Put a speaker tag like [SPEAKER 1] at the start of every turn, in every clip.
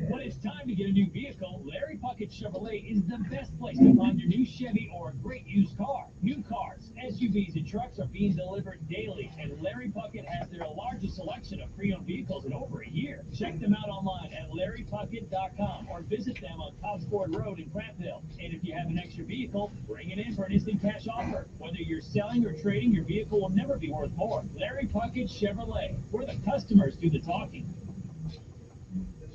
[SPEAKER 1] When it's time to get a new vehicle, Larry Puckett Chevrolet is the best place to find your new Chevy or a great used car. New cars, SUVs, and trucks are being delivered daily, and Larry Puckett has their largest selection of pre-owned vehicles in over a year. Check them out online at LarryPuckett.com or visit them on Cobbsford Road in Prattville. And if you have an extra vehicle, bring it in for an instant cash offer. Whether you're selling or trading, your vehicle will never be worth more. Larry Puckett Chevrolet, where the customers do the talking.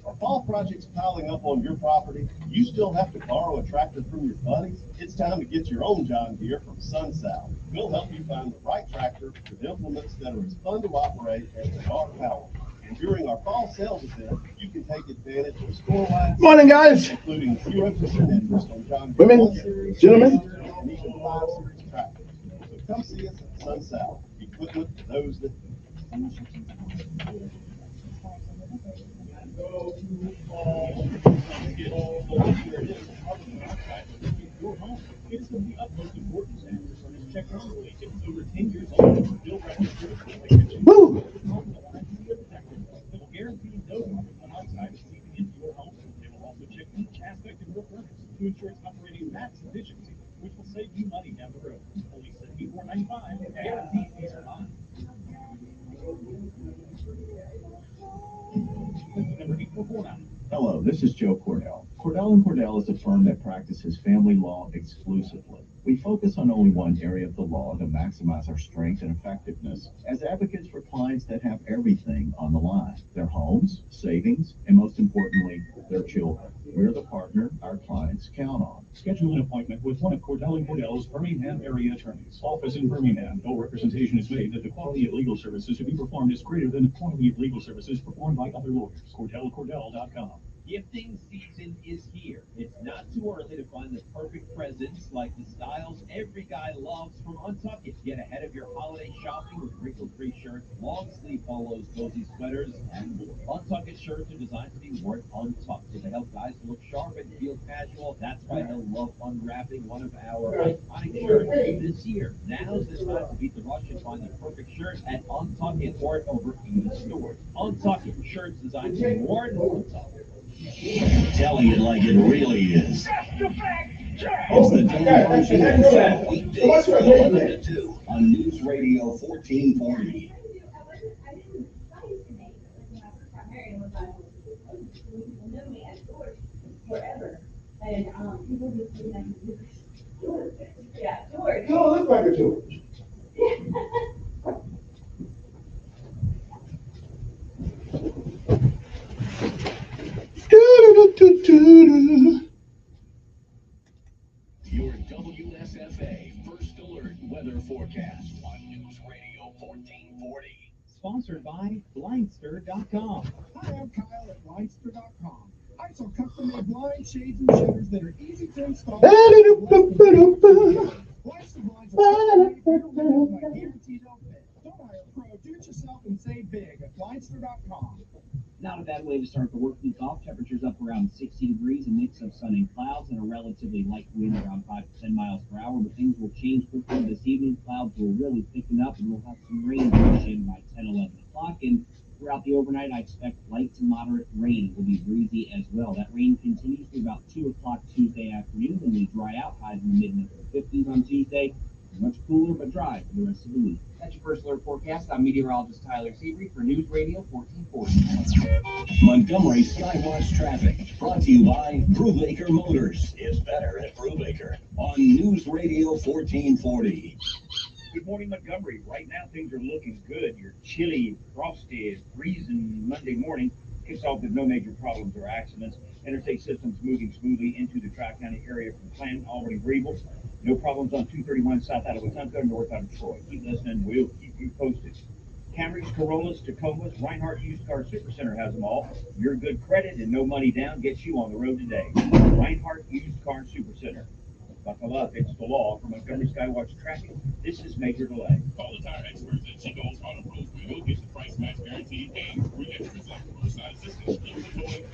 [SPEAKER 2] Are fall projects piling up on your property? You still have to borrow a tractor from your buddies? It's time to get your own John Deere from SunSouth. We'll help you find the right tractor with implements that are as fun to operate as they are powerful. And during our fall sales event, you can take advantage of store-wide
[SPEAKER 3] Morning, guys.
[SPEAKER 2] including 0% interest on John Deere
[SPEAKER 3] Women,
[SPEAKER 2] 1 Series,
[SPEAKER 3] gentlemen.
[SPEAKER 2] and even 5 Series tractors. So come see us at SunSouth, equipment for those that
[SPEAKER 1] It's the utmost importance and check early. It's over 10 years old. Still registered.
[SPEAKER 3] Woo!
[SPEAKER 1] They will guarantee no carbon monoxide is seeping into your home. They will also check each aspect of your furnace to ensure it's operating max efficiency, which will save you money down the road. Only $74.95. Guaranteed peace of mind. Number 8449.
[SPEAKER 4] Hello, this is Joe Cordell. Cordell & Cordell is a firm that practices family law exclusively. We focus on only one area of the law to maximize our strength and effectiveness as advocates for clients that have everything on the line: their homes, savings, and most importantly, their children. We're the partner our clients count on.
[SPEAKER 1] Schedule an appointment with one of Cordell & Cordell's Birmingham area attorneys. Office in Birmingham. No representation is made that the quality of legal services to be performed is greater than the quality of legal services performed by other lawyers. CordellCordell.com.
[SPEAKER 5] Gifting season is here. It's not too early to find the perfect presents like the styles every guy loves from Untuckit. Get ahead of your holiday shopping with wrinkle-free shirts, long-sleeve polos, cozy sweaters, and more. Untuckit shirts are designed to be worn untucked, so they help guys look sharp and feel casual. That's why he'll love unwrapping one of our iconic shirts this year. Now's the time to beat the rush and find the perfect shirt at Untuckit or at over 80 stores. Untuckit, shirts designed to be worn untucked.
[SPEAKER 6] Telling it like it really is. It's the Dan Marshall Show, weekdays from 11 to 2 on News Radio 1440.
[SPEAKER 3] You don't look like a George.
[SPEAKER 6] Your WSFA First Alert Weather Forecast on News Radio 1440.
[SPEAKER 5] Sponsored by Blindster.com.
[SPEAKER 7] Hi, I'm Kyle at Blindster.com. I sell custom-made blinds, shades, and shutters that are easy to install. Blindster blinds are guaranteed no fit. Don't hire a pro. Do it yourself and save big at Blindster.com.
[SPEAKER 8] Not a bad way to start the work week off. Temperatures up around 60 degrees, a mix of sun and clouds, and a relatively light wind around 5 to 10 miles per hour. But things will change quickly this evening. Clouds will really thicken up, and we'll have some rain push in by 10, 11 o'clock. And throughout the overnight, I expect light to moderate rain. It will be breezy as well. That rain continues to about 2 o'clock Tuesday afternoon, and we dry out. Highs in the mid-50s on Tuesday. Much cooler but dry for the rest of the week. That's your First Alert forecast. I'm meteorologist Tyler Seabury for News Radio 1440.
[SPEAKER 6] Montgomery Skywatch traffic brought to you by Brubaker Motors. Is better at Brubaker on News Radio 1440.
[SPEAKER 9] Good morning, Montgomery. Right now, things are looking good. Your chilly, frosty, freezing Monday morning kicks off with no major problems or accidents. Interstate systems moving smoothly into the Tri-County area from Clanton, Albany, Greenville. No problems on 231 south out of Wetumpka, north out of Troy. Keep listening. We'll keep you posted. Camrys, Corollas, Tacomas, Reinhardt Used Car Supercenter has them all. Your good credit and no money down gets you on the road today. Reinhardt Used Car Supercenter. Buckle up, it's the law. For Montgomery Skywatch Traffic, this is Major Delay.
[SPEAKER 10] Call the tire experts at Chico's Auto Pros where you'll get the price match guaranteed and free extras like roadside assistance, inventory,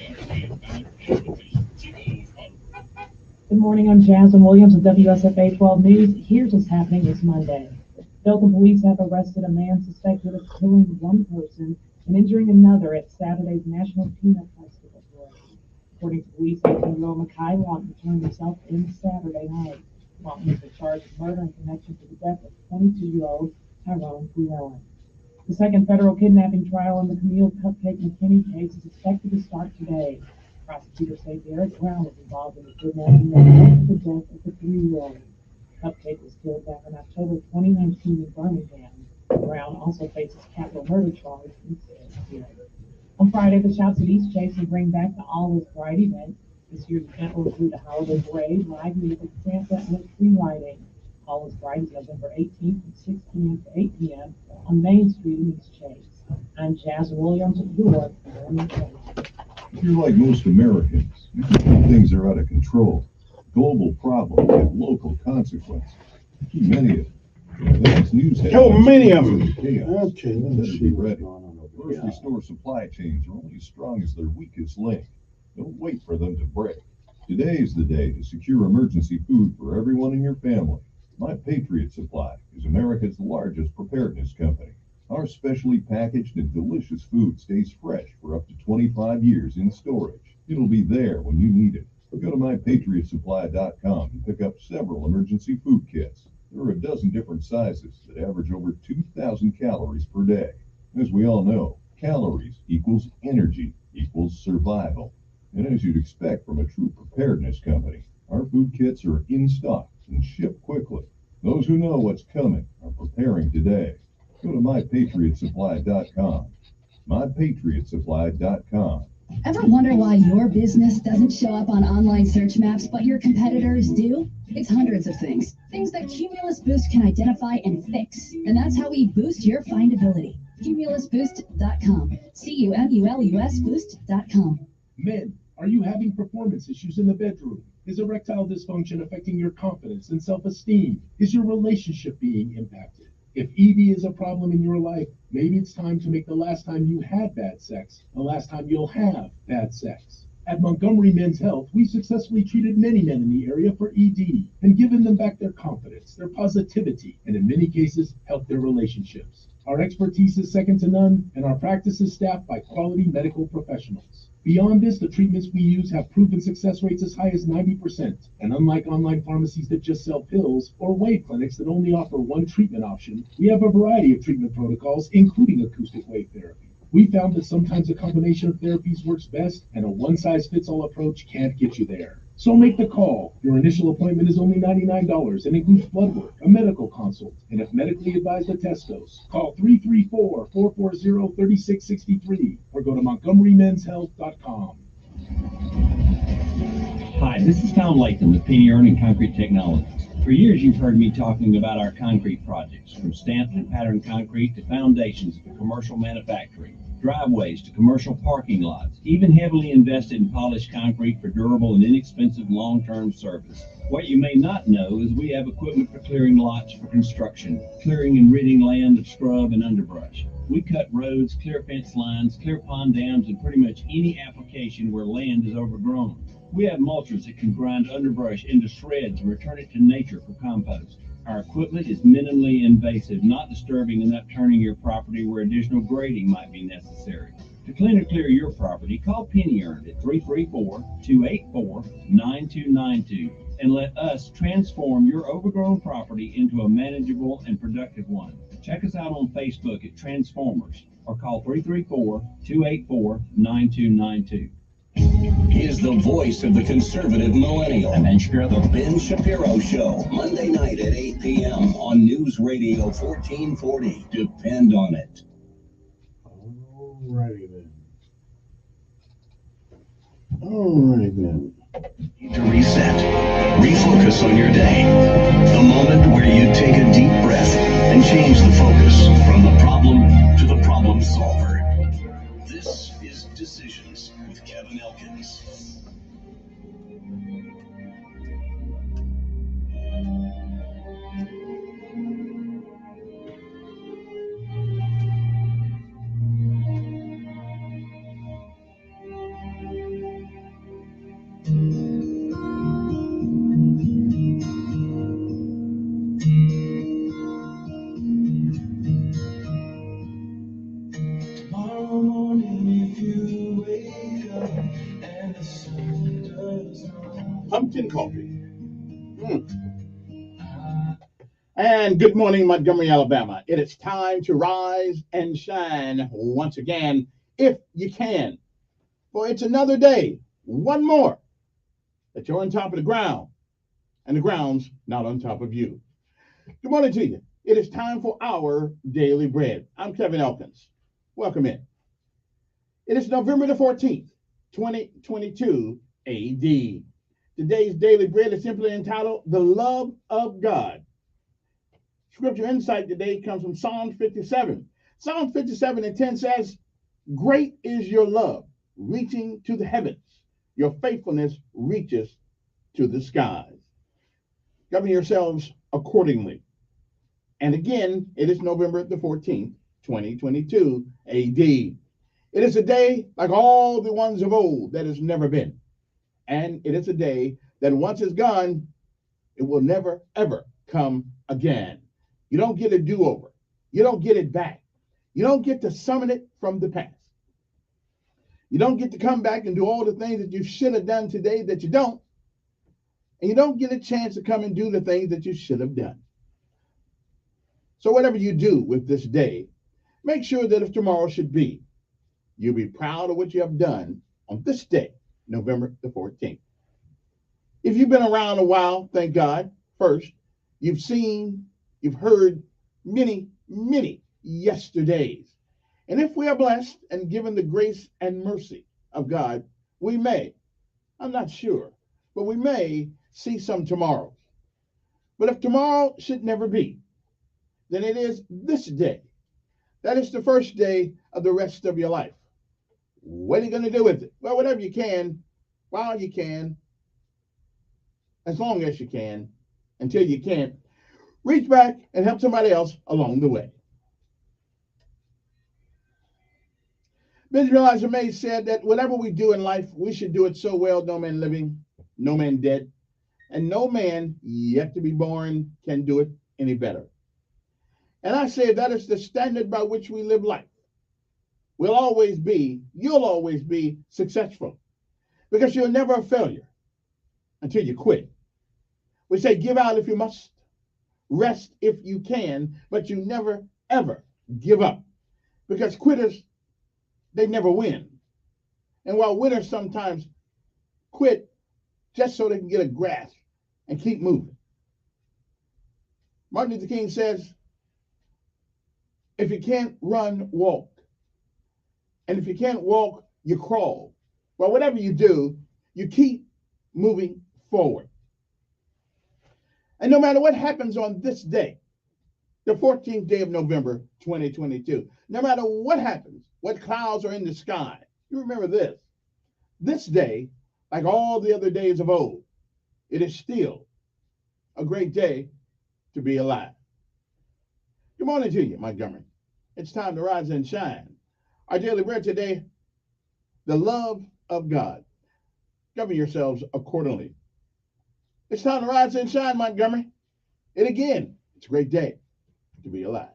[SPEAKER 10] and transportation. Chico's Auto Pros.
[SPEAKER 11] Good morning, I'm Jasmine Williams of WSFA 12 News. Here's what's happening this Monday. Dothan police have arrested a man suspected of killing one person and injuring another at Saturday's National Peanut Festival parade. According to police, 18-year-old Mackay Lawton turned himself in Saturday night. Lawton has been charged with murder in connection to the death of 22-year-old Tyrone Llewellyn. The second federal kidnapping trial in the Camille Cupcake McKinney case is expected to start today. Prosecutors say Derek Brown was involved in the kidnapping that led to the death of the 3-year-old. Cupcake was killed back in October 2019 in Birmingham. Brown also faces capital murder charge instead here. On Friday, the Shouts at East Chase will bring back the All Is Bright event. This year's event will include a holiday parade, live music, Santa, and a tree lighting. All Is Bright is November 18th from 6 p.m. to 8 p.m. on Main Street in East Chase. I'm Jasmine Williams of York.
[SPEAKER 12] If you're like most Americans, you think things are out of control. Global problems have local consequences. Too many of them. The next news
[SPEAKER 13] Too many of them.
[SPEAKER 12] Okay, let's be ready. Grocery store supply chains are only as strong as their weakest link. Don't wait for them to break. Today is the day to secure emergency food for everyone in your family. My Patriot Supply is America's largest preparedness company. Our specially packaged and delicious food stays fresh for up to 25 years in storage. It'll be there when you need it. Go to mypatriotsupply.com and pick up several emergency food kits. There are a dozen different sizes that average over 2,000 calories per day. As we all know, calories equals energy equals survival. And as you'd expect from a true preparedness company, our food kits are in stock and ship quickly. Those who know what's coming are preparing today. Go to mypatriotsupply.com. mypatriotsupply.com.
[SPEAKER 14] Ever wonder why your business doesn't show up on online search maps, but your competitors do? It's hundreds of things. Things that Cumulus Boost can identify and fix. And that's how we boost your findability. CumulusBoost.com. CUMULUS Boost.com.
[SPEAKER 15] Men, are you having performance issues in the bedroom? Is erectile dysfunction affecting your confidence and self-esteem? Is your relationship being impacted? If ED is a problem in your life, maybe it's time to make the last time you had bad sex the last time you'll have bad sex. At Montgomery Men's Health, we successfully treated many men in the area for ED and given them back their confidence, their positivity, and in many cases, helped their relationships. Our expertise is second to none, and our practice is staffed by quality medical professionals. Beyond this, the treatments we use have proven success rates as high as 90%. And unlike online pharmacies that just sell pills or wave clinics that only offer one treatment option, we have a variety of treatment protocols, including acoustic wave therapy. We found that sometimes a combination of therapies works best, and a one-size-fits-all approach can't get you there. So make the call. Your initial appointment is only $99 and includes blood work, a medical consult, and if medically advised, a test dose. Call 334-440-3663 or go to MontgomeryMen'sHealth.com.
[SPEAKER 16] Hi, this is Tom Latham with Penny Earning Concrete Technologies. For years, you've heard me talking about our concrete projects, from stamped and patterned concrete to foundations to commercial manufacturing, driveways to commercial parking lots, even heavily invested in polished concrete for durable and inexpensive long-term service. What you may not know is we have equipment for clearing lots for construction, clearing and ridding land of scrub and underbrush. We cut roads, clear fence lines, clear pond dams, and pretty much any application where land is overgrown. We have mulchers that can grind underbrush into shreds and return it to nature for compost. Our equipment is minimally invasive, not disturbing and upturning your property where additional grading might be necessary. To clean or clear your property, call Penny Earned at 334-284-9292 and let us transform your overgrown property into a manageable and productive one. Check us out on Facebook at Transformers or call 334-284-9292.
[SPEAKER 6] He is the voice of the conservative millennial.
[SPEAKER 16] I'm Ben Shapiro.
[SPEAKER 6] The Ben Shapiro Show, Monday night at 8 p.m. on News Radio 1440. Depend on it.
[SPEAKER 15] Alrighty then. Alright then.
[SPEAKER 6] To reset, refocus on your day. The moment where you take a deep breath and change the focus from the problem to the problem solver. This is Decisions with Kevin Elkins.
[SPEAKER 13] Tomorrow morning, if you wake up and the sun does not.
[SPEAKER 15] Pumpkin coffee. And good morning, Montgomery, Alabama. It is time to rise and shine once again, if you can. For it's another day, one more, that you're on top of the ground, and the ground's not on top of you. Good morning to you. It is time for our daily bread. I'm Kevin Elkins. Welcome in. It is November the 14th, 2022 AD. Today's daily bread is simply entitled, The Love of God. Scripture insight today comes from Psalm 57. Psalm 57:10 says, Great is your love, reaching to the heavens. Your faithfulness reaches to the skies. Govern yourselves accordingly. And again, it is November the 14th, 2022 AD. It is a day like all the ones of old that has never been. And it is a day that once it's gone, it will never, ever come again. You don't get a do-over. You don't get it back. You don't get to summon it from the past. You don't get to come back and do all the things that you should have done today that you don't. And you don't get a chance to come and do the things that you should have done. So whatever you do with this day, make sure that if tomorrow should be, you'll be proud of what you have done on this day, November the 14th. If you've been around a while, thank God, first, you've seen, you've heard many, many yesterdays. And if we are blessed and given the grace and mercy of God, we may, I'm not sure, but we may see some tomorrows. But if tomorrow should never be, then it is this day. That is the first day of the rest of your life. What are you going to do with it? Well, whatever you can, while you can, as long as you can, until you can't, reach back and help somebody else along the way. Benjamin Elijah May said that whatever we do in life, we should do it so well, no man living, no man dead, and no man yet to be born can do it any better. And I say that is the standard by which we live life. You'll always be successful, because you're never a failure until you quit. We say give out if you must, rest if you can, but you never, ever give up, because quitters, they never win. And while winners sometimes quit just so they can get a grasp and keep moving. Martin Luther King says, if you can't run, walk. And if you can't walk, you crawl. Well, whatever you do, you keep moving forward. And no matter what happens on this day, the 14th day of November, 2022, no matter what happens, what clouds are in the sky, you remember this day, like all the other days of old, it is still a great day to be alive. Good morning to you, Montgomery. It's time to rise and shine. Our daily bread today, the love of God. Govern yourselves accordingly. It's time to rise and shine, Montgomery. And again, it's a great day to be alive.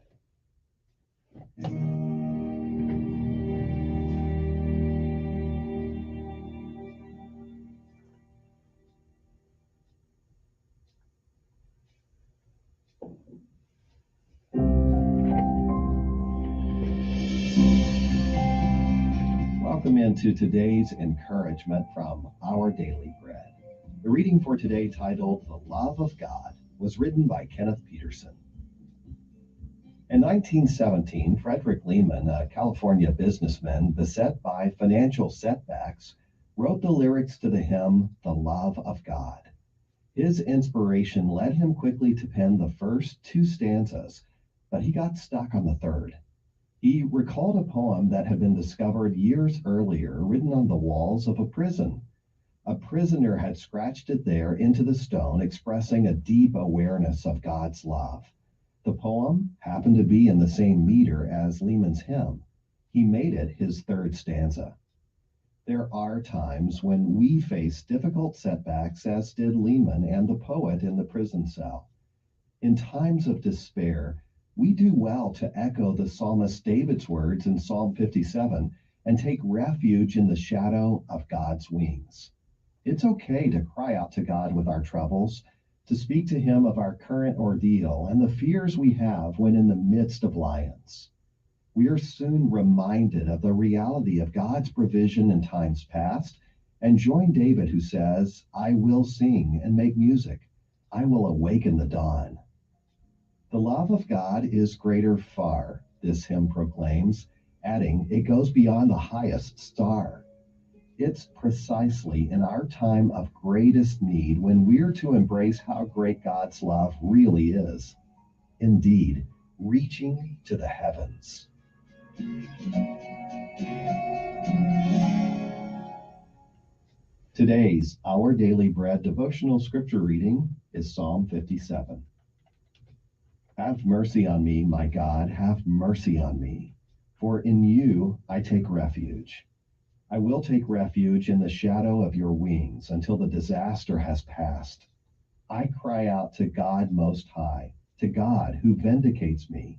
[SPEAKER 4] Welcome into today's encouragement from Our Daily Bread. The reading for today, titled The Love of God, was written by Kenneth Peterson. In 1917, Frederick Lehman, a California businessman beset by financial setbacks, wrote the lyrics to the hymn, The Love of God. His inspiration led him quickly to pen the first two stanzas, but he got stuck on the third. He recalled a poem that had been discovered years earlier, written on the walls of a prison. A prisoner had scratched it there into the stone, expressing a deep awareness of God's love. The poem happened to be in the same meter as Lehman's hymn. He made it his third stanza. There are times when we face difficult setbacks, as did Lehman and the poet in the prison cell. In times of despair, we do well to echo the psalmist David's words in Psalm 57 and take refuge in the shadow of God's wings. It's okay to cry out to God with our troubles, to speak to him of our current ordeal and the fears we have when in the midst of lions. We are soon reminded of the reality of God's provision in times past and join David, who says, I will sing and make music. I will awaken the dawn. The love of God is greater far, this hymn proclaims, adding, it goes beyond the highest star. It's precisely in our time of greatest need when we're to embrace how great God's love really is. Indeed, reaching to the heavens. Today's Our Daily Bread devotional scripture reading is Psalm 57. Have mercy on me, my God, have mercy on me, for in you I take refuge. I will take refuge in the shadow of your wings until the disaster has passed. I cry out to God Most High, to God who vindicates me.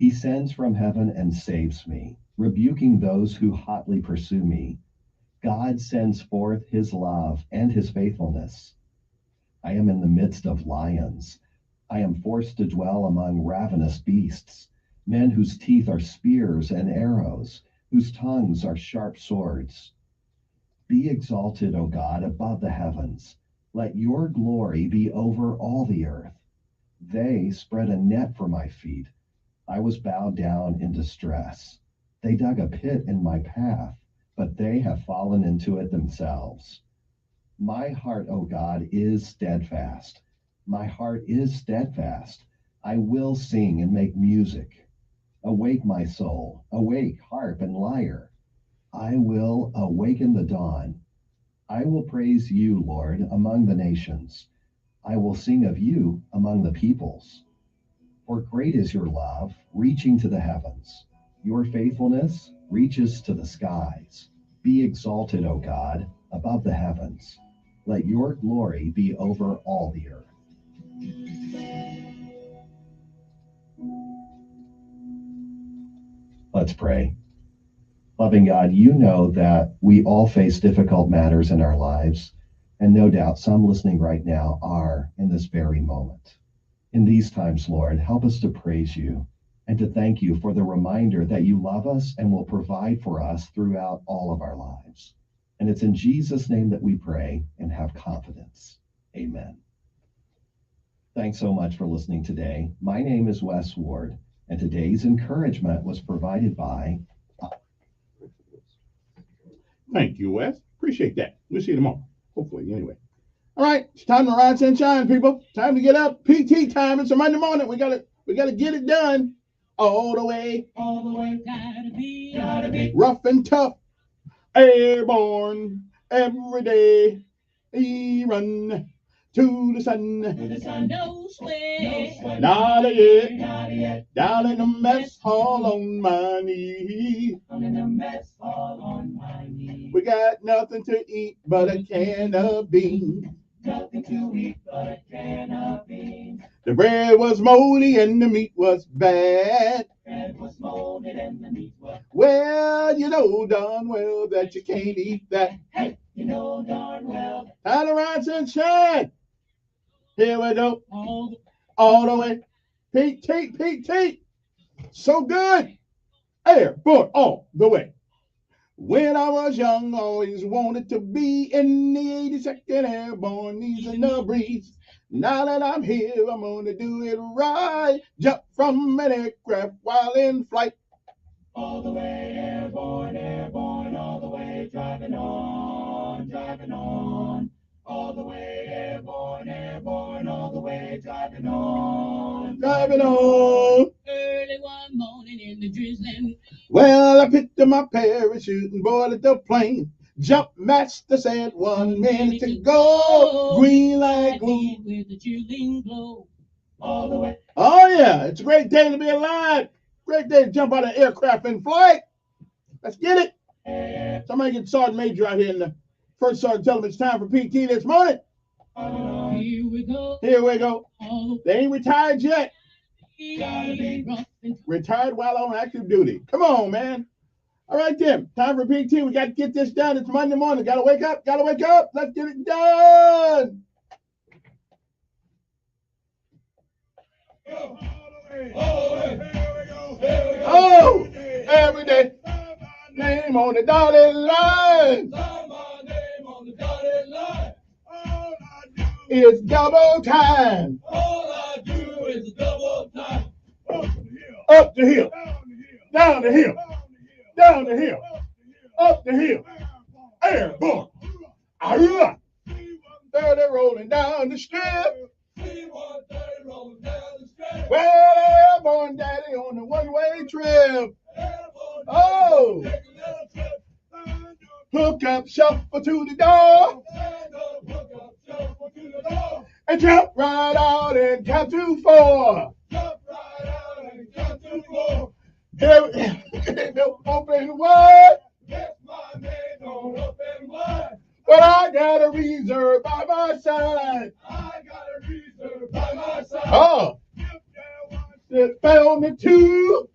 [SPEAKER 4] He sends from heaven and saves me, rebuking those who hotly pursue me. God sends forth his love and his faithfulness. I am in the midst of lions. I am forced to dwell among ravenous beasts, men whose teeth are spears and arrows, whose tongues are sharp swords. Be exalted, O God, above the heavens. Let your glory be over all the earth. They spread a net for my feet. I was bowed down in distress. They dug a pit in my path, but they have fallen into it themselves. My heart, O God, is steadfast. My heart is steadfast. I will sing and make music. Awake, my soul. Awake, harp and lyre. I will awaken the dawn. I will praise you, Lord, among the nations. I will sing of you among the peoples. For great is your love, reaching to the heavens. Your faithfulness reaches to the skies. Be exalted, O God, above the heavens. Let your glory be over all the earth. Let's pray. Loving God, you know that we all face difficult matters in our lives, and no doubt some listening right now are in this very moment. In these times, Lord, help us to praise you and to thank you for the reminder that you love us and will provide for us throughout all of our lives. And it's in Jesus' name that we pray and have confidence. Amen. Thanks so much for listening today. My name is Wes Ward, and today's encouragement was provided by...
[SPEAKER 17] Thank you, Wes. Appreciate that. We'll see you tomorrow. Hopefully, anyway. All right, it's time to rise and shine, people. Time to get up. PT time. It's a Monday morning. We gotta get it done. All the way. Gotta be rough and tough. Airborne. Every day. We run to the sun. No sweat. Not yet. Down in the mess hall on my knee. We got nothing to eat but a can of beans. Nothing to eat but a can of beans. The bread was moldy and the meat was bad. Bread was molded and the meat was bad. Well, you know darn well that you can't eat that. Hey, you know darn well. Time to rise and shine. Here we go. All the way. PT. So good. Airborne all the way. When I was young, always wanted to be in the 82nd Airborne, easing the breeze. Now that I'm here, I'm gonna do it right. Jump from an aircraft while in flight.
[SPEAKER 13] All the way airborne, airborne, all the way driving on, driving on. All the way airborne, airborne, all the way driving on,
[SPEAKER 17] Driving on.
[SPEAKER 13] Early one morning in the drizzling.
[SPEAKER 17] Well, I picked up my parachute and boarded the plane. Jump master said 1 minute to go. Green light glue.
[SPEAKER 13] With the chilling glow. All the way.
[SPEAKER 17] Oh yeah, it's a great day to be alive. Great day to jump out of an aircraft in flight. Let's get it. Somebody get Sergeant Major out here in the first sergeant. Tell him it's time for PT this morning.
[SPEAKER 13] Here we go.
[SPEAKER 17] Here we go. They ain't retired yet.
[SPEAKER 13] Gotta be rough and
[SPEAKER 17] Retired while on active duty. Come on, man. All right, then. Time for PT. We got to get this done. It's Monday morning. Got to wake up. Got to wake up. Let's get it done. Oh, every day. Name on the dotted line. It's double time.
[SPEAKER 13] all I do is double time.
[SPEAKER 17] Up the hill. Down the hill. Down the hill. Up the hill. Airborne. Arua. They're rolling down the strip. Well, airborne daddy on the one-way trip. Oh. Hook up, shuffle to the door. And jump right out and count to 4. Don't open wide. But I got a reserve by my side. Oh. It found me too.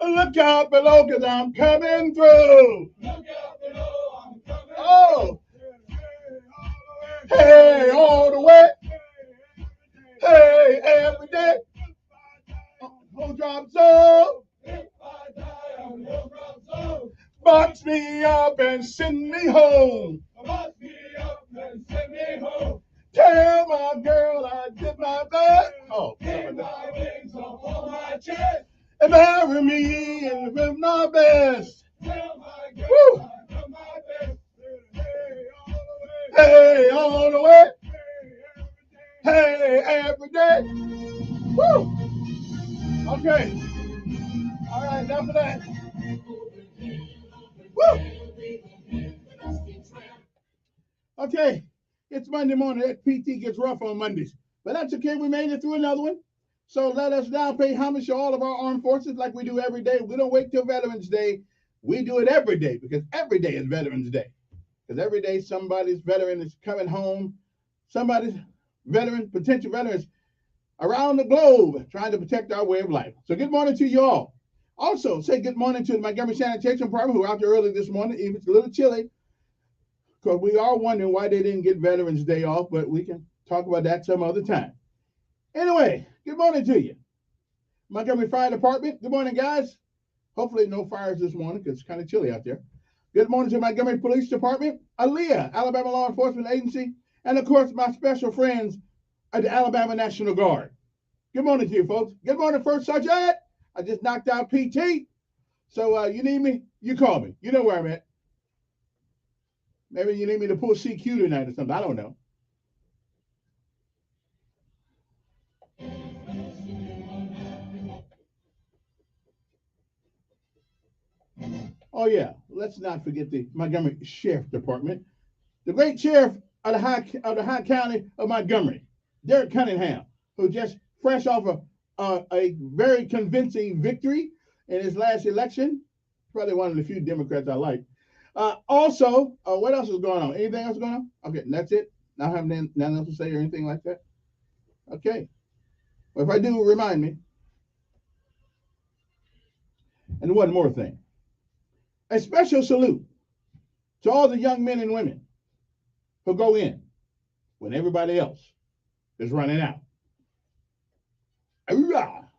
[SPEAKER 17] Look out below, cause I'm coming through. Oh. Hey, all the way. Hey, every day. Whole drop zone. Box me up and send me home. Tell my girl I did my best. Oh, and marry me and with my best. Woo. Hey, all the way. Hey, every day. Woo. Okay. All right, enough of that. Woo. Okay. It's Monday morning. That PT gets rough on Mondays. But that's okay. We made it through another one. So let us now pay homage to all of our armed forces like we do every day. We don't wait till Veterans Day. We do it every day because every day is Veterans Day. Because every day somebody's veteran is coming home. Somebody's veteran, potential veterans around the globe trying to protect our way of life. So good morning to you all. Also, say good morning to the Montgomery Sanitation Department who are out there early this morning. Even it's a little chilly because we are wondering why they didn't get Veterans Day off, but we can talk about that some other time. Anyway, good morning to you. Montgomery Fire Department, good morning, guys. Hopefully no fires this morning because it's kind of chilly out there. Good morning to Montgomery Police Department, ALEA, Alabama Law Enforcement Agency, and of course, my special friends at the Alabama National Guard. Good morning to you, folks. Good morning, First Sergeant. I just knocked out PT. So you need me, you call me. You know where I'm at. Maybe you need me to pull CQ tonight or something. I don't know. Oh, yeah. Let's not forget the Montgomery Sheriff Department. The great sheriff of the High County of Montgomery, Derek Cunningham, who just fresh off a very convincing victory in his last election. Probably one of the few Democrats I like. Also, what else is going on? Anything else going on? Okay, that's it. Not having nothing else to say or anything like that? Okay. Well, if I do, remind me. And one more thing. A special salute to all the young men and women who go in when everybody else is running out. Hoorah!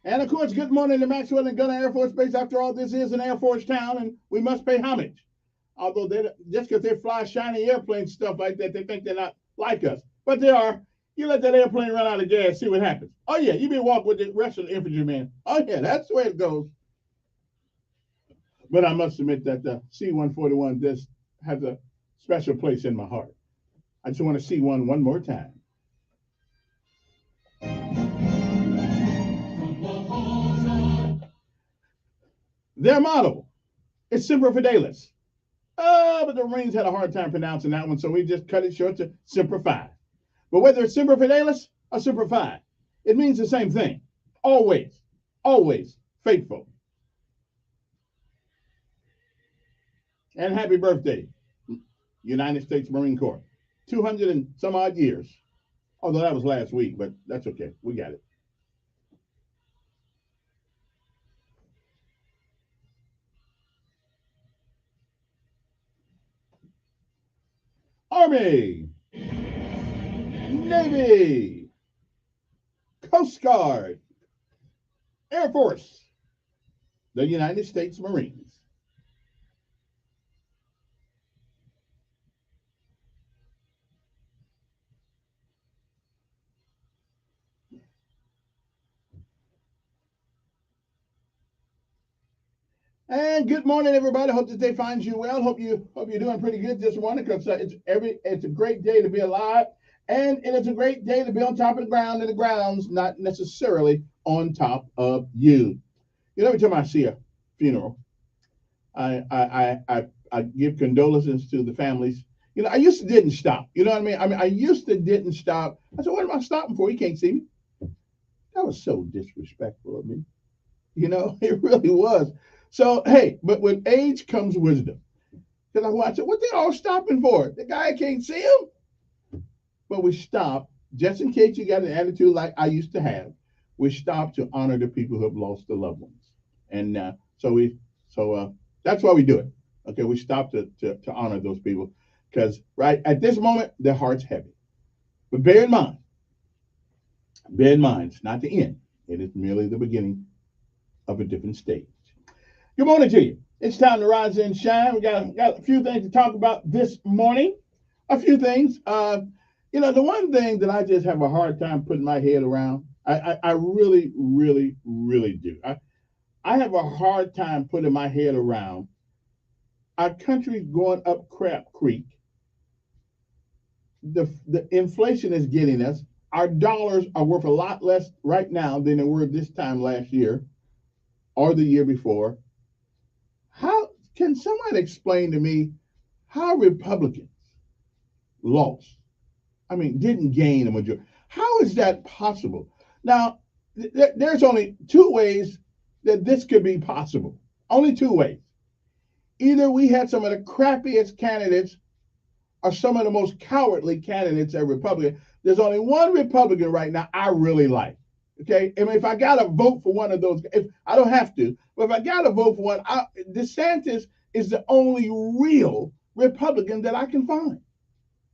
[SPEAKER 17] And of course, good morning to Maxwell and Gunner Air Force Base. After all, this is an Air Force town, and we must pay homage. Although just because they fly shiny airplanes, stuff like that, they think they're not like us. But they are. You let that airplane run out of gas, see what happens. Oh, yeah, you be walking with the rest of the infantrymen. Oh, yeah, that's the way it goes. But I must admit that the C-141 just has a special place in my heart. I just want to see one more time. Their motto is Semper Fidelis. But the Marines had a hard time pronouncing that one, so we just cut it short to Semper Fi. But whether it's Semper Fidelis or Semper Fi, it means the same thing. Always, always faithful. And happy birthday, United States Marine Corps. 200 and some odd years. Although that was last week, but that's okay. We got it. Army, Navy, Coast Guard, Air Force, the United States Marines. And good morning, everybody. Hope that day finds you well. Hope you're doing pretty good this morning, because it's a great day to be alive, and it is a great day to be on top of the ground, and the ground's not necessarily on top of you. You know, every time I see a funeral, I give condolences to the families. You know, I used to didn't stop. You know what I mean? I used to didn't stop. I said, what am I stopping for? He can't see me. That was so disrespectful of me. You know, it really was. So, hey, but with age comes wisdom. Because I watch it, what they all stopping for? The guy can't see him. But we stop, just in case you got an attitude like I used to have, we stop to honor the people who have lost their loved ones. And so that's why we do it. Okay, we stop to honor those people. Because right at this moment, their heart's heavy. But bear in mind, it's not the end. It is merely the beginning of a different stage. Good morning to you. It's time to rise and shine. We got a few things to talk about this morning. A few things. You know, the one thing that I just have a hard time putting my head around, I really, really, really do. I have a hard time putting my head around our country's going up crap creek. The inflation is getting us. Our dollars are worth a lot less right now than they were this time last year or the year before. How can someone explain to me how Republicans lost? I mean, didn't gain a majority. How is that possible? Now, there's only two ways that this could be possible. Only two ways. Either we had some of the crappiest candidates or some of the most cowardly candidates at Republican. There's only one Republican right now I really like. Okay, I mean, if I got to vote for one of those, if I don't have to, but if I got to vote for one, DeSantis is the only real Republican that I can find.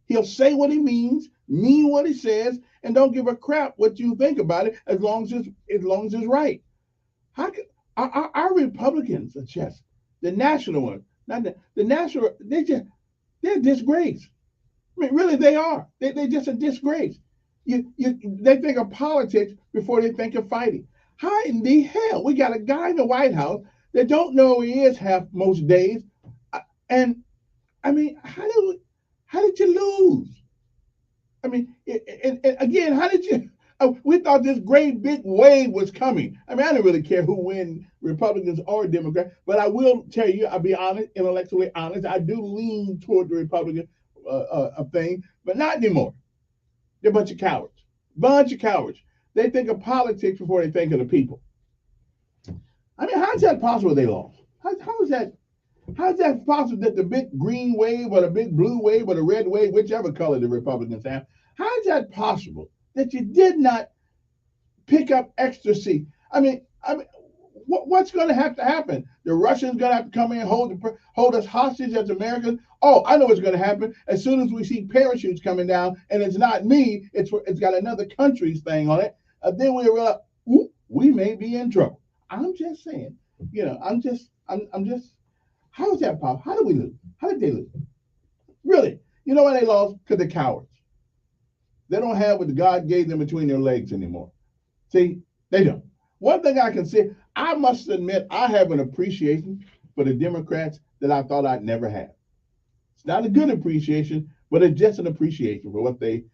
[SPEAKER 17] He'll say what he means, mean what he says, and don't give a crap what you think about it, as long as it's right. How can our Republicans are just the national ones, not the national? They're a disgrace. I mean, really, they are. They're just a disgrace. They think of politics before they think of fighting. How in the hell we got a guy in the White House that don't know who he is most days, and I mean, how did you lose? I mean, and again, how did you? We thought this great big wave was coming. I mean, I didn't really care who wins, Republicans or Democrats, but I will tell you, I'll be honest, intellectually honest, I do lean toward the Republican thing, but not anymore. They're a bunch of cowards. Bunch of cowards. They think of politics before they think of the people. I mean, how is that possible they lost? How is that possible that the big green wave or the big blue wave or the red wave, whichever color the Republicans have, how is that possible that you did not pick up ecstasy? I mean, what's going to have to happen? The Russians going to have to come in and hold us hostage as Americans? Oh, I know what's going to happen. As soon as we see parachutes coming down, and it's not me, it's got another country's thing on it, then we realize, we may be in trouble. I'm just saying, I'm just, how is that possible? How did we lose? How did they lose? Really? You know why they lost? Because they're cowards. They don't have what God gave them between their legs anymore. See, they don't. One thing I can say, I must admit, I have an appreciation for the Democrats that I thought I'd never have. It's not a good appreciation, but it's just an appreciation for what they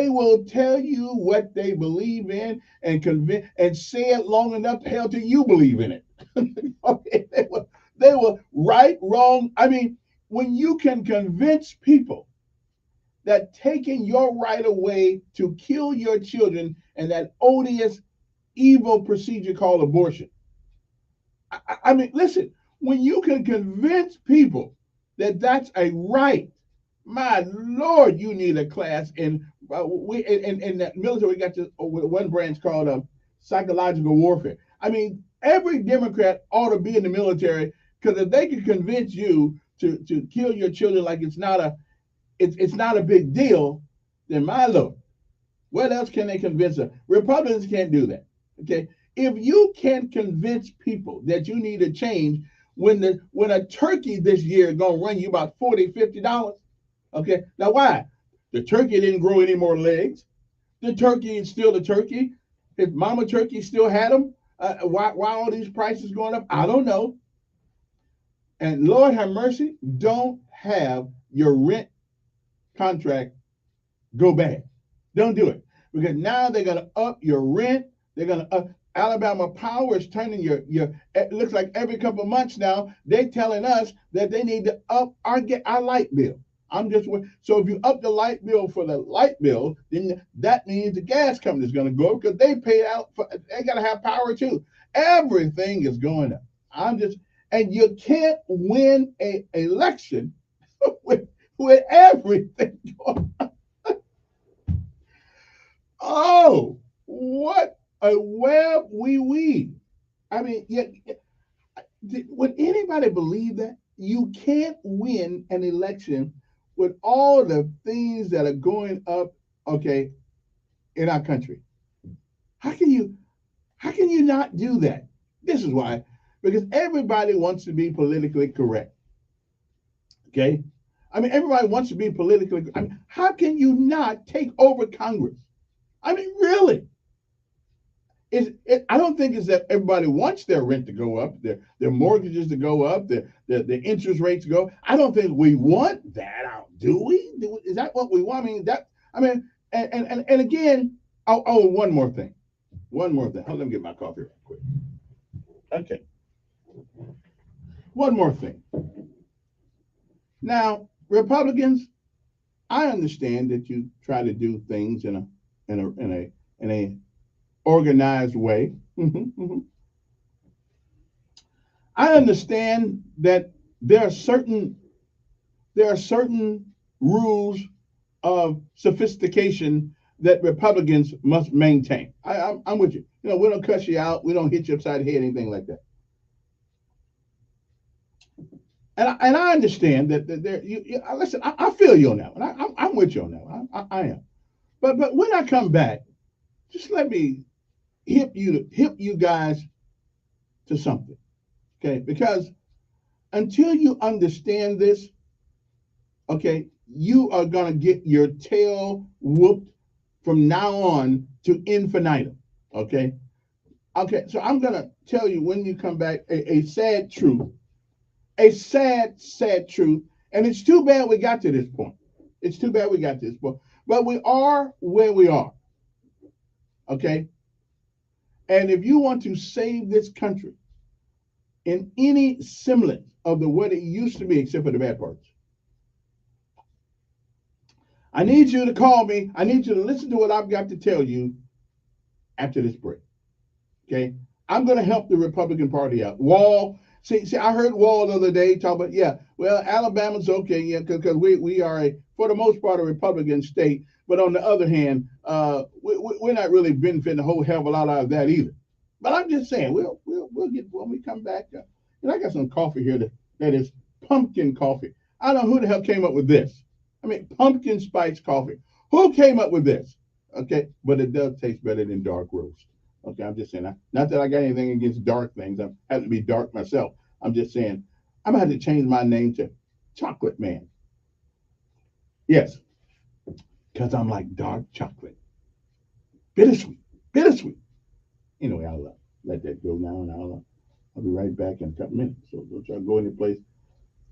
[SPEAKER 17] will tell you what they believe in and convince and say it long enough hell till you believe in it. Okay, they were right, wrong. I mean, when you can convince people that taking your right away to kill your children and that odious, evil procedure called abortion. I mean, listen, when you can convince people that that's a right, my Lord, you need a class in that military. We got this one branch called psychological warfare. I mean, every Democrat ought to be in the military, because if they can convince you to kill your children like it's not a big deal, then my Lord, what else can they convince them? Republicans can't do that. Okay, if you can convince people that you need a change when a turkey this year is gonna run you about $40-50. Okay, now why? The turkey didn't grow any more legs. The turkey is still a turkey. If mama turkey still had them, why all these prices going up? I don't know. And Lord have mercy, don't have your rent contract go bad. Don't do it, because now they're gonna up your rent. They're gonna up. Alabama Power is turning your. It looks like every couple of months now they're telling us that they need to up our light bill. So if you up the light bill for the light bill, then that means the gas company is going to go up, because they pay out for. They got to have power too. Everything is going up. And you can't win an election with everything going on. Oh, what a web we weave. I mean, would anybody believe that? You can't win an election with all the things that are going up, okay, in our country. How can you not do that? This is why. Because everybody wants to be politically correct. Okay? I mean, everybody wants to be politically. I mean, how can you not take over Congress? I mean, really? I don't think it's that everybody wants their rent to go up, their mortgages to go up, the interest rates to go. I don't think we want that out, do we? Is that what we want? And again, one more thing. Hold on, let me get my coffee real quick. Okay. One more thing. Now, Republicans, I understand that you try to do things in a organized way. I understand that there are certain rules of sophistication that Republicans must maintain. I'm with you. We don't cuss you out. We don't hit you upside the head, anything like that. And I understand that listen, I feel you on that one. I'm with you on that one. I am. But when I come back, just let me hip you guys to something, okay? Because until you understand this, okay, you are gonna get your tail whooped from now on to infinitum, okay? Okay, so I'm gonna tell you when you come back a sad truth, a sad truth, and it's too bad we got to this point. It's too bad we got to this point, but we are where we are, okay? And if you want to save this country in any semblance of what it used to be, except for the bad parts, I need you to call me. I need you to listen to what I've got to tell you after this break. Okay? I'm going to help the Republican Party out. Wall, see, I heard Wall the other day talk about, Alabama's okay, because we are for the most part, a Republican state. But on the other hand, we're not really benefiting a whole hell of a lot out of that either. But I'm just saying, we'll get, when we come back. I got some coffee here that is pumpkin coffee. I don't know who the hell came up with this. I mean, pumpkin spice coffee. Who came up with this? Okay, but it does taste better than dark roast. Okay, I'm just saying, not that I got anything against dark things. I have to be dark myself. I'm just saying, I'm gonna have to change my name to Chocolate Man. Yes, because I'm like dark chocolate. Bittersweet, bittersweet. Anyway, I'll let that go now, and I'll be right back in a couple minutes. So don't try to go any place,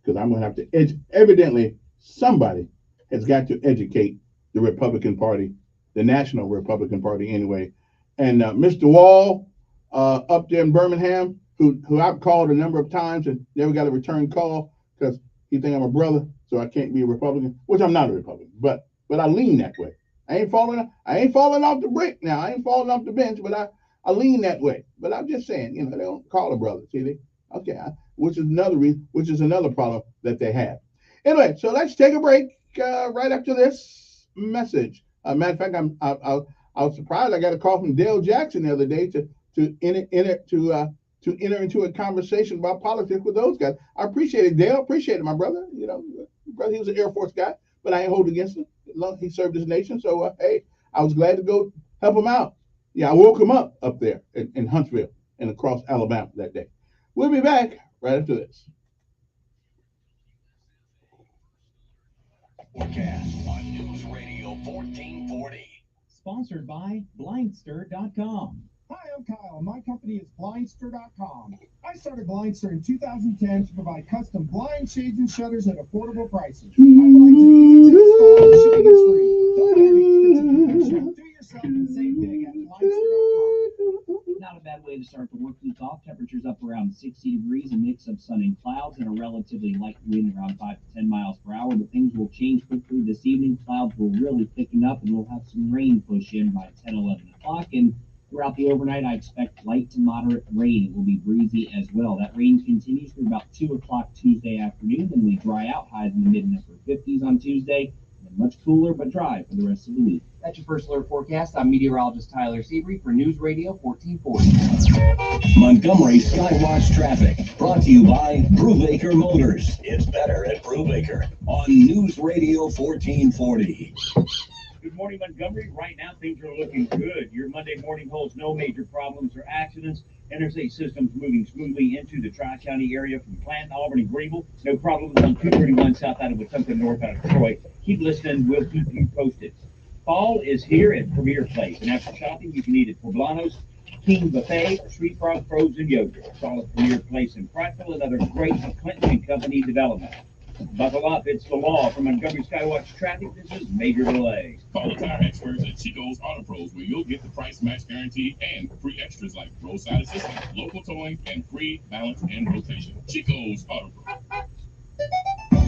[SPEAKER 17] because I'm gonna have to evidently somebody has got to educate the Republican Party, the National Republican Party anyway. And Mr. Wall up there in Birmingham, who I've called a number of times and never got a return call because he think I'm a brother, so I can't be a Republican, which I'm not a Republican, but I lean that way. I ain't falling off the brick now. I ain't falling off the bench, but I lean that way. But I'm just saying, they don't call a brother, see they? Okay, which is another reason, which is another problem that they have. Anyway, so let's take a break right after this message. Matter of fact, I was surprised. I got a call from Dale Jackson the other day to enter into a conversation about politics with those guys. I appreciate it, Dale. Appreciate it, my brother. Brother, he was an Air Force guy, but I ain't holding against him. He served his nation, so hey, I was glad to go help him out. Yeah, I woke him up there in Huntsville and across Alabama that day. We'll be back right after this.
[SPEAKER 6] Forecast on News Radio 1440.
[SPEAKER 8] Sponsored by Blindster.com.
[SPEAKER 7] Hi, I'm Kyle. My company is Blindster.com. I started Blindster in 2010 to provide custom blind shades and shutters at affordable prices. Our blinds are easy to install, shipping is free. Don't hire an expensive professional. Do it yourself and save big at Blindster.com.
[SPEAKER 8] Not a bad way to start the work week off. Temperatures up around 60 degrees, a mix of sun and clouds, and a relatively light wind around 5 to 10 miles per hour. But things will change quickly this evening. Clouds will really thicken up, and we'll have some rain push in by 10, 11 o'clock. And throughout the overnight, I expect light to moderate rain. It will be breezy as well. That rain continues through about 2 o'clock Tuesday afternoon. Then we dry out, highs in the mid and upper 50s on Tuesday. And much cooler but dry for the rest of the week.
[SPEAKER 18] That's your first alert forecast. I'm meteorologist Tyler Seabury for News Radio 1440.
[SPEAKER 6] Montgomery Skywatch traffic brought to you by Brubaker Motors. It's better at Brubaker on News Radio 1440.
[SPEAKER 9] Good morning, Montgomery. Right now, things are looking good. Your Monday morning holds no major problems or accidents. Interstate systems moving smoothly into the Tri-County area from Clanton, Auburn, and Greenville. No problems on 231 south out of Wetumpka, north out of Troy. Keep listening. We'll keep you posted. Fall is here at Premier Place, and after shopping, you can eat at Poblanos, King Buffet, or Sweet Frog Frozen Yogurt. It's all at Premier Place in Prattville, another great Clinton and Company development. Buckle up, it's the law. From Montgomery Skywatch Traffic, this is Major Delay.
[SPEAKER 10] Call the tire experts at Chico's Auto Pros, where you'll get the price match guarantee and free extras like roadside assistance, local towing, and free balance and rotation. Chico's Auto Pros.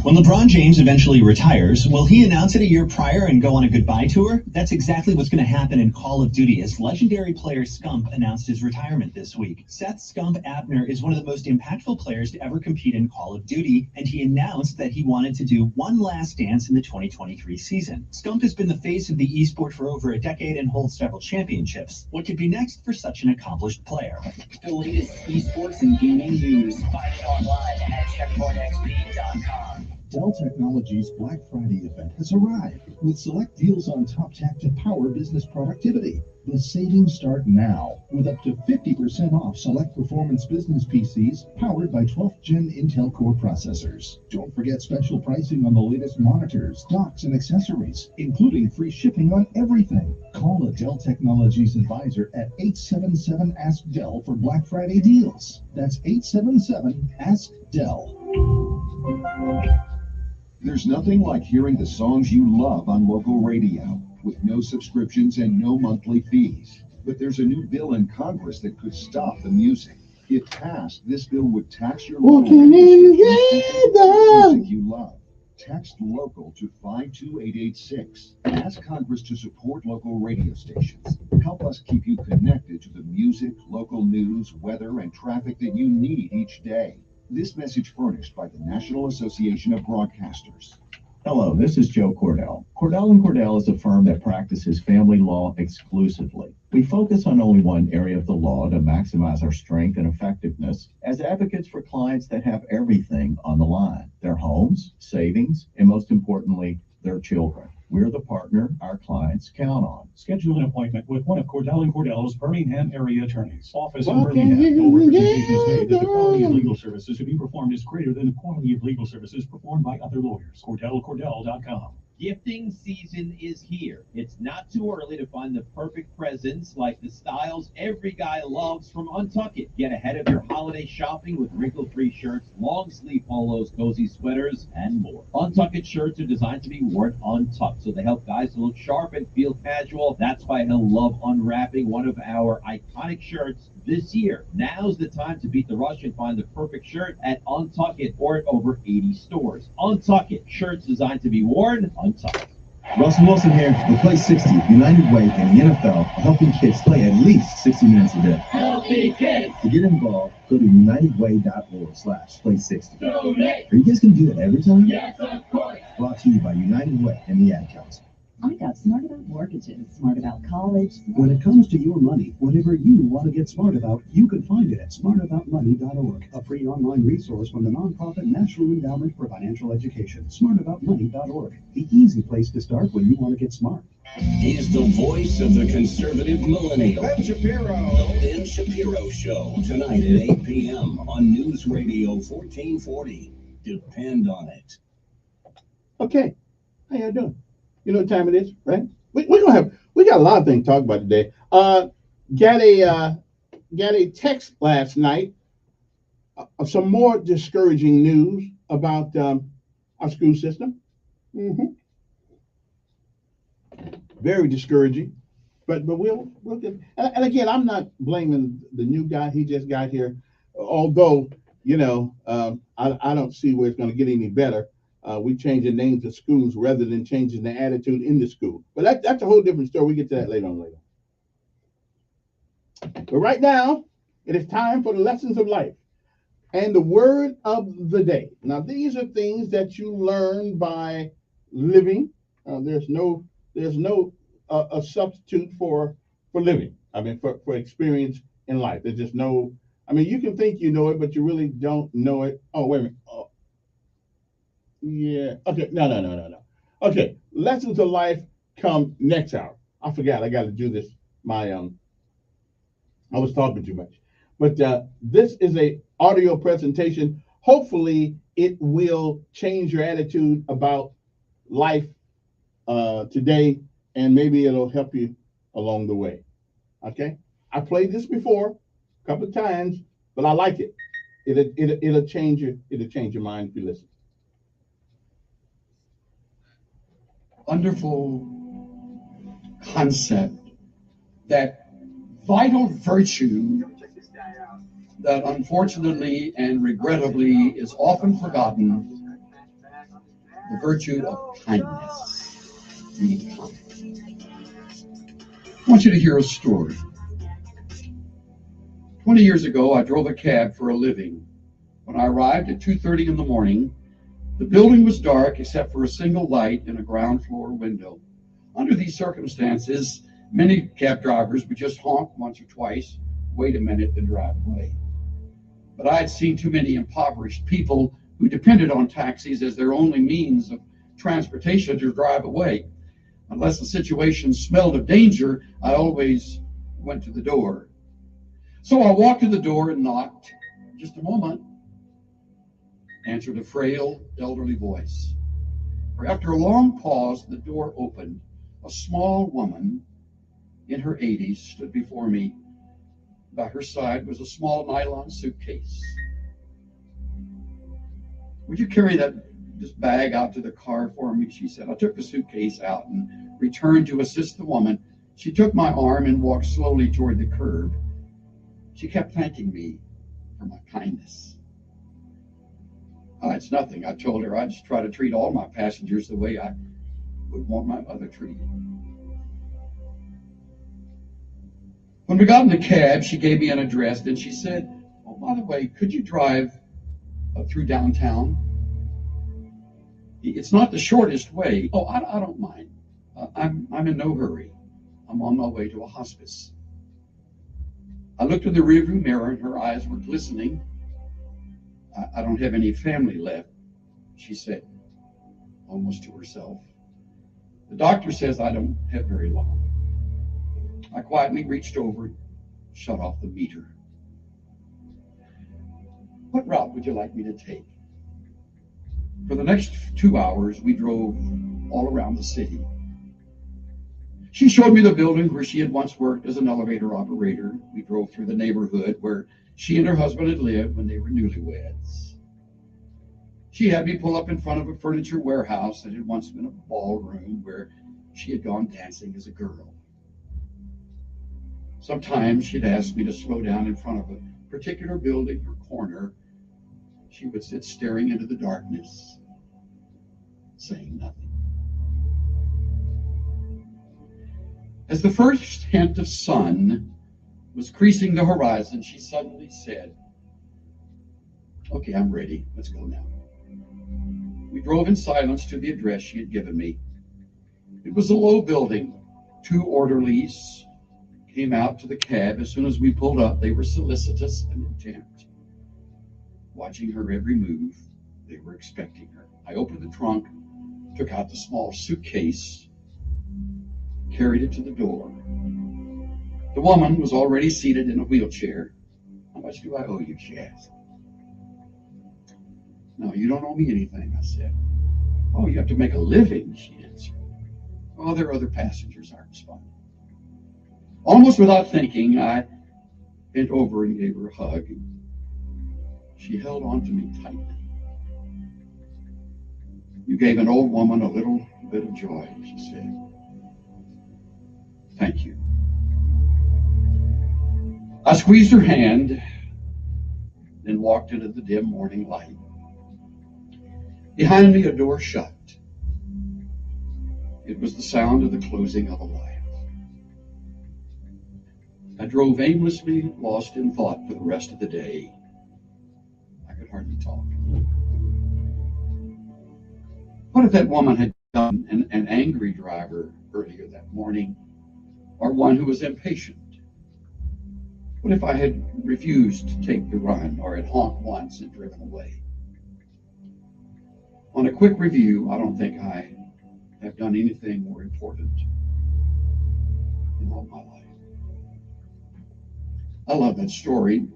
[SPEAKER 19] When LeBron James eventually retires, will he announce it a year prior and go on a goodbye tour? That's exactly what's going to happen in Call of Duty as legendary player Scump announced his retirement this week. Seth "Scump" Abner is one of the most impactful players to ever compete in Call of Duty, and he announced that he wanted to do one last dance in the 2023 season. Scump has been the face of the esport for over a decade and holds several championships. What could be next for such an accomplished player?
[SPEAKER 8] The latest esports and gaming news.
[SPEAKER 13] Find it online at checkpointxp.com.
[SPEAKER 20] Dell Technologies Black Friday event has arrived with select deals on top tech to power business productivity. The savings start now with up to 50% off select performance business PCs powered by 12th Gen Intel Core processors. Don't forget special pricing on the latest monitors, docks, and accessories, including free shipping on everything. Call a Dell Technologies advisor at 877-ASK-DELL for Black Friday deals. That's 877-ASK-DELL.
[SPEAKER 12] There's nothing like hearing the songs you love on local radio with no subscriptions and no monthly fees. But there's a new bill in Congress that could stop the music. If passed, this bill would tax your local music you love. Text local to 52886. Ask Congress to support local radio stations. Help us keep you connected to the music, local news, weather, and traffic that you need each day. This message furnished by the National Association of Broadcasters.
[SPEAKER 4] Hello, this is Joe Cordell. Cordell & Cordell is a firm that practices family law exclusively. We focus on only one area of the law to maximize our strength and effectiveness as advocates for clients that have everything on the line: their homes, savings, and most importantly, their children. We're the partner our clients count on.
[SPEAKER 21] Schedule an appointment with one of Cordell & Cordell's Birmingham area attorneys. Office in
[SPEAKER 17] What can
[SPEAKER 21] Birmingham.
[SPEAKER 17] you
[SPEAKER 21] No representation is made that the
[SPEAKER 17] do?
[SPEAKER 21] quality of legal services to be performed is greater than the quality of legal services performed by other lawyers. CordellCordell.com.
[SPEAKER 5] Gifting season is here. It's not too early to find the perfect presents like the styles every guy loves from Untuckit. Get ahead of your holiday shopping with wrinkle-free shirts, long-sleeve polos, cozy sweaters, and more. Untuckit shirts are designed to be worn untucked, so they help guys to look sharp and feel casual. That's why he'll love unwrapping one of our iconic shirts this year. Now's the time to beat the rush and find the perfect shirt at Untuckit or at over 80 stores. Untuckit, shirts designed to be worn untucked.
[SPEAKER 4] Russell Wilson here with Play 60, United Way and the NFL are helping kids play at least 60 minutes a day.
[SPEAKER 13] Healthy kids.
[SPEAKER 4] To get involved, go to unitedway.org/play60.
[SPEAKER 13] Donate.
[SPEAKER 4] Are you guys going to do that every time?
[SPEAKER 13] Yes, of course.
[SPEAKER 4] Brought to you by United Way and the Ad Council.
[SPEAKER 22] I got smart about mortgages, smart about college.
[SPEAKER 23] When it comes to your money, whatever you want to get smart about, you can find it at smartaboutmoney.org, a free online resource from the nonprofit National Endowment for Financial Education. Smartaboutmoney.org, the easy place to start when you want to get smart.
[SPEAKER 6] He's the voice of the conservative millennial.
[SPEAKER 7] Ben Shapiro.
[SPEAKER 6] The Ben Shapiro Show, tonight at 8 p.m. on News Radio 1440. Depend on it.
[SPEAKER 17] Okay, how y'all doing? You know what time it is, right? We got a lot of things to talk about today. Got a text last night of some more discouraging news about our school system. Very discouraging, but we'll get. And again, I'm not blaming the new guy. He just got here. Although I don't see where it's going to get any better. We changing names of schools rather than changing the attitude in the school. But that's a whole different story. We get to that later on. But right now, it is time for the lessons of life and the word of the day. Now, these are things that you learn by living. There's no a substitute for living. I mean, for experience in life. There's just no. I mean, you can think you know it, but you really don't know it. Oh, wait a minute. Oh. Yeah. Okay. No. Okay. Lessons of life come next hour. I forgot. I got to do this. I was talking too much. But this is a audio presentation. Hopefully, it will change your attitude about life today, and maybe it'll help you along the way. Okay. I played this before a couple of times, but I like it. It'll change your mind if you listen.
[SPEAKER 24] Wonderful concept, that vital virtue that unfortunately and regrettably is often forgotten, the virtue of kindness. Be kind. I want you to hear a story. 20 years ago, I drove a cab for a living. When I arrived at 2:30 in the morning, the building was dark except for a single light in a ground floor window. Under these circumstances, many cab drivers would just honk once or twice, wait a minute, then drive away. But I had seen too many impoverished people who depended on taxis as their only means of transportation to drive away. Unless the situation smelled of danger, I always went to the door. So I walked to the door and knocked. Just a moment, answered a frail, elderly voice. For after a long pause, the door opened. A small woman in her 80s stood before me. By her side was a small nylon suitcase. Would you carry this bag out to the car for me? She said. I took the suitcase out and returned to assist the woman. She took my arm and walked slowly toward the curb. She kept thanking me for my kindness. It's nothing. I told her I just try to treat all my passengers the way I would want my mother treated. When we got in the cab, she gave me an address. Then she said, "Oh, by the way, could you drive through downtown? It's not the shortest way." "Oh, I don't mind. I'm in no hurry. I'm on my way to a hospice." I looked in the rearview mirror and her eyes were glistening. I don't have any family left," she said, almost to herself. The doctor says I don't have very long. I quietly reached over and shut off the meter. What route would you like me to take? For the next 2 hours, we drove all around the city. She showed me the building where she had once worked as an elevator operator. We drove through the neighborhood where she and her husband had lived when they were newlyweds. She had me pull up in front of a furniture warehouse that had once been a ballroom where she had gone dancing as a girl. Sometimes she'd ask me to slow down in front of a particular building or corner. She would sit staring into the darkness, saying nothing. As the first hint of sun was creasing the horizon, she suddenly said, "Okay, I'm ready. Let's go now." We drove in silence to the address she had given me. It was a low building. 2 orderlies came out to the cab. As soon as we pulled up, they were solicitous and intent, watching her every move. They were expecting her. I opened the trunk, took out the small suitcase, carried it to the door. The woman was already seated in a wheelchair. "How much do I owe you?" she asked. "No, you don't owe me anything," I said. "Oh, you have to make a living," she answered. "Oh, there are other passengers," I responded. Almost without thinking, I bent over and gave her a hug. She held on to me tightly. "You gave an old woman a little bit of joy," she said. "Thank you." I squeezed her hand, then walked into the dim morning light. Behind me, a door shut. It was the sound of the closing of a life. I drove aimlessly, lost in thought for the rest of the day. I could hardly talk. What if that woman had been an angry driver earlier that morning, or one who was impatient? What if I had refused to take the run, or had honked once and driven away? On a quick review, I don't think I have done anything more important in all my life. I love that story.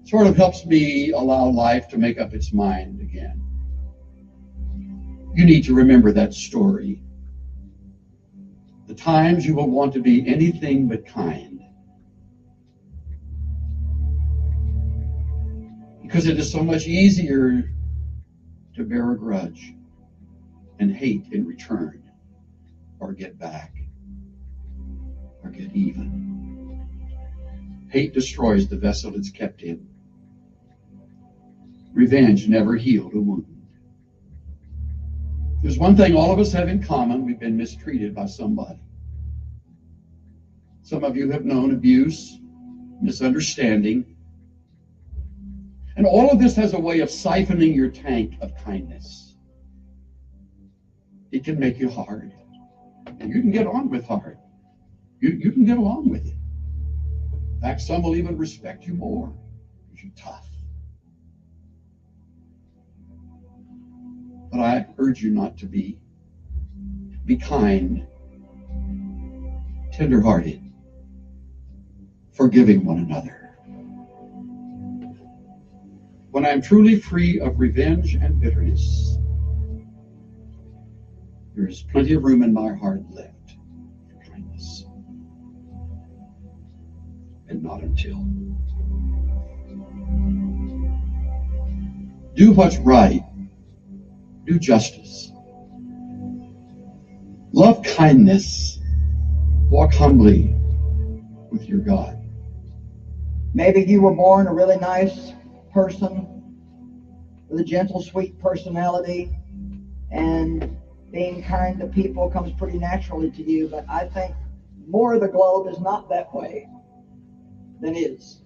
[SPEAKER 24] It sort of helps me allow life to make up its mind again. You need to remember that story. The times you will want to be anything but kind. Because it is so much easier to bear a grudge and hate in return, or get back, or get even. Hate destroys the vessel it's kept in. Revenge never healed a wound. There's one thing all of us have in common: we've been mistreated by somebody. Some of you have known abuse, misunderstanding, and all of this has a way of siphoning your tank of kindness. It can make you hard, and you can get on with hard. You can get along with it. In fact, some will even respect you more because you're tough. But I urge you not to be. Be kind, tenderhearted, forgiving one another. When I am truly free of revenge and bitterness, there is plenty of room in my heart left for kindness. And not until. Do what's right. Do justice. Love kindness. Walk humbly with your God.
[SPEAKER 1] Maybe you were born a really nice person with a gentle, sweet personality, and being kind to people comes pretty naturally to you, but I think more of the globe is not that way than is.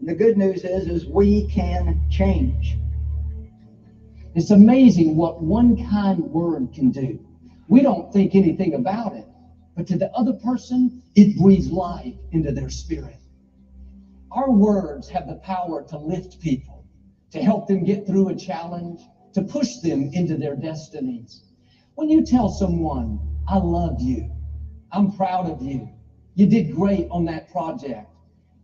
[SPEAKER 1] And the good news is we can change.
[SPEAKER 2] It's amazing what one kind word can do. We don't think anything about it, but to the other person, it breathes life into their spirit. Our words have the power to lift people, to help them get through a challenge, to push them into their destinies. When you tell someone, I love you, I'm proud of you, you did great on that project,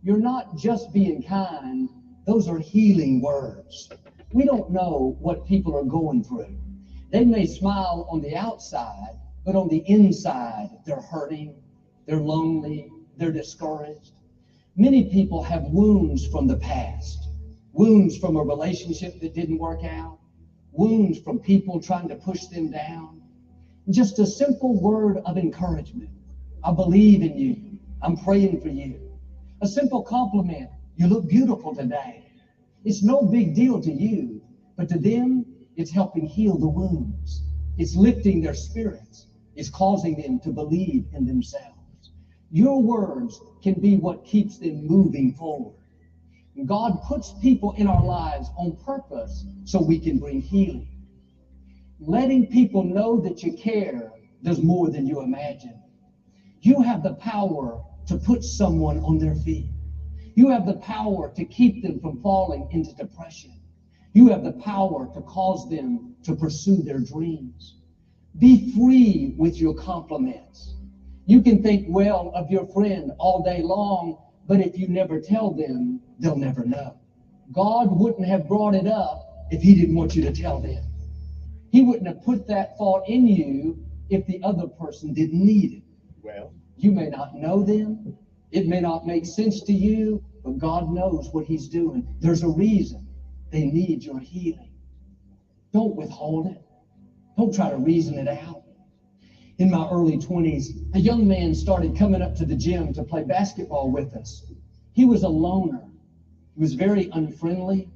[SPEAKER 2] you're not just being kind, those are healing words. We don't know what people are going through. They may smile on the outside, but on the inside, they're hurting, they're lonely, they're discouraged. Many people have wounds from the past, wounds from a relationship that didn't work out, wounds from people trying to push them down. Just a simple word of encouragement. I believe in you. I'm praying for you. A simple compliment. You look beautiful today. It's no big deal to you, but to them, it's helping heal the wounds. It's lifting their spirits. It's causing them to believe in themselves. Your words can be what keeps them moving forward. And God puts people in our lives on purpose so we can bring healing. Letting people know that you care does more than you imagine. You have the power to put someone on their feet. You have the power to keep them from falling into depression. You have the power to cause them to pursue their dreams. Be free with your compliments. You can think well of your friend all day long, but if you never tell them, they'll never know. God wouldn't have brought it up if he didn't want you to tell them. He wouldn't have put that thought in you if the other person didn't need it.
[SPEAKER 9] Well,
[SPEAKER 2] you may not know them. It may not make sense to you, but God knows what he's doing. There's a reason they need your healing. Don't withhold it. Don't try to reason it out. In my early 20s, a young man started coming up to the gym to play basketball with us. He was a loner. He was very unfriendly,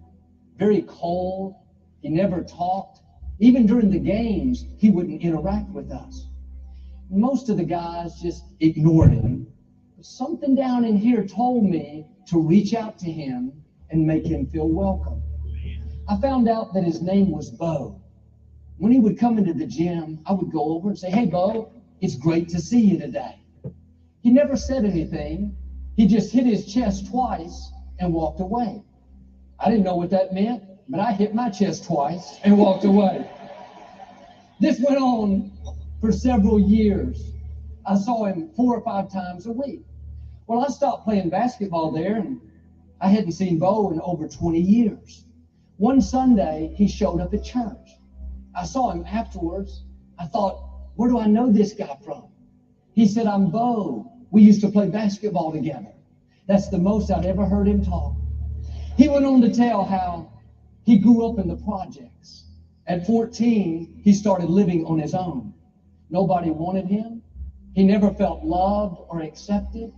[SPEAKER 2] very cold. He never talked. Even during the games, he wouldn't interact with us. Most of the guys just ignored him. But something down in here told me to reach out to him and make him feel welcome. I found out that his name was Bo. When he would come into the gym, I would go over and say, "Hey, Bo, it's great to see you today." He never said anything. He just hit his chest twice and walked away. I didn't know what that meant, but I hit my chest twice and walked away. This went on for several years. I saw him 4 or 5 times a week. Well, I stopped playing basketball there, and I hadn't seen Bo in over 20 years. One Sunday, he showed up at church. I saw him afterwards. I thought, where do I know this guy from? He said, "I'm Bo. We used to play basketball together." That's the most I'd ever heard him talk. He went on to tell how he grew up in the projects. At 14, he started living on his own. Nobody wanted him. He never felt loved or accepted.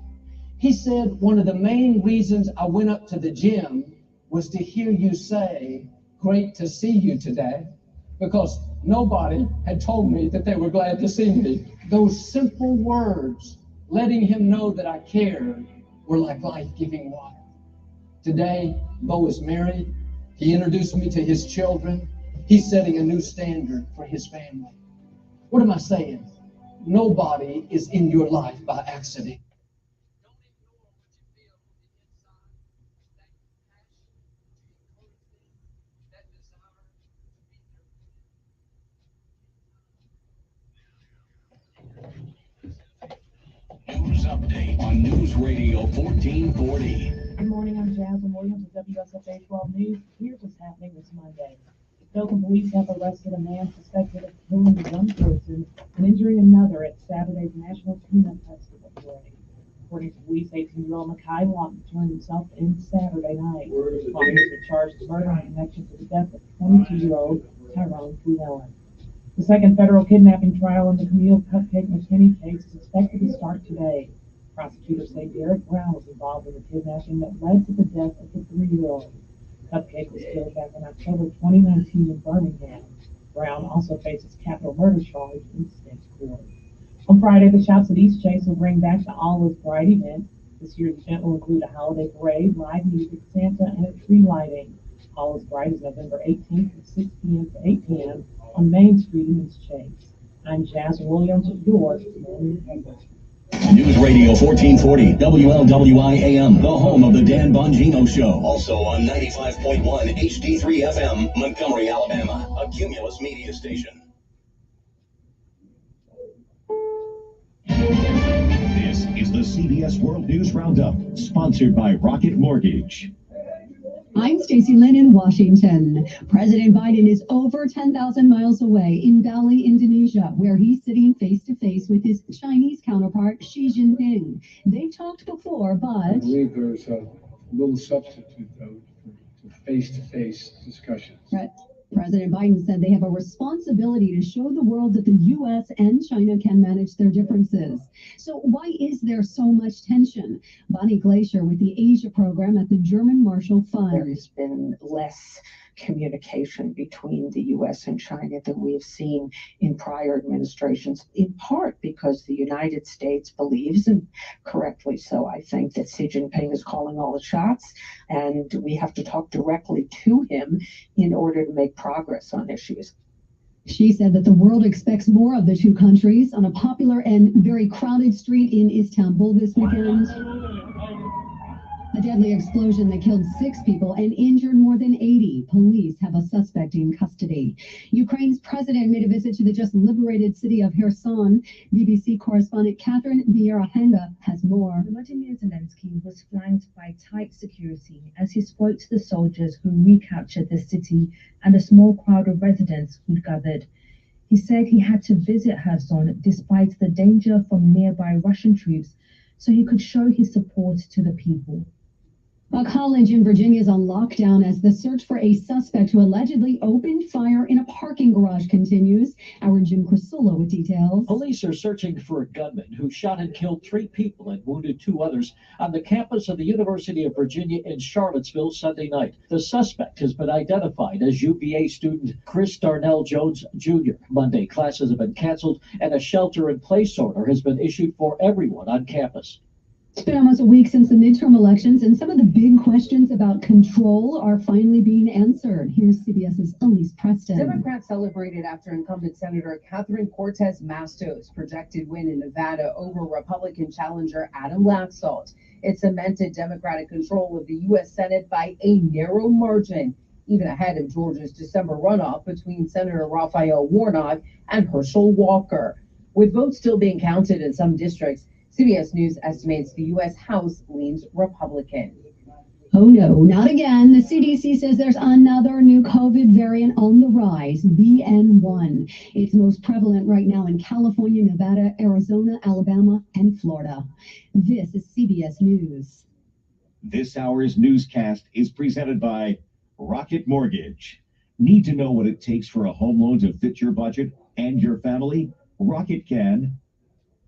[SPEAKER 2] He said, "One of the main reasons I went up to the gym was to hear you say, 'Great to see you today,' because nobody had told me that they were glad to see me." Those simple words, letting him know that I cared, were like life-giving water. Today, Bo is married. He introduced me to his children. He's setting a new standard for his family. What am I saying? Nobody is in your life by accident.
[SPEAKER 6] News update on News Radio 1440.
[SPEAKER 3] Good morning, I'm Jasmine Williams with WSFA 12 News. Here's what's happening this Monday. Dothan police have arrested a man suspected of killing one person and injuring another at Saturday's National Peanut Festival parade. According to police, 18-year-old Mackay Lawton turned himself in Saturday night. Lawton has been charged with murder in connection to the death of 22-year-old Tyrone Llewellyn. The second federal kidnapping trial in the Camille Cupcake McKinney case is expected to start today. Prosecutors say Derek Brown was involved in the kidnapping that led to the death of the 3-year-old. Cupcake was killed back in October 2019 in Birmingham. Brown also faces capital murder charge in state court. On Friday, the Shouts at East Chase will bring back the All Is Bright event. This year's event will include a holiday parade, live music, Santa, and a tree lighting. All Is Bright is November 18th from 6 p.m. to 8 p.m. on Main Street in East Chase. I'm Jasmine Williams with your morning paper.
[SPEAKER 6] News Radio 1440, WLWI AM, the home of the Dan Bongino Show. Also on 95.1 HD3 FM, Montgomery, Alabama, a Cumulus media station. is the CBS World News Roundup, sponsored by Rocket Mortgage.
[SPEAKER 11] I'm Stacey Lynn in Washington. President Biden is over 10,000 miles away in Bali, Indonesia, where he's sitting face to face with his Chinese counterpart, Xi Jinping. They've talked before, but
[SPEAKER 14] I believe there's a little substitute, though, for face-to-face discussions.
[SPEAKER 11] Right. President Biden said they have a responsibility to show the world that the U.S. and China can manage their differences. So why is there so much tension? Bonnie Glacier with the Asia program at the German Marshall Fund.
[SPEAKER 15] There's been less communication between the U.S. and China than we have seen in prior administrations, in part because the United States believes, and correctly so, I think, that Xi Jinping is calling all the shots, and we have to talk directly to him in order to make progress on issues.
[SPEAKER 11] She said that the world expects more of the two countries on a popular and very crowded street in Istanbul this weekend. A deadly explosion that killed 6 people and injured more than 80. Police have a suspect in custody. Ukraine's president made a visit to the just liberated city of Kherson. BBC correspondent Catherine Vieira-Hanga has more.
[SPEAKER 16] Volodymyr Zelensky was flanked by tight security as he spoke to the soldiers who recaptured the city and a small crowd of residents who'd gathered. He said he had to visit Kherson despite the danger from nearby Russian troops so he could show his support to the people.
[SPEAKER 11] A college in Virginia is on lockdown as the search for a suspect who allegedly opened fire in a parking garage continues. Our Jim Crisula with details.
[SPEAKER 25] Police are searching for a gunman who shot and killed 3 people and wounded 2 others on the campus of the University of Virginia in Charlottesville Sunday night. The suspect has been identified as UVA student Chris Darnell Jones Jr. Monday, classes have been canceled and a shelter-in-place order has been issued for everyone on campus.
[SPEAKER 11] It's been almost a week since the midterm elections, and some of the big questions about control are finally being answered. Here's CBS's Elise Preston.
[SPEAKER 26] Democrats celebrated after incumbent Senator Catherine Cortez Masto's projected win in Nevada over Republican challenger Adam Laxalt. It cemented Democratic control of the U.S. Senate by a narrow margin, even ahead of Georgia's December runoff between Senator Raphael Warnock and Herschel Walker. With votes still being counted in some districts, CBS News estimates the U.S. House leans Republican.
[SPEAKER 11] Oh no, not again. The CDC says there's another new COVID variant on the rise, BN1. It's most prevalent right now in California, Nevada, Arizona, Alabama, and Florida. This is CBS News.
[SPEAKER 6] This hour's newscast is presented by Rocket Mortgage. Need to know what it takes for a home loan to fit your budget and your family? Rocket can.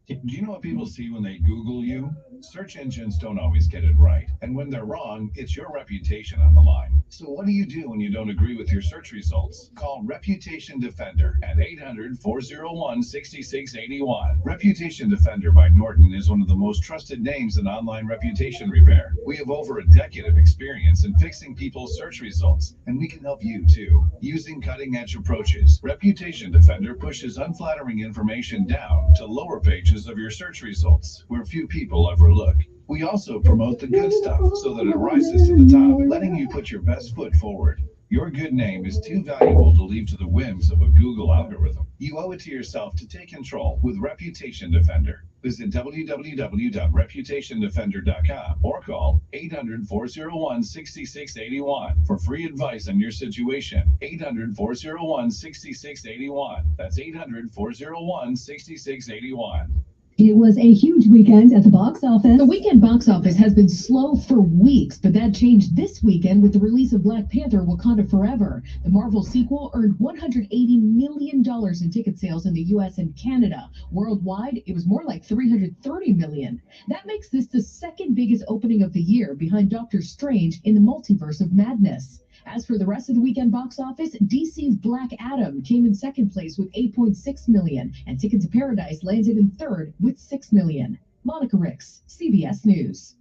[SPEAKER 27] Do you know what people see when they Google you? Search engines don't always get it right. And when they're wrong, it's your reputation on the line. So what do you do when you don't agree with your search results? Call Reputation Defender at 800-401-6681. Reputation Defender by Norton is one of the most trusted names in online reputation repair. We have over a decade of experience in fixing people's search results, and we can help you too. Using cutting-edge approaches, Reputation Defender pushes unflattering information down to lower pages of your search results, where few people ever look. We also promote the good stuff so that it rises to the top, letting you put your best foot forward. Your good name is too valuable to leave to the whims of a Google algorithm. You owe it to yourself to take control with Reputation Defender. Visit www.reputationdefender.com or call 800-401-6681 for free advice on your situation. 800-401-6681. That's 800-401-6681.
[SPEAKER 11] It was a huge weekend at the box office.
[SPEAKER 28] The weekend box office has been slow for weeks, but that changed this weekend with the release of Black Panther: Wakanda Forever. The Marvel sequel earned $180 million in ticket sales in the U.S. and Canada. Worldwide, it was more like $330 million. That makes this the second biggest opening of the year, behind Doctor Strange in the Multiverse of Madness. As for the rest of the weekend box office, DC's Black Adam came in second place with $8.6 million, and Ticket to Paradise landed in third with $6 million. Monica Ricks, CBS News.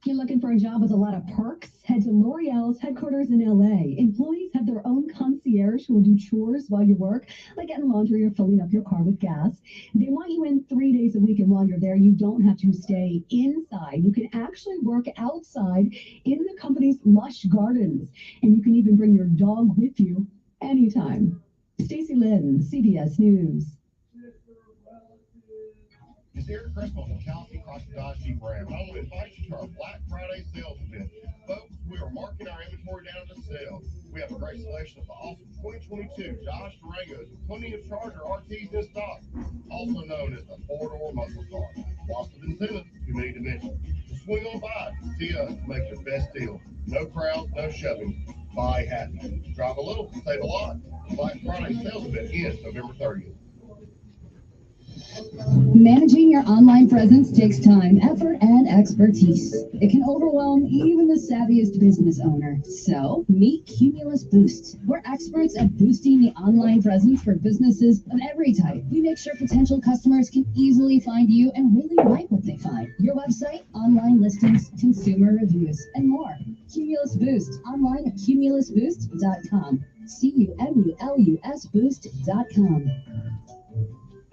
[SPEAKER 11] You're looking for a job with a lot of perks? Head to L'Oreal's headquarters in LA. Employees have their own concierge who will do chores while you work, like getting laundry or filling up your car with gas. They want you in 3 days a week, and while you're there, you don't have to stay inside. You can actually work outside in the company's lush gardens, and you can even bring your dog with you anytime. Stacey Lynn, CBS News.
[SPEAKER 17] Derek Cresswell from Chelsea Cross Dodge Jeep Ram. I want to invite you to our Black Friday sales event. Folks, we are marking our inventory down to sale. We have a great selection of the awesome 2022 Dodge Durangos with plenty of Charger RTs in stock, also known as the four-door muscle car. Lots of incentives, too many to mention. So swing on by, see us, make your best deal. No crowds, no shoving. Buy happy. Drive a little, save a lot. The Black Friday sales event ends November 30th.
[SPEAKER 11] Managing your online presence takes time, effort, and expertise. It can overwhelm even the savviest business owner. So, meet Cumulus Boost. We're experts at boosting the online presence for businesses of every type. We make sure potential customers can easily find you and really like what they find. Your website, online listings, consumer reviews, and more. Cumulus Boost. Online at cumulusboost.com. CUMULUS Boost.com.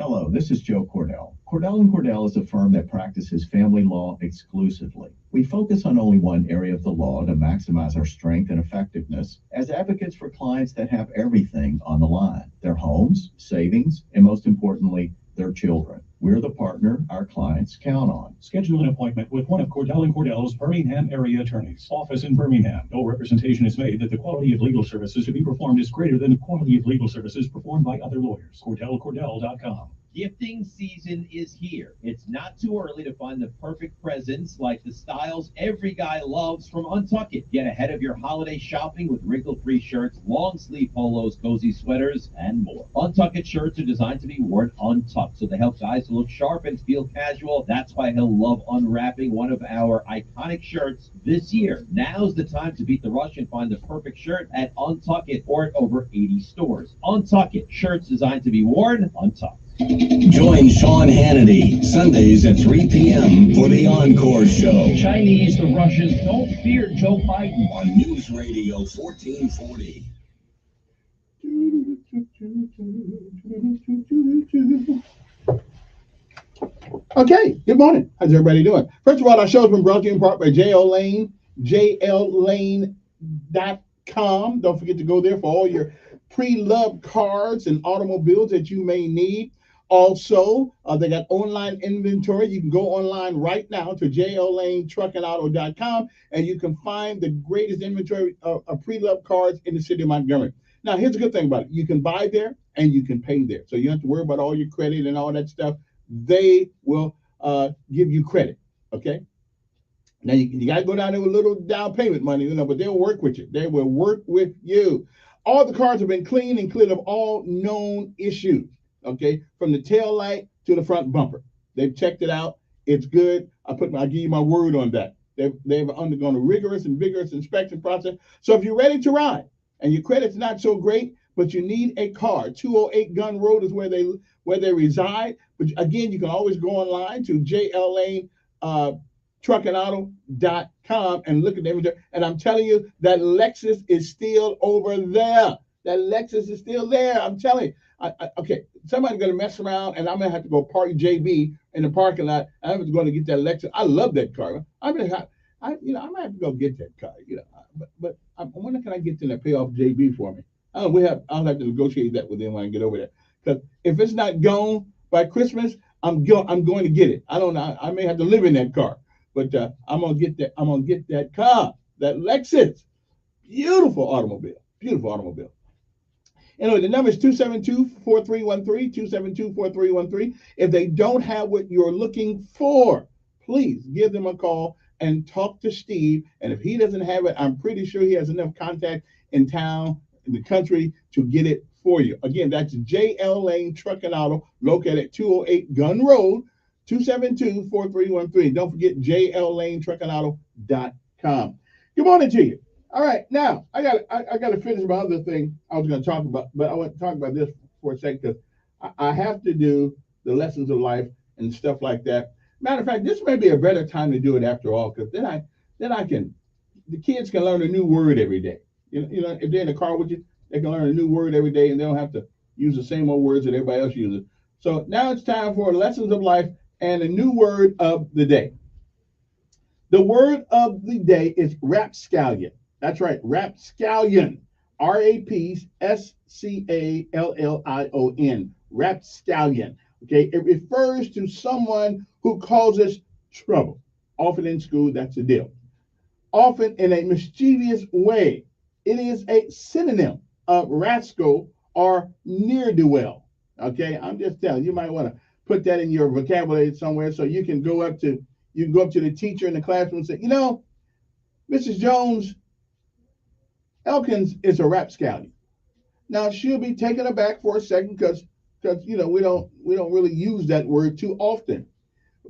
[SPEAKER 4] Hello, this is Joe Cordell. Cordell & Cordell is a firm that practices family law exclusively. We focus on only one area of the law to maximize our strength and effectiveness as advocates for clients that have everything on the line: their homes, savings, and most importantly, their children. We're the partner our clients count on.
[SPEAKER 5] Schedule an appointment with one of Cordell & Cordell's Birmingham area attorneys. Office in Birmingham. No representation is made that the quality of legal services to be performed is greater than the quality of legal services performed by other lawyers. CordellCordell.com.
[SPEAKER 8] Gifting season is here. It's not too early to find the perfect presents like the styles every guy loves from Untuckit. Get ahead of your holiday shopping with wrinkle-free shirts, long-sleeve polos, cozy sweaters, and more. Untuckit shirts are designed to be worn untucked, so they help guys look sharp and feel casual. That's why he'll love unwrapping one of our iconic shirts this year. Now's the time to beat the rush and find the perfect shirt at Untuckit or at over 80 stores. Untuckit, shirts designed to be worn untucked.
[SPEAKER 6] Join Sean Hannity Sundays at 3 p.m. for the Encore Show.
[SPEAKER 25] Chinese, the Russians don't fear Joe Biden.
[SPEAKER 6] On News Radio 1440.
[SPEAKER 17] Okay, good morning. How's everybody doing? First of all, our show's been brought to you in part by JL Lane, jllane.com. Don't forget to go there for all your pre-loved cars and automobiles that you may need. Also, they got online inventory. You can go online right now to jllanetruckandauto.com and you can find the greatest inventory of pre-loved cars in the city of Montgomery. Now, here's the good thing about it. You can buy there and you can pay there. So you don't have to worry about all your credit and all that stuff. They will give you credit, okay? Now, you got to go down there with a little down payment money, but they'll work with you. They will work with you. All the cars have been cleaned and cleared of all known issues, okay? From the tail light to the front bumper. They've checked it out. It's good. I'll give you my word on that. They've undergone a rigorous and vigorous inspection process. So if you're ready to ride and your credit's not so great, but you need a car, 208 Gun Road is where they reside. But again, you can always go online to jllanetruckandauto.com and look at the inventory. And I'm telling you, that Lexus is still over there. That Lexus is still there. I'm telling you. Okay, somebody's going to mess around, and I'm going to have to go park JB in the parking lot. I'm going to get that Lexus. I love that car. I might have to go get that car. But when can I get them to pay off JB for me? I'll have to negotiate that with them when I get over there. Because if it's not gone by Christmas, I'm going to get it. I don't know. I may have to live in that car, but I'm gonna get that. I'm gonna get that car, that Lexus. Beautiful automobile. Beautiful automobile. Anyway, the number is 272-4313, 272-4313. If they don't have what you're looking for, please give them a call and talk to Steve. And if he doesn't have it, I'm pretty sure he has enough contact in town, in the country, to get it for you. Again, that's JL Lane Truck and Auto, located at 208 Gun Road, 272-4313. Don't forget jllanetruckandauto.com. Good morning to you. All right, now I got to finish my other thing I was going to talk about, but I want to talk about this for a second because I have to do the lessons of life and stuff like that. Matter of fact, this may be a better time to do it after all, because then the kids can learn a new word every day. You know, if they're in the car with you, they can learn a new word every day and they don't have to use the same old words that everybody else uses. So now it's time for lessons of life and a new word of the day. The word of the day is rapscallion. That's right, rapscallion. rapscallion. Rapscallion. Okay, it refers to someone who causes trouble. Often in school, that's the deal. Often in a mischievous way. It is a synonym of rascal or ne'er-do-well. Okay, I'm just telling you, might want to put that in your vocabulary somewhere so you can go up to the teacher in the classroom and say, you know, Mrs. Jones, Elkins is a rapscallion. Now she'll be taken aback for a second because you know we don't really use that word too often,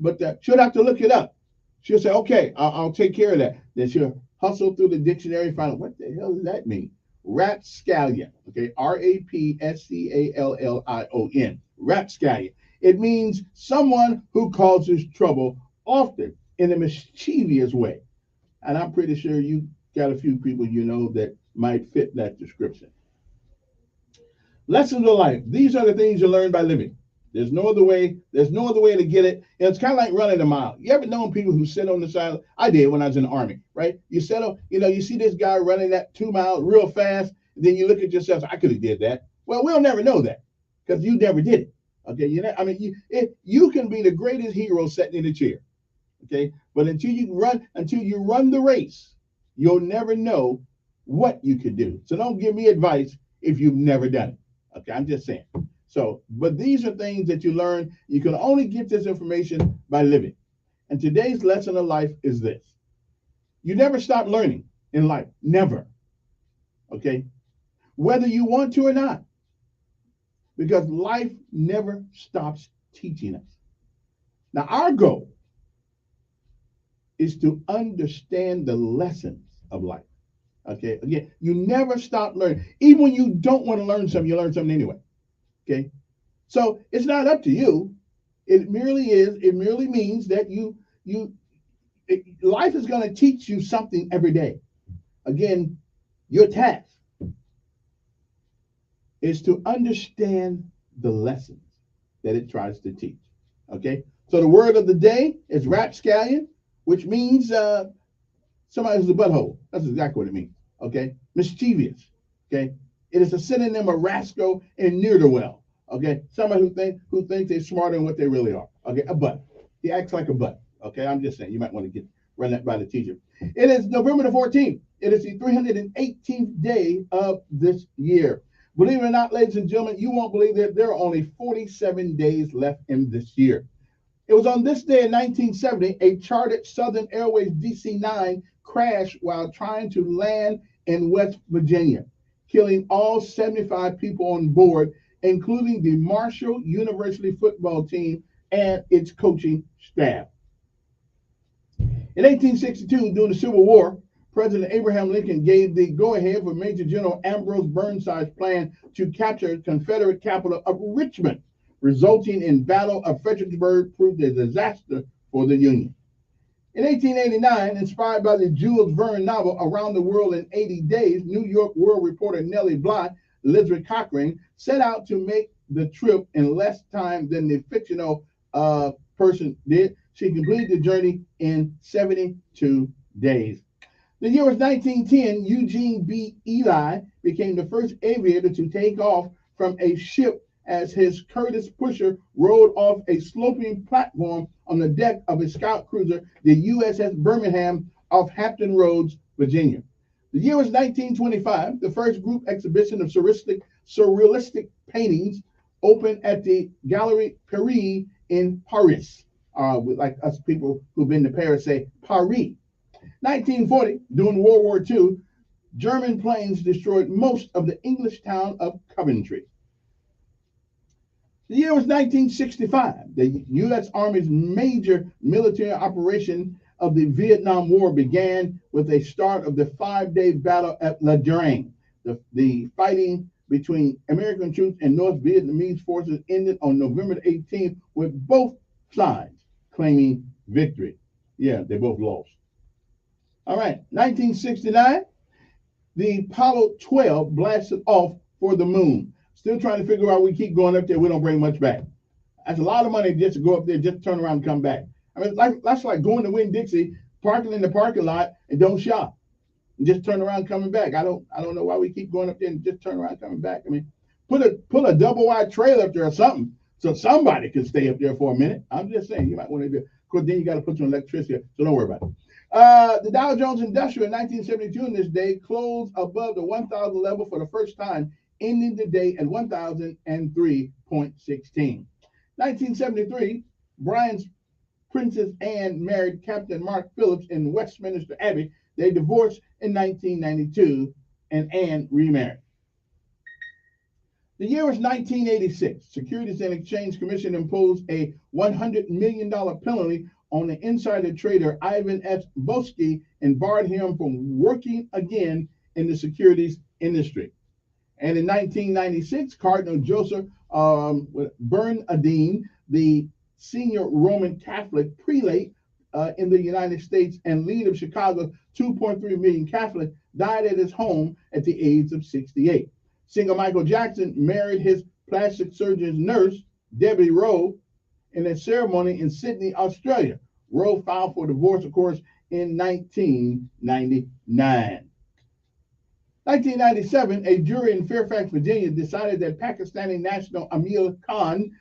[SPEAKER 17] but she'll have to look it up. She'll say, okay, I'll take care of that. Then she'll hustle through the dictionary and find out what the hell does that mean. Rapscallion, okay, rapscallion, rapscallion. It means someone who causes trouble, often in a mischievous way. And I'm pretty sure you got a few people you know that might fit that description. Lessons of life. These are the things you learn by living. There's no other way. There's no other way to get it. And it's kind of like running a mile. You ever known people who sit on the side? I did when I was in the Army, right? You settle, you see this guy running that 2 mile real fast. Then you look at yourself, I could have did that. Well, we'll never know that because you never did it. Okay, you can be the greatest hero sitting in a chair. Okay, but until you run the race, you'll never know what you could do. So don't give me advice if you've never done it. Okay, I'm just saying. So, but these are things that you learn. You can only get this information by living. And today's lesson of life is this. You never stop learning in life. Never. Okay? Whether you want to or not. Because life never stops teaching us. Now, our goal is to understand the lessons of life. Okay? Again, you never stop learning. Even when you don't want to learn something, you learn something anyway. Okay? So it's not up to you. It merely means that life is going to teach you something every day. Again, your task is to understand the lessons that it tries to teach. Okay? So the word of the day is rapscallion, which means somebody who's a butthole. That's exactly what it means. Okay? Mischievous. Okay? It is a synonym of rascal and ne'er-do-well. Okay? Somebody who thinks they're smarter than what they really are. Okay? A butt. He acts like a butt. Okay? I'm just saying, you might want to run that by the teacher. It is November the 14th. It is the 318th day of this year. Believe it or not, ladies and gentlemen, you won't believe that there are only 47 days left in this year. It was on this day in 1970, a chartered Southern Airways DC-9 crashed while trying to land in West Virginia, killing all 75 people on board, including the Marshall University football team and its coaching staff. In 1862, during the Civil War, President Abraham Lincoln gave the go-ahead for Major General Ambrose Burnside's plan to capture Confederate capital of Richmond, resulting in Battle of Fredericksburg proved a disaster for the Union. In 1889, inspired by the Jules Verne novel Around the World in 80 Days, New York World reporter Nellie Bly, Elizabeth Cochrane, set out to make the trip in less time than the fictional person did. She completed the journey in 72 days. The year was 1910. Eugene B. Ely became the first aviator to take off from a ship as his Curtiss pusher rolled off a sloping platform on the deck of a scout cruiser, the USS Birmingham, off Hampton Roads, Virginia. The year was 1925. The first group exhibition of surrealistic paintings opened at the Galerie Paris in Paris. Like us people who've been to Paris say Paris. 1940, during World War II, German planes destroyed most of the English town of Coventry. The year was 1965. The U.S. Army's major military operation of the Vietnam War began with a start of the 5-day battle at La Drang. The fighting between American troops and North Vietnamese forces ended on November 18th with both sides claiming victory. Yeah, they both lost. All right, 1969, the Apollo 12 blasted off for the moon. Still trying to figure out we keep going up there. We don't bring much back. That's a lot of money just to go up there, just turn around and come back. I mean, that's like going to Winn-Dixie, parking in the parking lot, and don't shop. And just turn around coming back. I don't know why we keep going up there and just turn around coming back. I mean, put a double wide trailer up there or something So somebody could stay up there for a minute. I'm just saying, you might want to do it. Of course, then you got to put some electricity, so don't worry about it. The Dow Jones Industrial in 1972 on this day closed above the 1,000 level for the first time, ending the day at 1,003.16. 1973, Brian's Princess Anne married Captain Mark Phillips in Westminster Abbey. They divorced in 1992, and Anne remarried. The year was 1986. Securities and Exchange Commission imposed a $100 million penalty on the insider trader Ivan F. Boesky and barred him from working again in the securities industry. And in 1996, Cardinal Joseph Bernardin, the senior Roman Catholic prelate in the United States and leader of Chicago's 2.3 million Catholics, died at his home at the age of 68. Singer Michael Jackson married his plastic surgeon's nurse, Debbie Rowe, in a ceremony in Sydney, Australia. Rowe filed for divorce, of course, in 1999. 1997, a jury in Fairfax, Virginia, decided that Pakistani national Amir Khan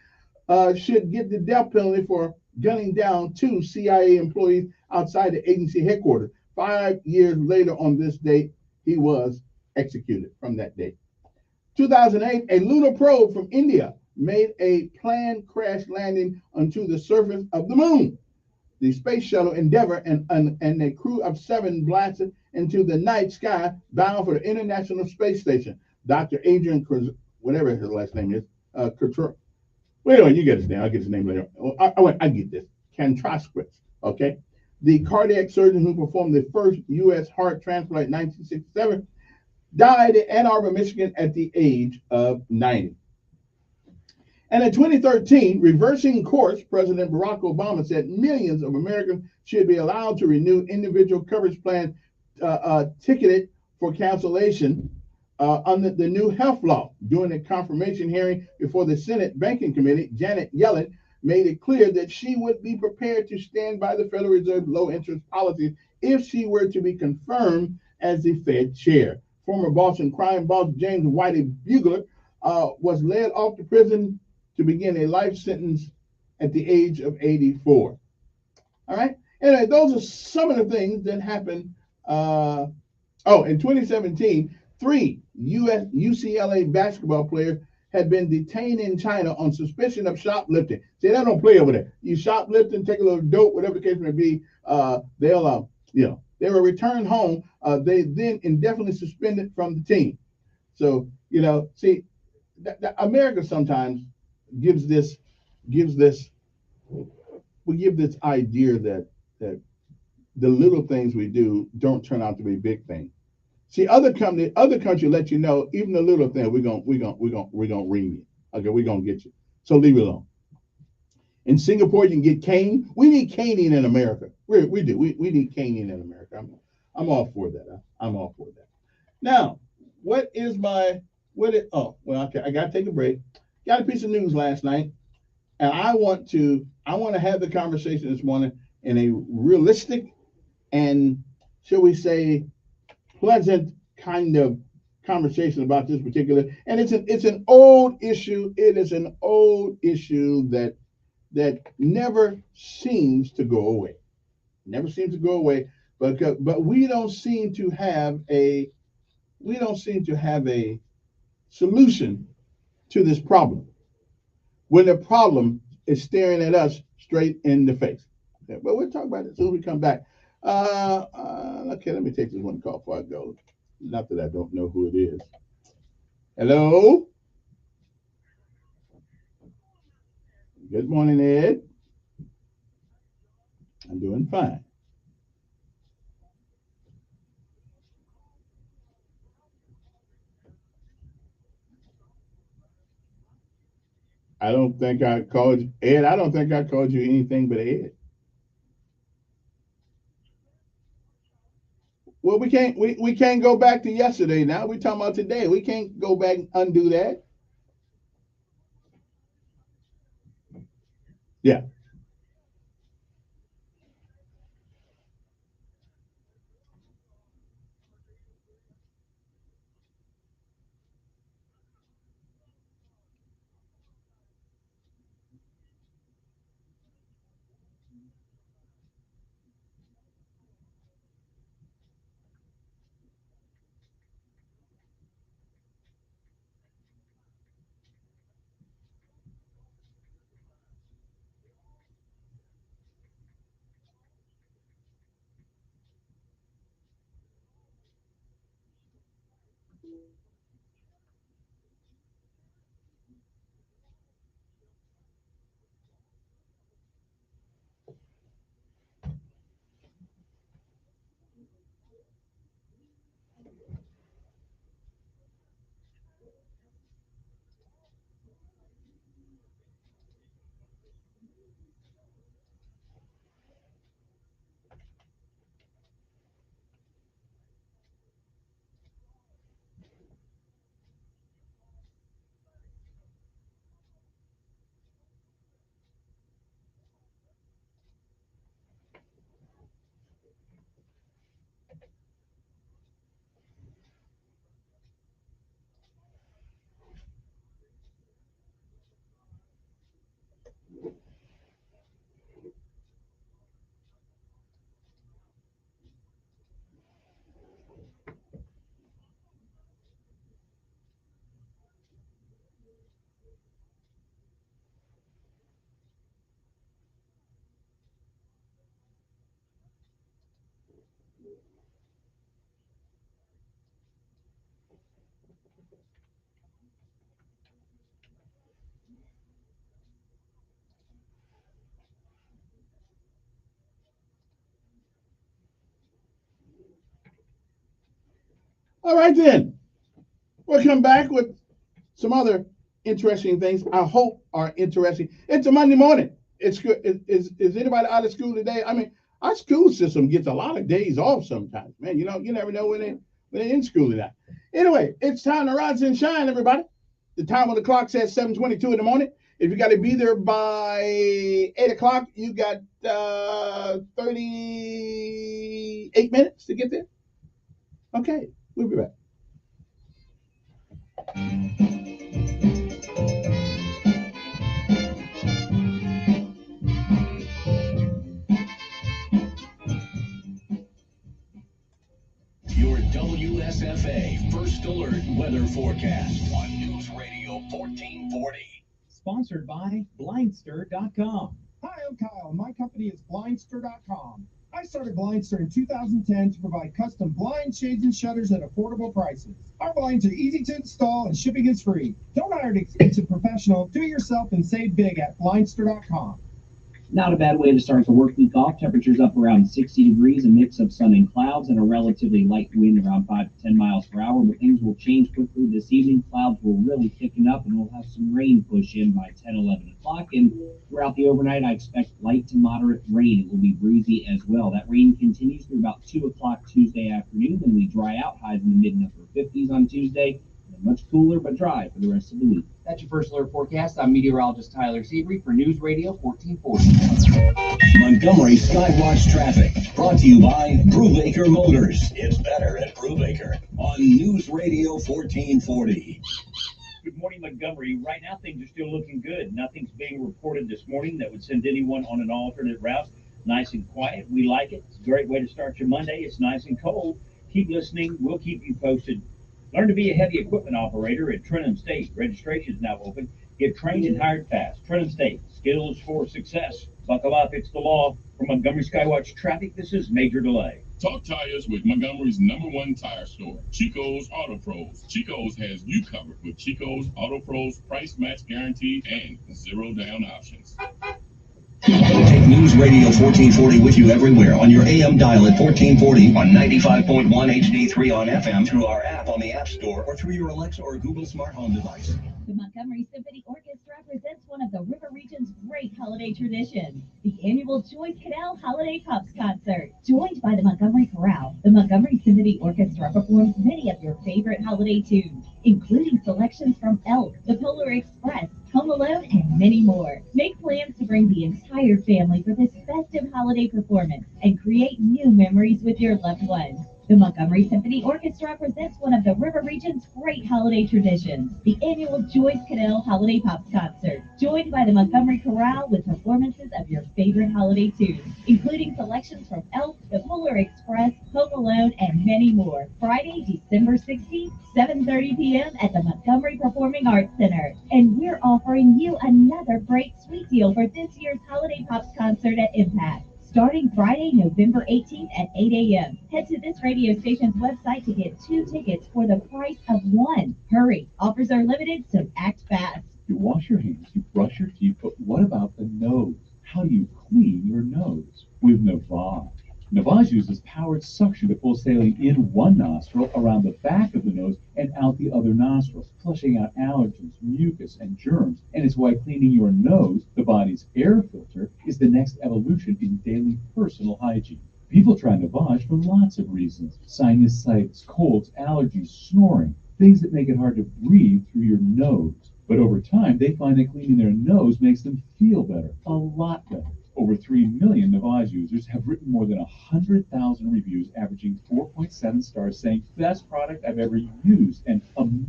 [SPEAKER 17] should get the death penalty for gunning down 2 CIA employees outside the agency headquarters. 5 years later on this date, he was executed from that date. 2008, a lunar probe from India made a planned crash landing onto the surface of the moon. The space shuttle Endeavour and a crew of 7 blasted into the night sky bound for the International Space Station. Dr. Adrian, whatever his last name is, well, anyway, you get his name. I'll get his name later. I get this. Kantroskis, okay? The cardiac surgeon who performed the first U.S. heart transplant in 1967 died in Ann Arbor, Michigan at the age of 90. And in 2013, reversing course, President Barack Obama said millions of Americans should be allowed to renew individual coverage plans ticketed for cancellation under the new health law. During a confirmation hearing before the Senate Banking Committee, Janet Yellen made it clear that she would be prepared to stand by the Federal Reserve low interest policies if she were to be confirmed as the Fed chair. Former Boston crime boss James Whitey Bugler was led off to prison to begin a life sentence at the age of 84. All right. Anyway, those are some of the things that happened. In 2017, 3 U.S. UCLA basketball players had been detained in China on suspicion of shoplifting. See, they don't play over there. You shoplifting, take a little dope, whatever the case may be. They were returned home. They then indefinitely suspended from the team. So, see, America sometimes gives this idea that the little things we do don't turn out to be big things. See, other countries let you know even the little thing we're gonna ring you. Okay, we're gonna get you. So leave it alone. In Singapore, you can get cane. We need caning in America. We do. We need caning in America. I'm all for that. I'm all for that. Now, I gotta take a break. Got a piece of news last night, and I want to have the conversation this morning in a realistic and, shall we say, pleasant kind of conversation about this particular. And it's an old issue. It is an old issue that never seems to go away. Never seems to go away. But we don't seem to have a solution to this problem when the problem is staring at us straight in the face. Okay, but we'll talk about it as soon as we come back. Okay, let me take this one call before I go. Not that I don't know who it is. Hello? Good morning, Ed. I'm doing fine. I don't think I called you, Ed. I don't think I called you anything but Ed. Well, we can't go back to yesterday now. We're talking about today. We can't go back and undo that. Yeah. All right, then. We'll come back with some other interesting things. I hope are interesting. It's a Monday morning. It's good. Is anybody out of school today? I mean, our school system gets a lot of days off sometimes, man. You know, you never know when they're in school or not. Anyway, it's time to rise and shine, everybody. The time on the clock says 7:22 in the morning. If you got to be there by 8 o'clock, you got 38 minutes to get there. Okay, we'll be back.
[SPEAKER 6] Your WSFA First Alert Weather Forecast on News Radio 1440.
[SPEAKER 10] Sponsored by Blindster.com.
[SPEAKER 7] Hi, I'm Kyle. My company is Blindster.com. I started Blindster in 2010 to provide custom blind shades and shutters at affordable prices. Our blinds are easy to install and shipping is free. Don't hire an expensive professional. Do it yourself and save big at Blindster.com.
[SPEAKER 10] Not a bad way to start the work week off. Temperatures up around 60 degrees, a mix of sun and clouds, and a relatively light wind around 5 to 10 miles per hour. But things will change quickly this evening. Clouds will really thicken up, and we'll have some rain push in by 10, 11 o'clock. And throughout the overnight, I expect light to moderate rain. It will be breezy as well. That rain continues through about 2 o'clock Tuesday afternoon. Then we dry out, highs in the mid and upper 50s on Tuesday. And much cooler but dry for the rest of the week.
[SPEAKER 12] That's your First Alert forecast. I'm meteorologist Tyler Seabury for News Radio 1440.
[SPEAKER 6] Montgomery Skywatch Traffic, brought to you by Brubaker Motors. It's better at Brubaker on News Radio 1440.
[SPEAKER 9] Good morning, Montgomery. Right now, things are still looking good. Nothing's being reported this morning that would send anyone on an alternate route. Nice and quiet. We like it. It's a great way to start your Monday. It's nice and cold. Keep listening. We'll keep you posted. Learn to be a heavy equipment operator at Trenton State. Registration is now open. Get trained and hired fast. Trenton State. Skills for success. Buckle up. It's the law. From Montgomery Skywatch Traffic, this is Major Delay.
[SPEAKER 13] Talk tires with Montgomery's #1 tire store, Chico's Auto Pros. Chico's has you covered with Chico's Auto Pros price match guarantee and 0 down options.
[SPEAKER 6] Take News Radio 1440 with you everywhere on your AM dial at 1440, on 95.1 HD3 on FM, through our app on the App Store, or through your Alexa or Google smart home device.
[SPEAKER 18] The Montgomery Symphony Orchestra presents one of the River Region's great holiday traditions, the annual Joyce Canal Holiday Pops Concert. Joined by the Montgomery Chorale, the Montgomery Symphony Orchestra performs many of your favorite holiday tunes, including selections from Elk, The Polar Express, Home Alone, and many more. Make plans to bring the entire family for this festive holiday performance and create new memories with your loved ones. The Montgomery Symphony Orchestra presents one of the River Region's great holiday traditions, the annual Joyce Canal Holiday Pops Concert, joined by the Montgomery Chorale with performances of your favorite holiday tunes, including selections from Elf, The Polar Express, Home Alone, and many more. Friday, December 16th, 7:30 p.m. at the Montgomery Performing Arts Center. And we're offering you another great sweet deal for this year's Holiday Pops Concert at Impact. Starting Friday, November 18th at 8 a.m. Head to this radio station's website to get 2 tickets for the price of 1. Hurry, offers are limited, so act fast.
[SPEAKER 5] You wash your hands, you brush your teeth, but what about the nose? How do you clean your nose? With Navage. Navage uses powered suction to pull saline in one nostril, around the back of the nose, and out the other nostril, flushing out allergens, mucus, and germs. And it's why cleaning your nose, the body's air filter, is the next evolution in daily personal hygiene. People try Navage for lots of reasons: sinusitis, colds, allergies, snoring, things that make it hard to breathe through your nose. But over time, they find that cleaning their nose makes them feel better, a lot better. Over 3 million Navage users have written more than 100,000 reviews, averaging 4.7 stars, saying best product I've ever used, and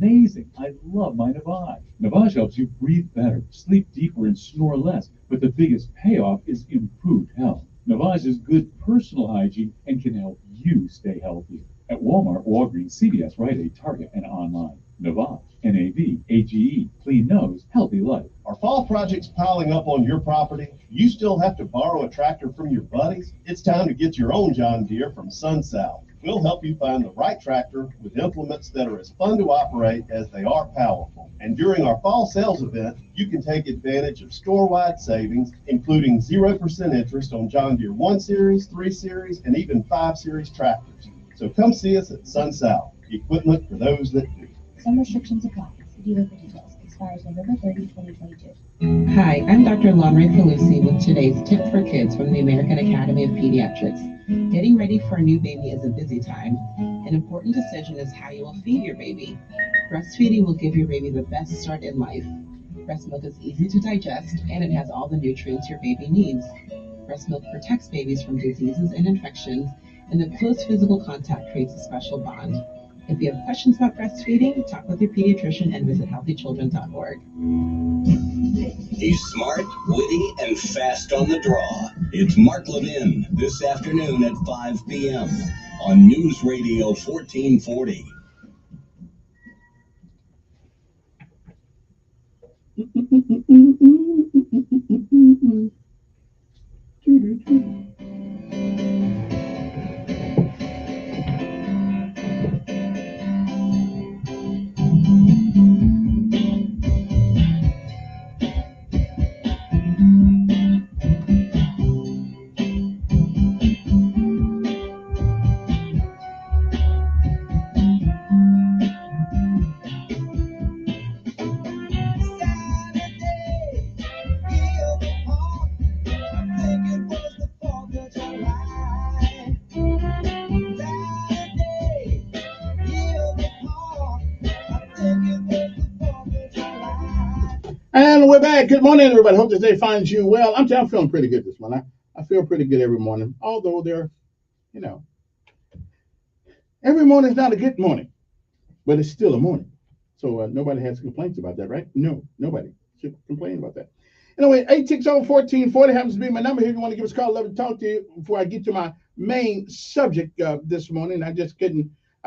[SPEAKER 5] amazing. I love my Navage. Navage helps you breathe better, sleep deeper, and snore less. But the biggest payoff is improved health. Navage is good personal hygiene and can help you stay healthier. At Walmart, Walgreens, CVS, Rite Aid, Target, and online. Navage, N-A-V-A-G-E, clean nose, healthy life.
[SPEAKER 1] Are fall projects piling up on your property? You still have to borrow a tractor from your buddies? It's time to get your own John Deere from SunSouth. We'll help you find the right tractor with implements that are as fun to operate as they are powerful. And during our fall sales event, you can take advantage of store-wide savings, including 0% interest on John Deere 1 Series, 3 Series, and even 5 Series tractors. So come see us at SunSouth, equipment for those that do.
[SPEAKER 2] Some restrictions apply. See dealer for details. Expires November 30, 2022.
[SPEAKER 19] Hi, I'm Dr. Lonray Pelusi with today's Tip for Kids from the American Academy of Pediatrics. Getting ready for a new baby is a busy time. An important decision is how you will feed your baby. Breastfeeding will give your baby the best start in life. Breast milk is easy to digest and it has all the nutrients your baby needs. Breast milk protects babies from diseases and infections, and the close physical contact creates a special bond. If you have questions about breastfeeding, talk with your pediatrician and visit healthychildren.org.
[SPEAKER 6] He's smart, witty, and fast on the draw. It's Mark Levin this afternoon at 5 p.m. on News Radio 1440.
[SPEAKER 17] And we're back. Good morning, everybody. Hope this day finds you well. I'm feeling pretty good this morning. I feel pretty good every morning, although every morning is not a good morning, but it's still a morning. So nobody has complaints about that, right? No, nobody should complain about that. Anyway, 860-1440 happens to be my number here. If you want to give us a call, love to talk to you. Before I get to my main subject this morning, I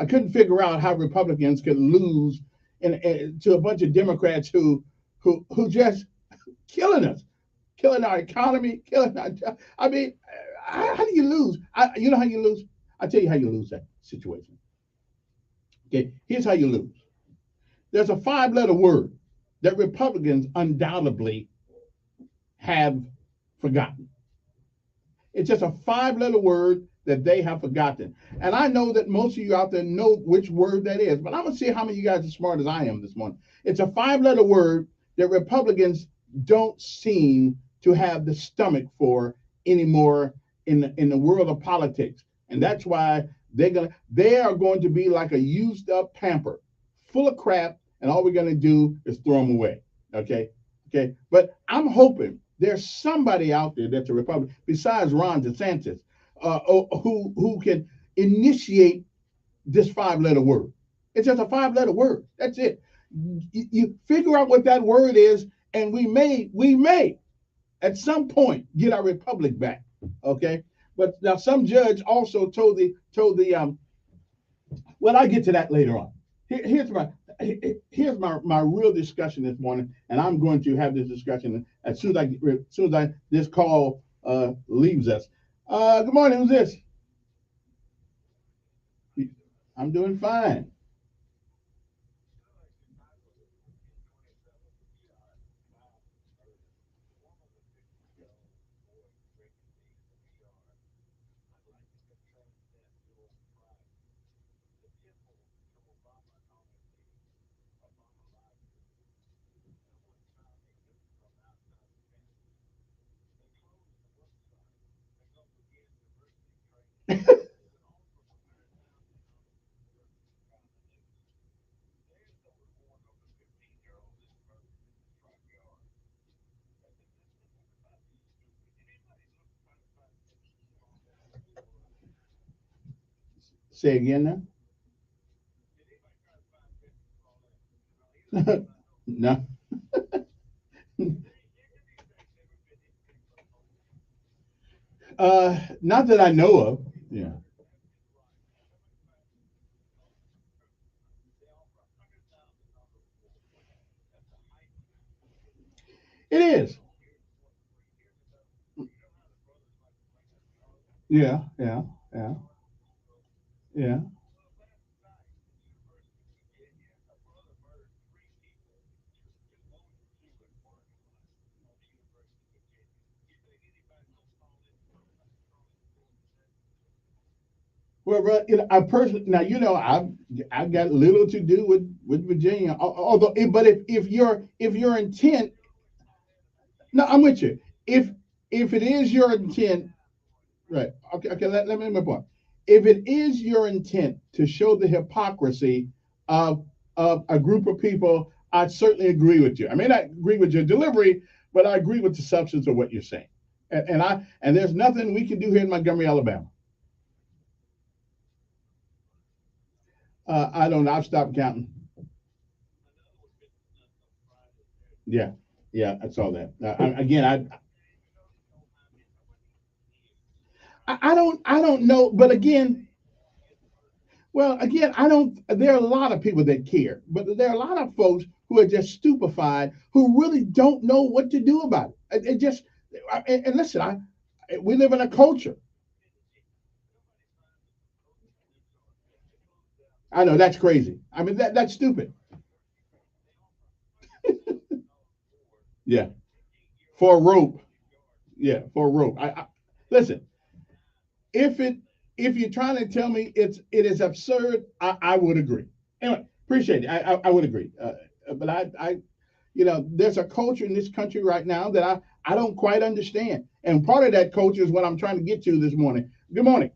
[SPEAKER 17] couldn't figure out how Republicans could lose to a bunch of Democrats who just killing us, killing our economy, killing our job. I mean, how do you lose? You know how you lose? I'll tell you how you lose that situation. Okay, here's how you lose. There's a 5-letter word that Republicans undoubtedly have forgotten. It's just a 5-letter word that they have forgotten. And I know that most of you out there know which word that is, but I'm going to see how many of you guys are as smart as I am this morning. It's a 5-letter word that Republicans don't seem to have the stomach for anymore in the world of politics. And that's why they are going to be like a used up pamper, full of crap, and all we're going to do is throw them away. Okay. But I'm hoping there's somebody out there that's a Republican besides Ron DeSantis who can initiate this 5-letter word. It's just a 5-letter word. That's it. You figure out what that word is, and we may at some point get our republic back. Okay. But now some judge also told the well, I'll get to that later on. Here's my real discussion this morning, and I'm going to have this discussion as soon as this call leaves us. Good morning. Who's this? I'm doing fine. Say again now. No. Not that I know of. Yeah. It is. Yeah, yeah, yeah, yeah. Well, bro, I personally now I've got little to do with Virginia. Although, but if your intent, no, I'm with you. If it is your intent, right? Okay, okay. Let me make my point. If it is your intent to show the hypocrisy of a group of people, I certainly agree with you. I may not agree with your delivery, but I agree with the substance of what you're saying. And there's nothing we can do here in Montgomery, Alabama. I don't know. I've stopped counting. Yeah, yeah, I saw that. Again, I don't know, but again, well, again, I don't. There are a lot of people that care, but there are a lot of folks who are just stupefied, who really don't know what to do about it. It just and listen, we live in a culture. I know that's crazy. I mean that's stupid. Yeah, for a rope. Yeah, for a rope. Listen. If it if you're trying to tell me it is absurd, I would agree. Anyway, appreciate it. I would agree. But there's a culture in this country right now that I don't quite understand, and part of that culture is what I'm trying to get to this morning. Good morning.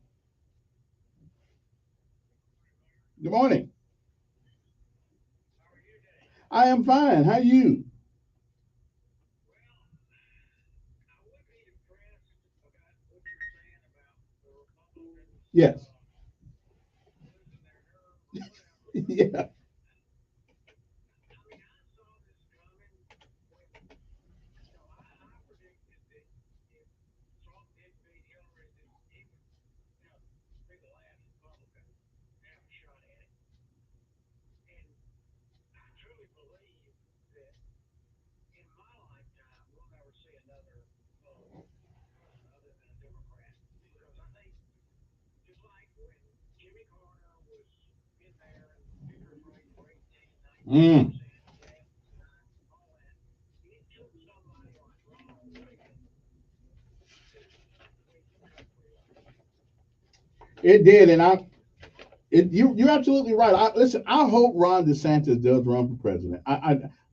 [SPEAKER 17] Good morning. I am fine. How are you? Yes. Yeah. Mm. It did, and you're absolutely right. Listen, I hope Ron DeSantis does run for president.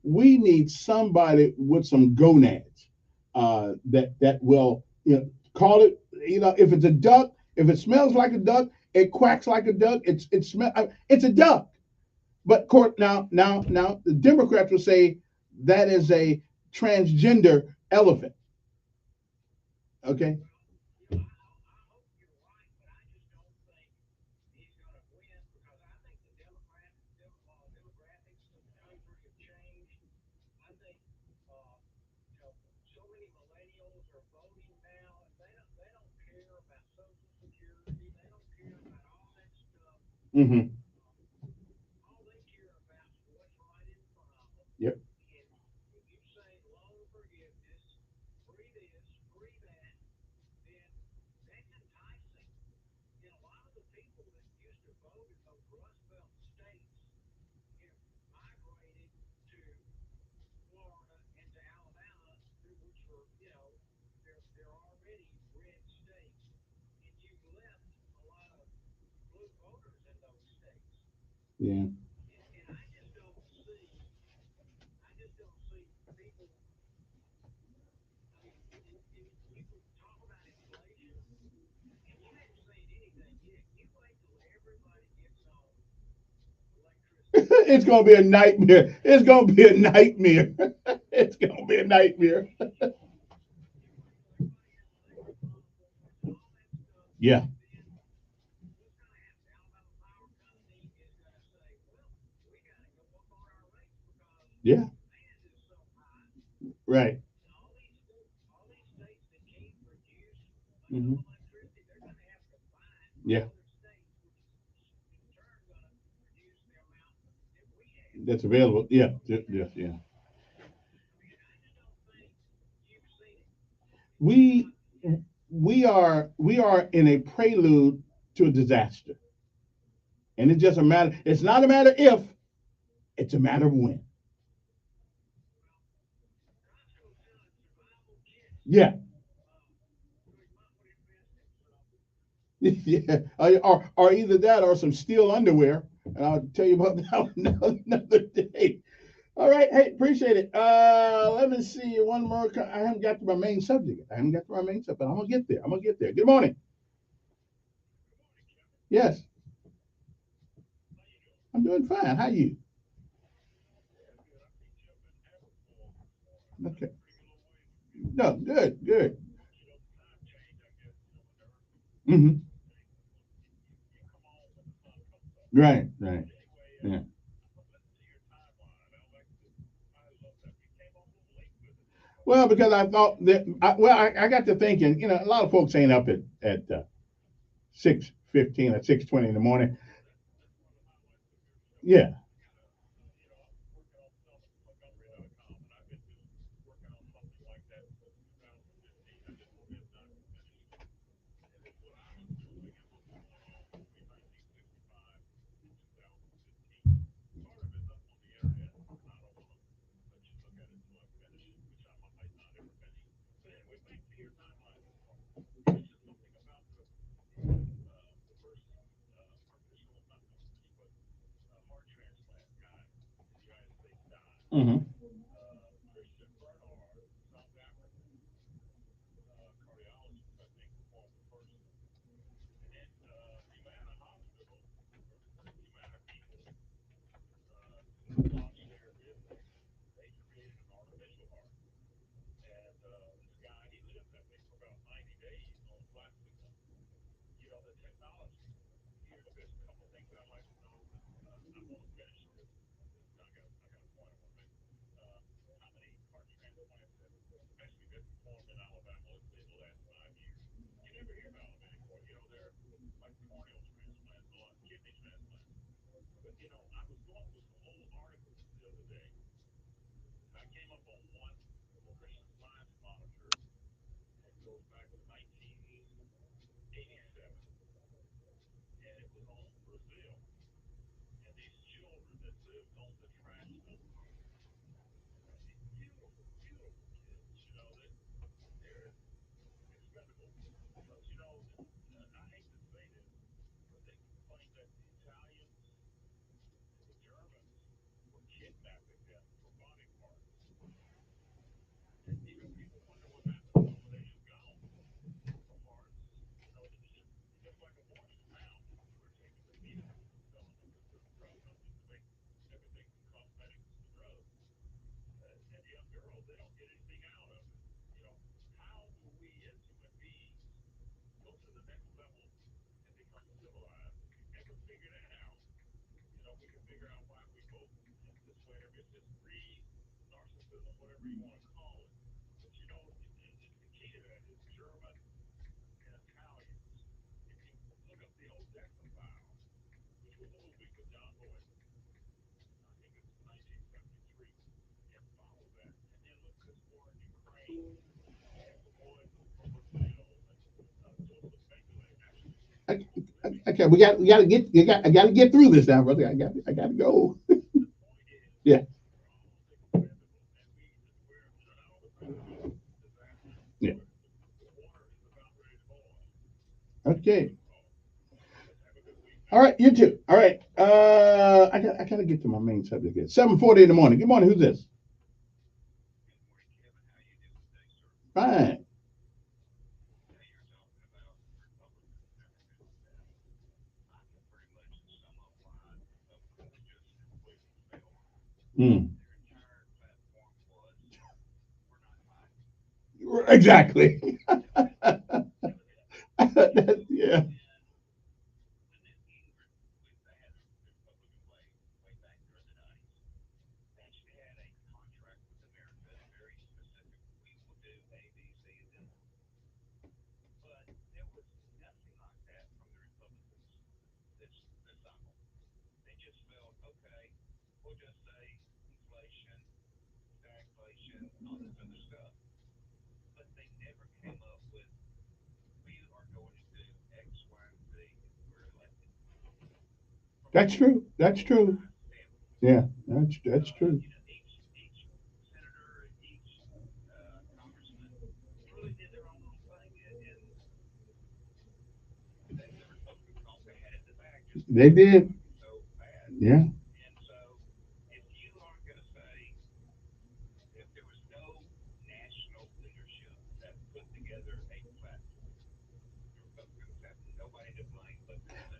[SPEAKER 17] We need somebody with some gonads that will call it. If it's a duck, if it smells like a duck, it quacks like a duck. It's a duck. But court now the Democrats will say that is a transgender elephant. Okay. Mm-hmm. Yep. Yeah. It's gonna be a nightmare. It's gonna be a nightmare. It's gonna be a nightmare. Yeah. Yeah. Right. Hmm. Yeah. That's available. Yeah. Yes. Yeah. We we are in a prelude to a disaster, and it's just a matter. It's not a matter if. It's a matter of when. Yeah. Yeah. Or either that or some steel underwear. And I'll tell you about that another day. All right. Hey, appreciate it. Let me see one more. I haven't got to my main subject. I haven't got to my main subject, but I'm gonna get there. I'm gonna get there. Good morning. Yes, I'm doing fine. How you? Okay. No, good, good. Hmm. Right, right. Yeah. Well, because I thought that, I got to thinking, a lot of folks ain't up at 6:15 or 6:20 in the morning. Yeah. Hmm. Okay, we got to get I got to get through this now, brother. I got to go. Yeah, yeah. Okay. All right, you too. All right. I gotta get to my main subject here. 7:40 in the morning. Good morning. Who's this? Fine. Mm. Exactly. Yeah. That's true. That's true. Yeah, that's true. They did. Yeah.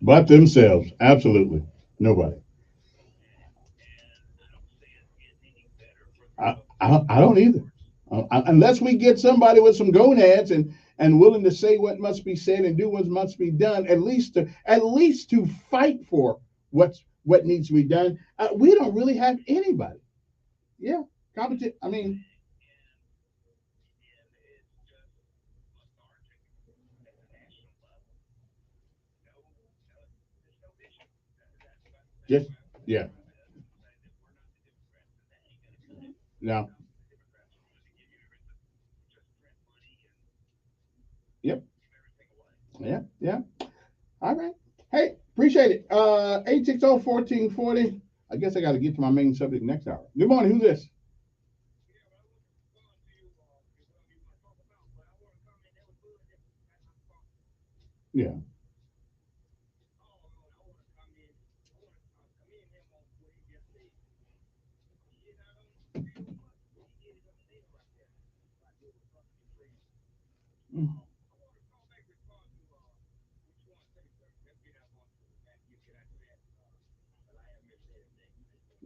[SPEAKER 17] But themselves. Absolutely. Nobody. I don't either. Unless we get somebody with some gonads and willing to say what must be said and do what must be done, at least to fight for what needs to be done. We don't really have anybody. Yeah, competition. I mean, just yeah. No. Yep. Yeah. Yeah. All right. Hey, appreciate it. 860-1440. I guess I got to get to my main subject next hour. Good morning. Who's this? Yeah. Mm.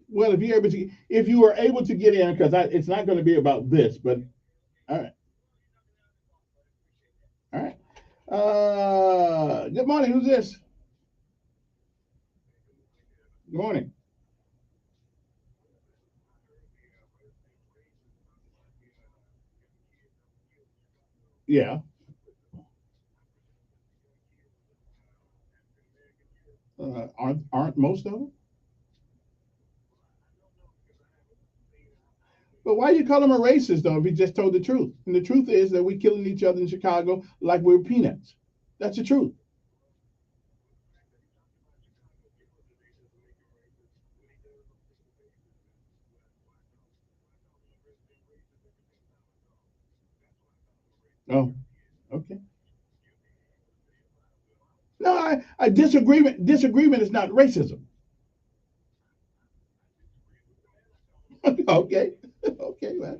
[SPEAKER 17] Well, if you are able to get in, because it's not going to be about this, but all right, all right. Good morning. Who's this? Good morning. Yeah. Aren't most of them? But why you call him a racist though if he just told the truth? And the truth is that we're killing each other in Chicago like we're peanuts. That's the truth. Oh, okay. No, I disagreement is not racism. Okay. Okay, man.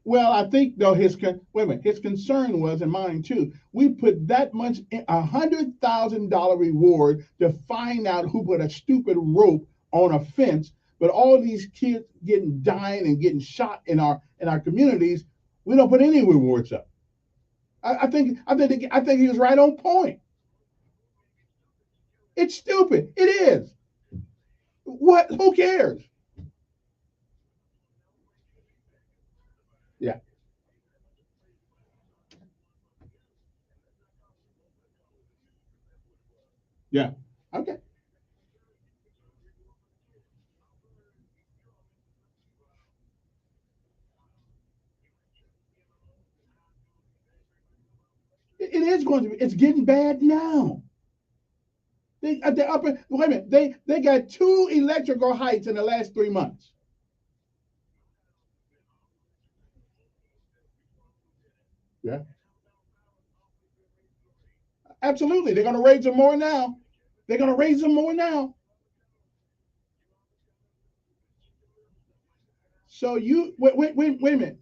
[SPEAKER 17] Well, I think though wait a minute, his concern was, and mine too. We put that much $100,000 reward to find out who put a stupid rope on a fence, but all these kids dying and getting shot in our communities, we don't put any rewards up. I think he was right on point. It's stupid. It is. What? Who cares? Yeah. Yeah. Okay. It is going to be. It's getting bad now. They at the upper. Wait a minute. They got 2 electrical heights in the last 3 months. Yeah. Absolutely. They're going to raise them more now. They're going to raise them more now. So wait a minute.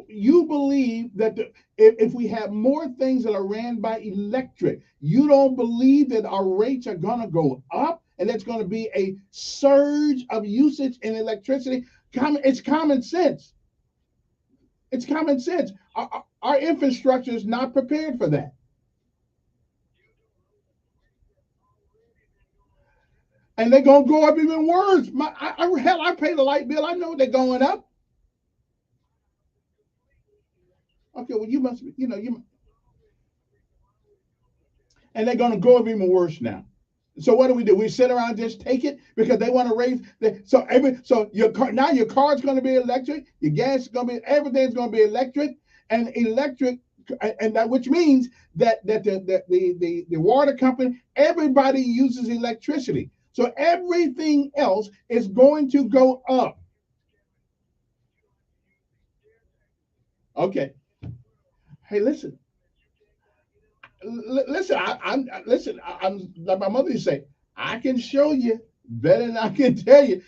[SPEAKER 17] You believe that if we have more things that are ran by electric, you don't believe that our rates are going to go up and there's going to be a surge of usage in electricity? It's common sense. It's common sense. Our infrastructure is not prepared for that. And they're gonna go up even worse. I pay the light bill. I know they're going up. Okay, well, you must be, and they're gonna go up even worse now. So what do? We sit around and just take it because they want to raise so your car's gonna be electric, your gas is gonna be, everything's gonna be electric, and that which means that the water company, everybody uses electricity. So everything else is going to go up. Okay. Hey, listen. I'm like my mother used to say, I can show you better than I can tell you.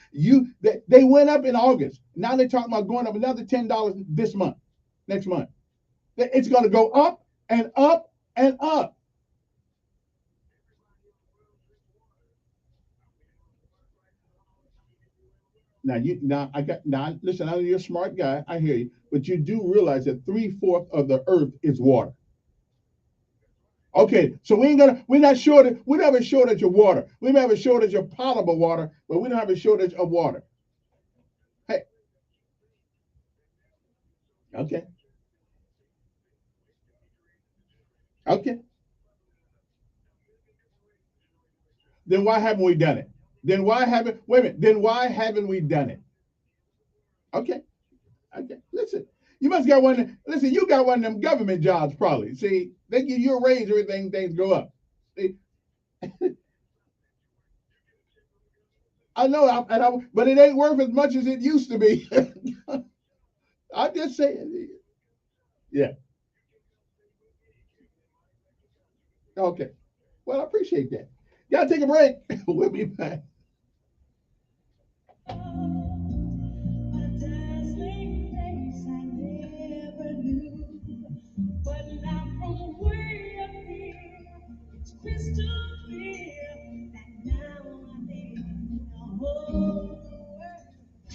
[SPEAKER 17] They went up in August. Now they're talking about going up another $10 this month, next month. It's going to go up and up and up. Listen, I know you're a smart guy. I hear you, but you do realize that 3/4 of the earth is water. Okay, so we never have a shortage of water. We may have a shortage of potable water, but we don't have a shortage of water. Hey. Okay. Okay. Then why haven't we done it? Then why haven't we done it? Okay. Okay. Listen. You must got one. Listen, you got one of them government jobs, probably. See, they give you a raise, everything, things go up. See? I know, but it ain't worth as much as it used to be. I'm just saying. Yeah. Okay. Well, I appreciate that. Gotta take a break. We'll be back.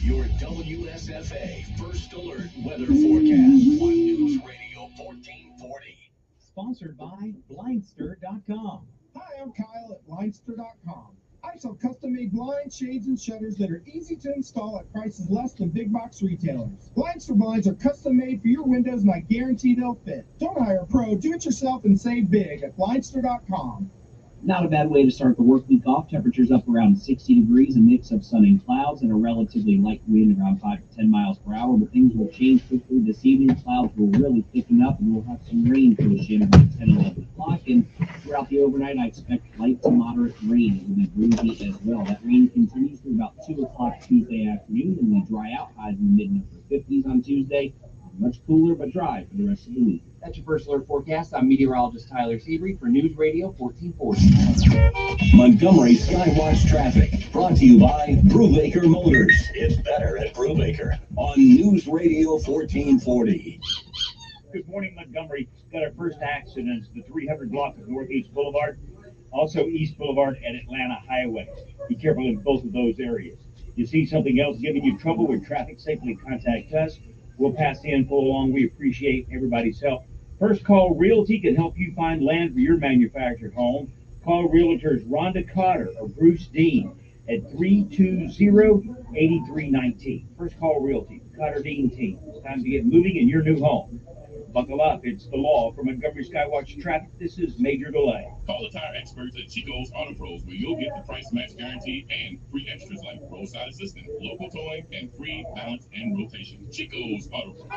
[SPEAKER 6] Your WSFA First Alert Weather Forecast on News Radio 1440.
[SPEAKER 3] Sponsored by Blindster.com.
[SPEAKER 7] Hi, I'm Kyle at Blindster.com. I sell custom-made blinds, shades, and shutters that are easy to install at prices less than big box retailers. Blindster blinds are custom-made for your windows, and I guarantee they'll fit. Don't hire a pro. Do it yourself and save big at Blindster.com.
[SPEAKER 10] Not a bad way to start the work week off. Temperatures up around 60 degrees, a mix of sun and clouds, and a relatively light wind around 5 to 10 miles per hour. But things will change quickly this evening. Clouds will really thicken up, and we'll have some rain push in around 10, 11 o'clock. And throughout the overnight, I expect light to moderate rain. It will be breezy as well. That rain continues through about 2 o'clock Tuesday afternoon, and we dry out. Highs in the mid-upper 50s on Tuesday. Much cooler but dry for the rest of the week.
[SPEAKER 12] That's your First Alert forecast. I'm meteorologist Tyler Seabury for News Radio 1440.
[SPEAKER 6] Montgomery Skywatch traffic brought to you by Brubaker Motors. It's better at Brubaker on News Radio 1440.
[SPEAKER 9] Good morning, Montgomery. Got our first accident, the 300 block of Northeast Boulevard, also East Boulevard and Atlanta Highway. Be careful in both of those areas. You see something else giving you trouble with traffic, safely contact us. We'll pass the info along. We appreciate everybody's help. First Call Realty can help you find land for your manufactured home. Call Realtors Rhonda Cotter or Bruce Dean at 320-8319. First Call Realty, Cotter Dean team. It's time to get moving in your new home. Buckle up. It's the law for Montgomery Skywatch traffic. This is Major Delay.
[SPEAKER 13] Call the tire experts at Chico's Auto Pros, where you'll get the price match guarantee and free extras like roadside assistance, local towing, and free balance and rotation. Chico's Auto Pros.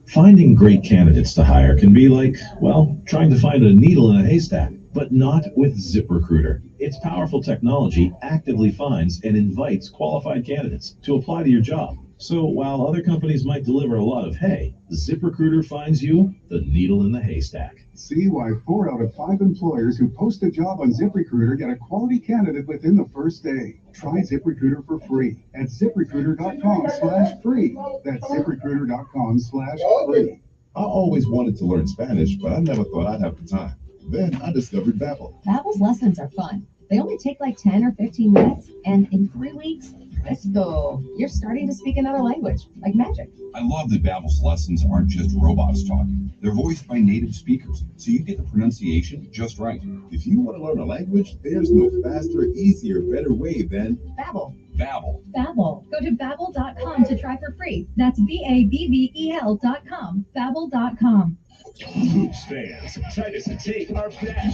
[SPEAKER 5] Finding great candidates to hire can be like, well, trying to find a needle in a haystack, but not with ZipRecruiter. Its powerful technology actively finds and invites qualified candidates to apply to your job. So while other companies might deliver a lot of hay, ZipRecruiter finds you the needle in the haystack.
[SPEAKER 14] See why 4 out of 5 employers who post a job on ZipRecruiter get a quality candidate within the first day. Try ZipRecruiter for free at ZipRecruiter.com/free. That's ZipRecruiter.com/free.
[SPEAKER 15] I always wanted to learn Spanish, but I never thought I'd have the time. Then I discovered Babbel.
[SPEAKER 20] Babbel's lessons are fun. They only take like 10 or 15 minutes, and in 3 weeks,
[SPEAKER 16] Esto. You're starting to speak another language, like magic.
[SPEAKER 20] I love that Babbel's lessons aren't just robots talking. They're voiced by native speakers, so you get the pronunciation just right.
[SPEAKER 15] If you want to learn a language, there's no faster, easier, better way than
[SPEAKER 16] Babbel.
[SPEAKER 20] Babbel.
[SPEAKER 2] Babbel. Go to babbel.com to try for free. That's BABBEL.com. Babbel.com.
[SPEAKER 6] Hoops fans, Titus and Tate are back.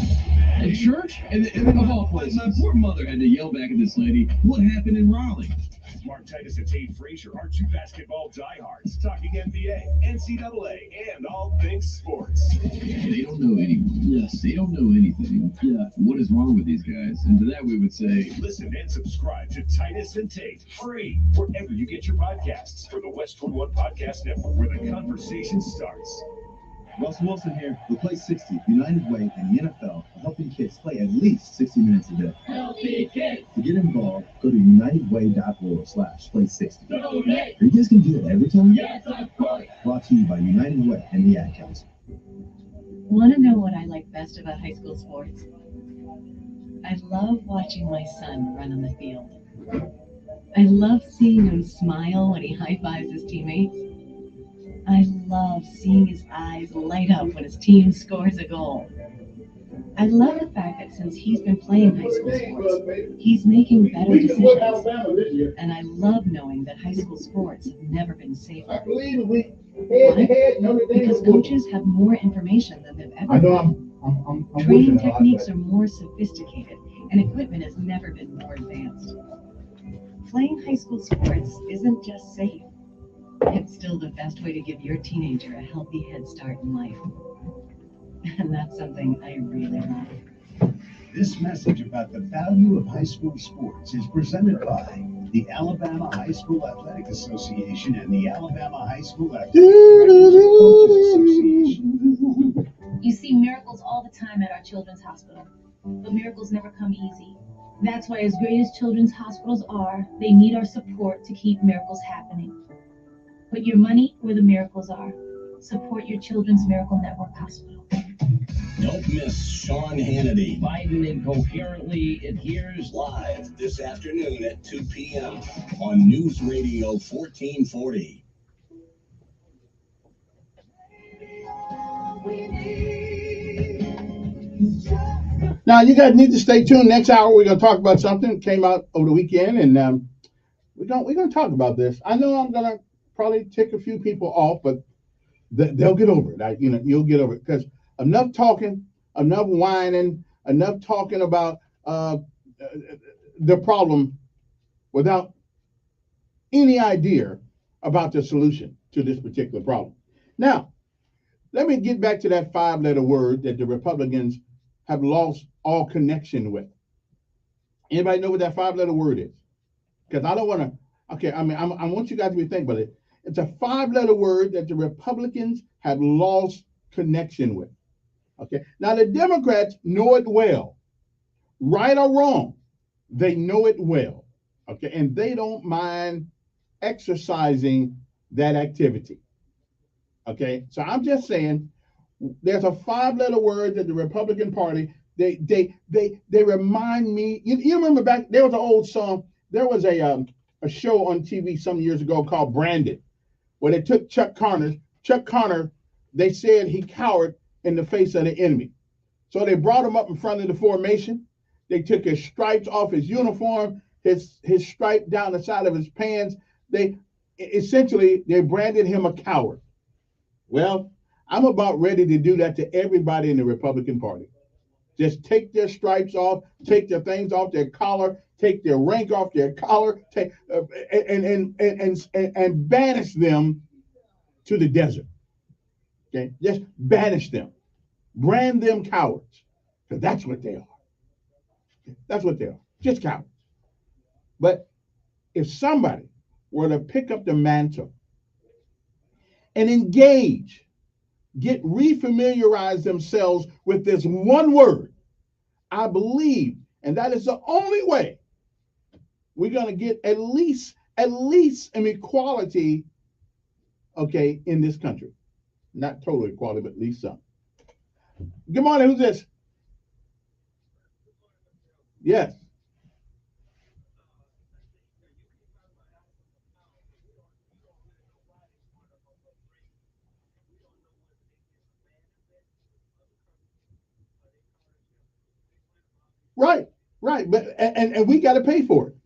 [SPEAKER 8] At church? And of all places. My poor mother had to yell back at this lady, what happened in Raleigh?
[SPEAKER 6] Mark Titus and Tate Frazier are two basketball diehards talking NBA, NCAA, and all things sports.
[SPEAKER 8] They don't know anyone. Yes. They don't know anything. Yeah. What is wrong with these guys? And to that we would say,
[SPEAKER 6] listen and subscribe to Titus and Tate free wherever you get your podcasts for the West 21 Podcast Network, where the conversation starts.
[SPEAKER 21] Russell Wilson here with Play 60, United Way and the NFL are helping kids play at least 60 minutes a day.
[SPEAKER 6] Healthy kids.
[SPEAKER 21] To get involved, go to unitedway.org/play60.
[SPEAKER 6] Donate.
[SPEAKER 21] Are you guys going to do that every time?
[SPEAKER 6] Yes, of course.
[SPEAKER 21] Brought to you by United Way and the Ad Council.
[SPEAKER 22] Want to know what I like best about high school sports? I love watching my son run on the field. I love seeing him smile when he high-fives his teammates. I love seeing his eyes light up when his team scores a goal. I love the fact that since he's been playing high school sports, he's making better decisions. And I love knowing that high school sports have never been safer. Why? Because coaches have more information than they've ever had. Training techniques are more sophisticated, and equipment has never been more advanced. Playing high school sports isn't just safe. It's still the best way to give your teenager a healthy head start in life. And that's something I really love.
[SPEAKER 23] This message about the value of high school sports is presented by the Alabama High School Athletic Association and the Alabama High School Athletic Directors and Coaches Association.
[SPEAKER 2] You see miracles all the time at our children's hospital, but miracles never come easy. That's why, as great as children's hospitals are, they need our support to keep miracles happening. Put your money where the miracles are. Support your Children's Miracle Network Hospital.
[SPEAKER 6] Don't miss Sean Hannity. Biden incoherently adheres live this afternoon at 2 p.m. on News Radio 1440.
[SPEAKER 17] Now, you guys need to stay tuned. Next hour, we're going to talk about something that came out over the weekend, and we're going to talk about this. I know I'm going to probably tick a few people off, but they'll get over it. You'll get over it, because enough talking, enough whining, enough talking about the problem without any idea about the solution to this particular problem. Now, let me get back to that 5-letter word that the Republicans have lost all connection with. Anybody know what that 5-letter word is? Because I don't want to. Okay, I want you guys to be thinking about it. It's a 5-letter word that the Republicans have lost connection with. Okay, now the Democrats know it well, right or wrong. They know it well. Okay, and they don't mind exercising that activity. Okay, so I'm just saying, there's a 5-letter word that the Republican Party they remind me. You remember back there was an old song. There was a show on TV some years ago called Branded, where they took Chuck Connor. Chuck Connor, they said he cowered in the face of the enemy, so they brought him up in front of the formation. They took his stripes off his uniform, his stripe down the side of his pants. They branded him a coward. Well, I'm about ready to do that to everybody in the Republican Party. Just take their stripes off, take their things off their collar, take their rank off their collar, and banish them to the desert. Okay, just banish them, brand them cowards, because that's what they are. That's what they are, just cowards. But if somebody were to pick up the mantle and engage, refamiliarize themselves with this one word, I believe, and that is the only way we're going to get at least an equality, okay, in this country. Not total equality, but at least some. Good morning, who's this? Yes. Right. But and we got to pay for it.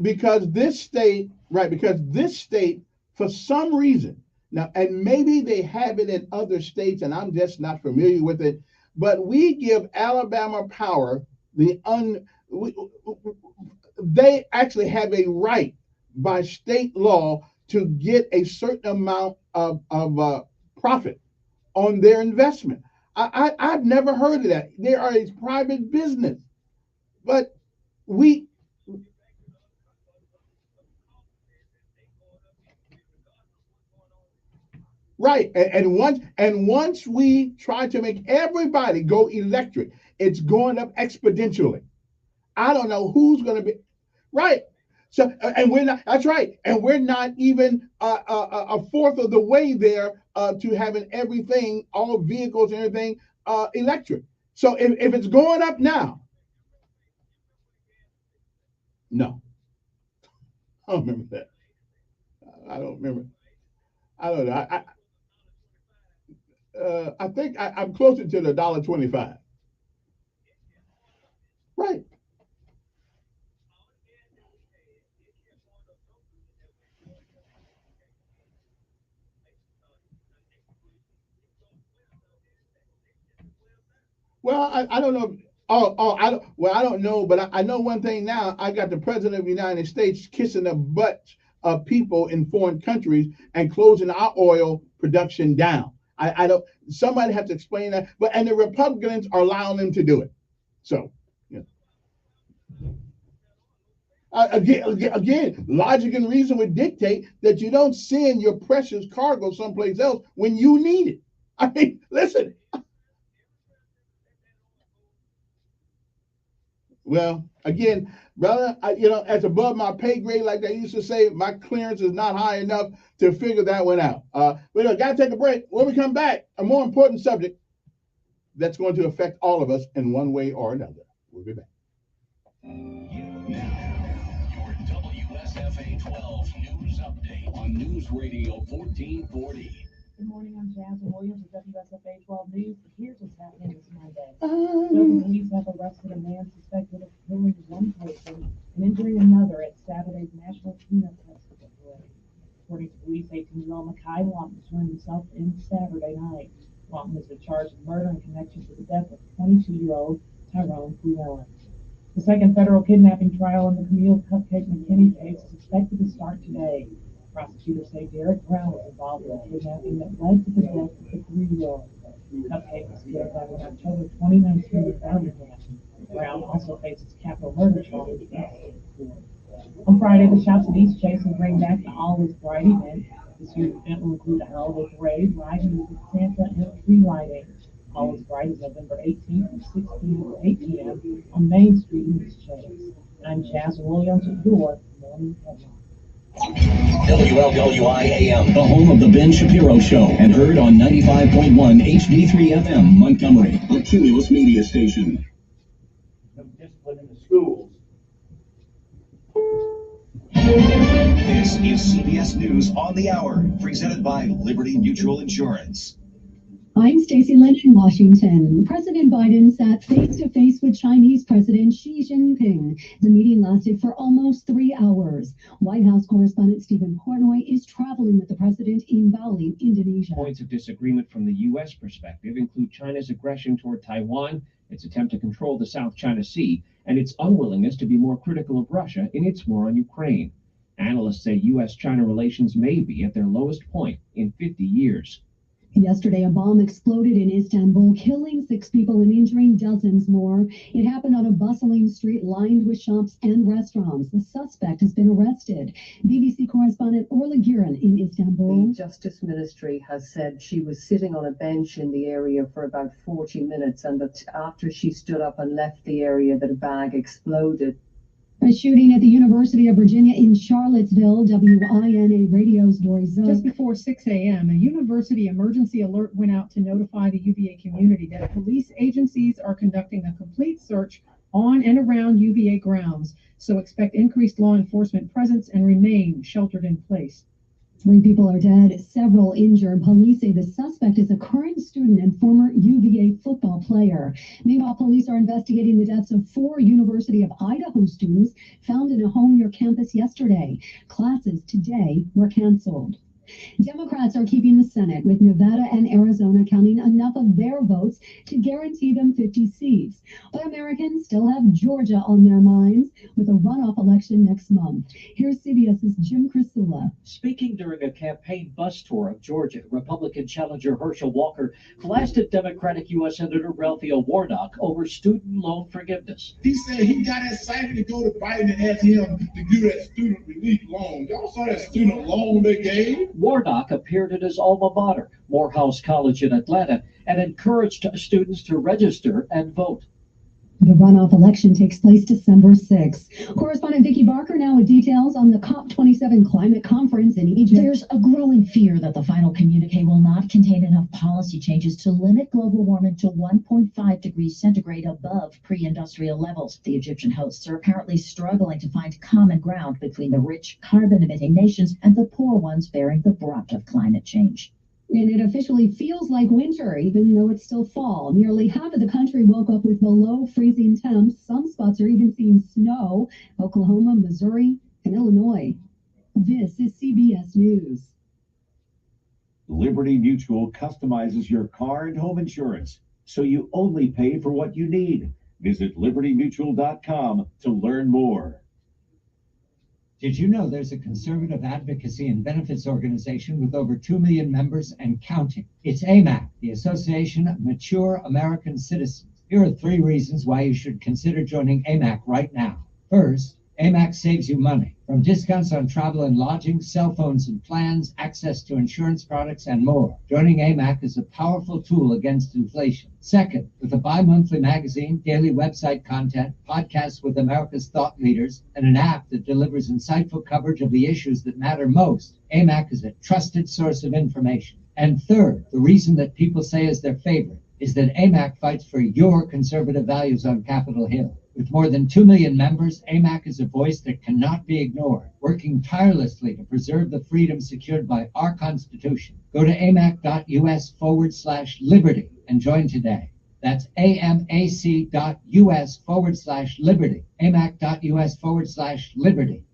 [SPEAKER 17] Because this state, for some reason, now, and maybe they have it in other states, and I'm just not familiar with it, but we give Alabama power. They actually have a right by state law to get a certain amount of profit on their investment. I've never heard of that. They are a private business, but we. Right, and once we try to make everybody go electric, it's going up exponentially. I don't know who's going to be right. So, and we're not. That's right, and we're not even a fourth of the way there to having everything, all vehicles and everything, electric. So, if it's going up now, no, I don't remember that. I don't remember. I don't know. I think I'm closer to the $1.25. Right. Well, I don't know. I don't know, but I know one thing now. I got the president of the United States kissing the butts of people in foreign countries and closing our oil production down. I don't. Somebody has to explain that. And the Republicans are allowing them to do it. So, yeah. Again, logic and reason would dictate that you don't send your precious cargo someplace else when you need it. I mean, listen. Well, again, brother, as above my pay grade, like they used to say, my clearance is not high enough to figure that one out. We got to take a break. When we come back, a more important subject that's going to affect all of us in one way or another. We'll be back.
[SPEAKER 6] Your WSFA 12 news update on News Radio 1440.
[SPEAKER 4] Good morning, I'm Jasmine Williams with WSFA 12 News. Here's what's happening this Monday. Local police have arrested a man suspected of killing one person and injuring another at Saturday's National Peanut Festival parade. According to police, 18-year-old Makai Lawton turned himself in Saturday night. Lawton has been charged with murder in connection to the death of 22-year-old Tyrone Llewellyn. The second federal kidnapping trial in the Camille Cupcake McKinney case is expected to start today. Prosecutors say Derek Brown was involved in a kidnapping that led to the death of the 3-year-old. Cupcake was kidnapped in October 2019 in Birmingham. Brown also faces capital murder charges in state court. On Friday, the Shops at East Chase will bring back the All Is Bright event. This year's event will include a holiday parade, riding with Santa, and tree lighting. All Is Bright is November 18th from 6 p.m. to 8 p.m. on Main Street in East Chase. I'm Jasmine Williams at your Morning Headline.
[SPEAKER 6] WLWI-AM, the home of the Ben Shapiro Show, and heard on 95.1 HD3 FM, Montgomery, the Cumulus Media Station.
[SPEAKER 9] Discipline in the schools.
[SPEAKER 11] This is CBS News on the Hour, presented by Liberty Mutual Insurance.
[SPEAKER 18] I'm Stacey Lynn in Washington. President Biden sat face-to-face with Chinese President Xi Jinping. The meeting lasted for almost 3 hours. White House correspondent Stephen Portnoy is traveling with the president in Bali, Indonesia.
[SPEAKER 24] Points of disagreement from the U.S. perspective include China's aggression toward Taiwan, its attempt to control the South China Sea, and its unwillingness to be more critical of Russia in its war on Ukraine. Analysts say U.S.-China relations may be at their lowest point in 50 years.
[SPEAKER 18] Yesterday, a bomb exploded in Istanbul, killing 6 people and injuring dozens more. It happened on a bustling street lined with shops and restaurants. The suspect has been arrested. BBC correspondent Orla Guerin in Istanbul.
[SPEAKER 25] The Justice Ministry has said she was sitting on a bench in the area for about 40 minutes and that after she stood up and left the area that a bag exploded.
[SPEAKER 18] A shooting at the University of Virginia in Charlottesville, WINA Radio stories.
[SPEAKER 26] Just before 6 a.m., a university emergency alert went out to notify the UVA community that police agencies are conducting a complete search on and around UVA grounds, so expect increased law enforcement presence and remain sheltered in place.
[SPEAKER 18] 3 people are dead, several injured. Police say the suspect is a current student and former UVA football player. Meanwhile, police are investigating the deaths of 4 University of Idaho students found in a home near campus yesterday. Classes today were canceled. Democrats are keeping the Senate, with Nevada and Arizona counting enough of their votes to guarantee them 50 seats. But Americans still have Georgia on their minds, with a runoff election next month. Here's CBS's Jim Crisula.
[SPEAKER 1] Speaking during a campaign bus tour of Georgia, Republican challenger Herschel Walker blasted Democratic U.S. Senator Raphael Warnock over student loan forgiveness.
[SPEAKER 3] He said he got excited to go to Biden and ask him to do that student relief loan. Y'all saw that student loan they gave?
[SPEAKER 1] Warnock appeared at his alma mater, Morehouse College in Atlanta, and encouraged students to register and vote.
[SPEAKER 18] The runoff election takes place December 6th. Correspondent Vicki Barker now with details on the COP27 climate conference in Egypt.
[SPEAKER 7] There's a growing fear that the final communique will not contain enough policy changes to limit global warming to 1.5 degrees centigrade above pre-industrial levels. The Egyptian hosts are apparently struggling to find common ground between the rich carbon-emitting nations and the poor ones bearing the brunt of climate change.
[SPEAKER 18] And it officially feels like winter, even though it's still fall. Nearly half of the country woke up with below freezing temps. Some spots are even seeing snow. Oklahoma, Missouri, and Illinois. This is CBS News.
[SPEAKER 10] Liberty Mutual customizes your car and home insurance, so you only pay for what you need. Visit libertymutual.com to learn more.
[SPEAKER 12] Did you know there's a conservative advocacy and benefits organization with over 2 million members and counting? It's AMAC, the Association of Mature American Citizens. Here are 3 reasons why you should consider joining AMAC right now. First, AMAC saves you money. From discounts on travel and lodging, cell phones and plans, access to insurance products, and more. Joining AMAC is a powerful tool against inflation. Second, with a bi-monthly magazine, daily website content, podcasts with America's thought leaders, and an app that delivers insightful coverage of the issues that matter most, AMAC is a trusted source of information. And third, the reason that people say is their favorite is that AMAC fights for your conservative values on Capitol Hill. With more than 2 million members, AMAC is a voice that cannot be ignored, working tirelessly to preserve the freedom secured by our Constitution. Go to amac.us/liberty and join today. That's amac.us/liberty. amac.us/liberty.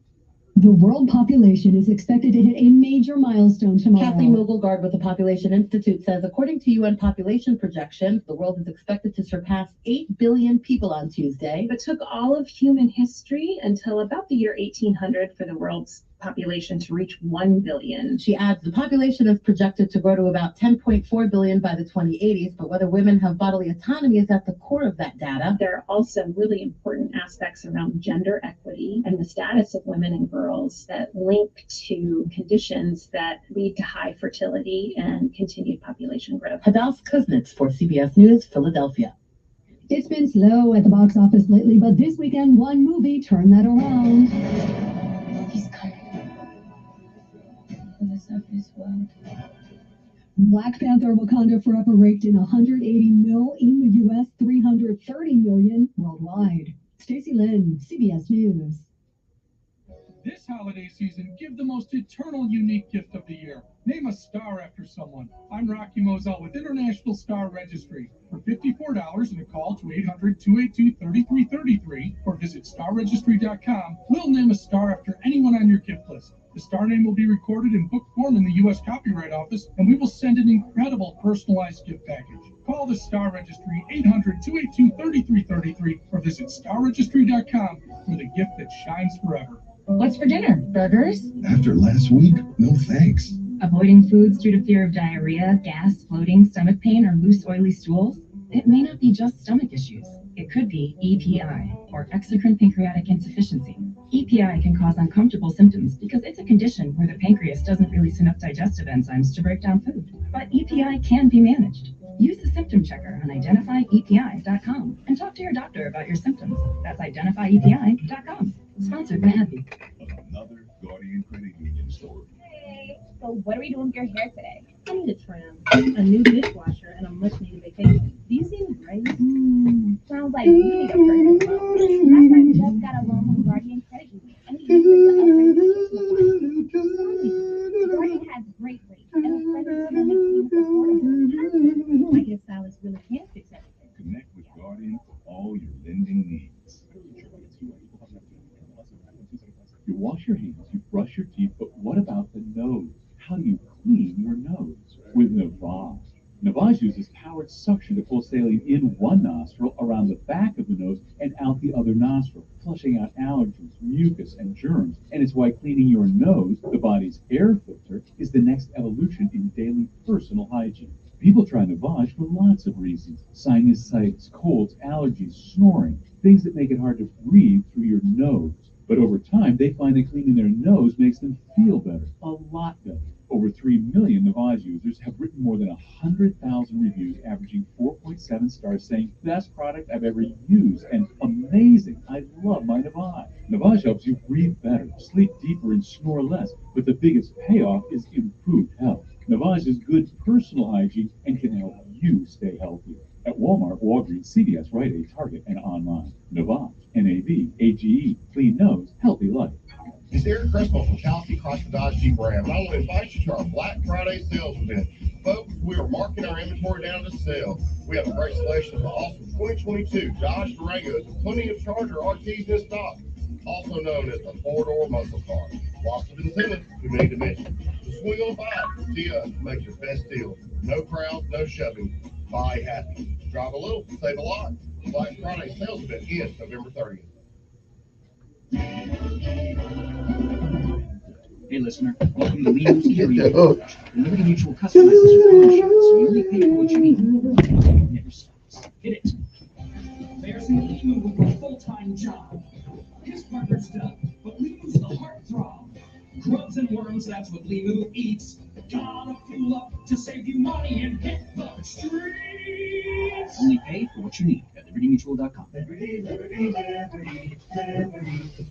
[SPEAKER 18] The world population is expected to hit a major milestone tomorrow.
[SPEAKER 19] Kathleen Mogelgard with the Population Institute says, according to UN population projections, the world is expected to surpass 8 billion people on Tuesday.
[SPEAKER 27] It took all of human history until about the year 1800 for the world's population to reach 1 billion.
[SPEAKER 19] She adds, the population is projected to grow to about 10.4 billion by the 2080s, but whether women have bodily autonomy is at the core of that data.
[SPEAKER 27] There are also really important aspects around gender equity and the status of women and girls that link to conditions that lead to high fertility and continued population growth.
[SPEAKER 19] Hadas Kuznets for CBS News, Philadelphia.
[SPEAKER 18] It's been slow at the box office lately, but this weekend one movie turned that around.
[SPEAKER 27] He's coming. For the surface world.
[SPEAKER 18] Black Panther Wakanda Forever raked in $180 million in the U.S., $330 million worldwide. Stacey Lynn, CBS News.
[SPEAKER 28] This holiday season, give the most eternal, unique gift of the year. Name a star after someone. I'm Rocky Moselle with International Star Registry. For $54 and a call to 800-282-3333 or visit starregistry.com, we'll name a star after anyone on your gift list. The star name will be recorded in book form in the U.S. Copyright Office, and we will send an incredible personalized gift package. Call the Star Registry, 800-282-3333 or visit starregistry.com for the gift that shines forever.
[SPEAKER 29] What's for dinner? Burgers?
[SPEAKER 15] After last week, no thanks.
[SPEAKER 29] Avoiding foods due to fear of diarrhea, gas, bloating, stomach pain, or loose, oily stools? It may not be just stomach issues. It could be EPI, or exocrine pancreatic insufficiency. EPI can cause uncomfortable symptoms because it's a condition where the pancreas doesn't release enough digestive enzymes to break down food. But EPI can be managed. Use the symptom checker on identifyepi.com and talk to your doctor about your symptoms. That's identifyepi.com. Sponsored by AbbVie.
[SPEAKER 15] Another Guardian Credit Union store.
[SPEAKER 30] Hey, so what are we doing with your hair today?
[SPEAKER 4] I need a trim, a new dishwasher, and a much-needed vacation. Do you see any braids?
[SPEAKER 30] Sounds like you need a person.
[SPEAKER 2] Navage uses powered suction to pull saline in one nostril, around the back of the nose, and out the other nostril, flushing out allergens, mucus, and germs. And it's why cleaning your nose, the body's air filter, is the next evolution in daily personal hygiene. People try Navage for lots of reasons: sinusitis, colds, allergies, snoring, things that make it hard to breathe through your nose. But over time, they find that cleaning their nose makes them feel better, a lot better. Over 3 million Navage users have written more than 100,000 reviews, averaging 4.7 stars, saying, "Best product I've ever used," and "Amazing, I love my Navage." Navage helps you breathe better, sleep deeper, and snore less, but the biggest payoff is improved health. Navage is good personal hygiene and can help you stay healthy. At Walmart, Walgreens, CVS, Rite Aid, Target, and online. Navage, N-A-V-A-G-E, clean nose, healthy life.
[SPEAKER 5] It's Eric Crespo from Kowski Chrysler Dodge Jeep Ram, and I want to invite you to our Black Friday sales event. Folks, we are marking our inventory down to sale. We have a great selection of awesome 2022 Dodge Durangos with plenty of Charger RTs in stock, also known as the four-door muscle car. Lots of incentives we need to mention. So swing on by, see us, make your best deal. No crowds, no shoving. Buy happy. Drive a little, save a lot. The Black Friday sales event is November 30th.
[SPEAKER 8] Hey, listener, welcome to Leo's Carry Coverage. The Liberty Mutual customizes your car insurance, so you only pay for what you need. It never stops. Hit it.
[SPEAKER 13] There's Lemu with a full-time job. His partner's done, but Lemu's the heartthrob. Grubs and worms, that's what Lemu eats. Gotta fuel up to save you money and hit the streets.
[SPEAKER 8] Only pay for what you need at libertymutual.com.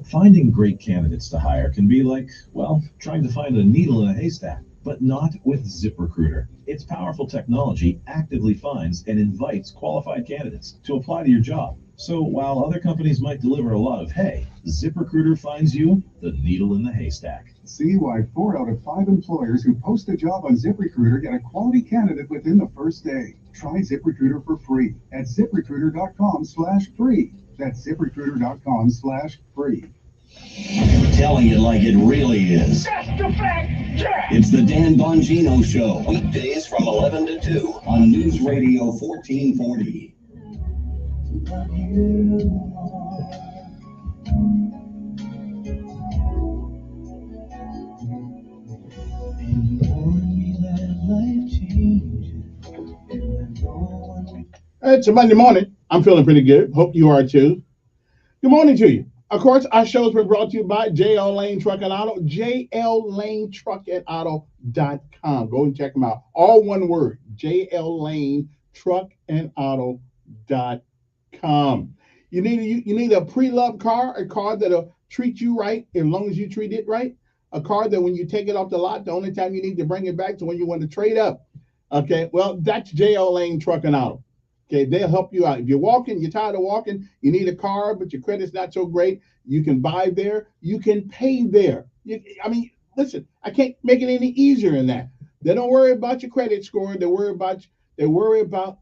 [SPEAKER 11] Finding great candidates to hire can be like, well, trying to find a needle in a haystack, but not with ZipRecruiter. Its powerful technology actively finds and invites qualified candidates to apply to your job. So while other companies might deliver a lot of hay, ZipRecruiter finds you the needle in the haystack.
[SPEAKER 14] See why 4 out of 5 employers who post a job on ZipRecruiter get a quality candidate within the first day. Try ZipRecruiter for free at ZipRecruiter.com/free. That's ZipRecruiter.com/free.
[SPEAKER 6] Telling it like it really is.
[SPEAKER 13] That's the fact, Jack!
[SPEAKER 6] It's the Dan Bongino Show, weekdays from 11 to 2 on News Radio 1440.
[SPEAKER 17] It's a Monday morning. I'm feeling pretty good. Hope you are too. Good morning to you. Of course, our show's been brought to you by JL Lane Truck and Auto, JLLaneTruckandAuto.com. Go and check them out. All one word, JLLaneTruckandAuto.com. You need a pre-loved car, a car that'll treat you right as long as you treat it right. A car that when you take it off the lot, the only time you need to bring it back is when you want to trade up. Okay, well, that's JL Lane Truck and Auto. Okay, they'll help you out. If you're walking, you're tired of walking, you need a car, but your credit's not so great, you can buy there, you can pay there. Listen, I can't make it any easier than that. They don't worry about your credit score. They worry about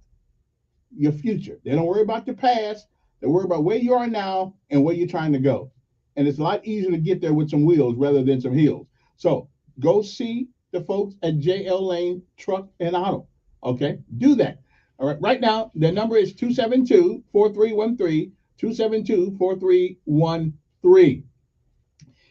[SPEAKER 17] your future. They don't worry about your past. They worry about where you are now and where you're trying to go. And it's a lot easier to get there with some wheels rather than some heels. So go see the folks at JL Lane Truck and Auto. Okay, do that. All right, right now, their number is 272-4313, 272-4313.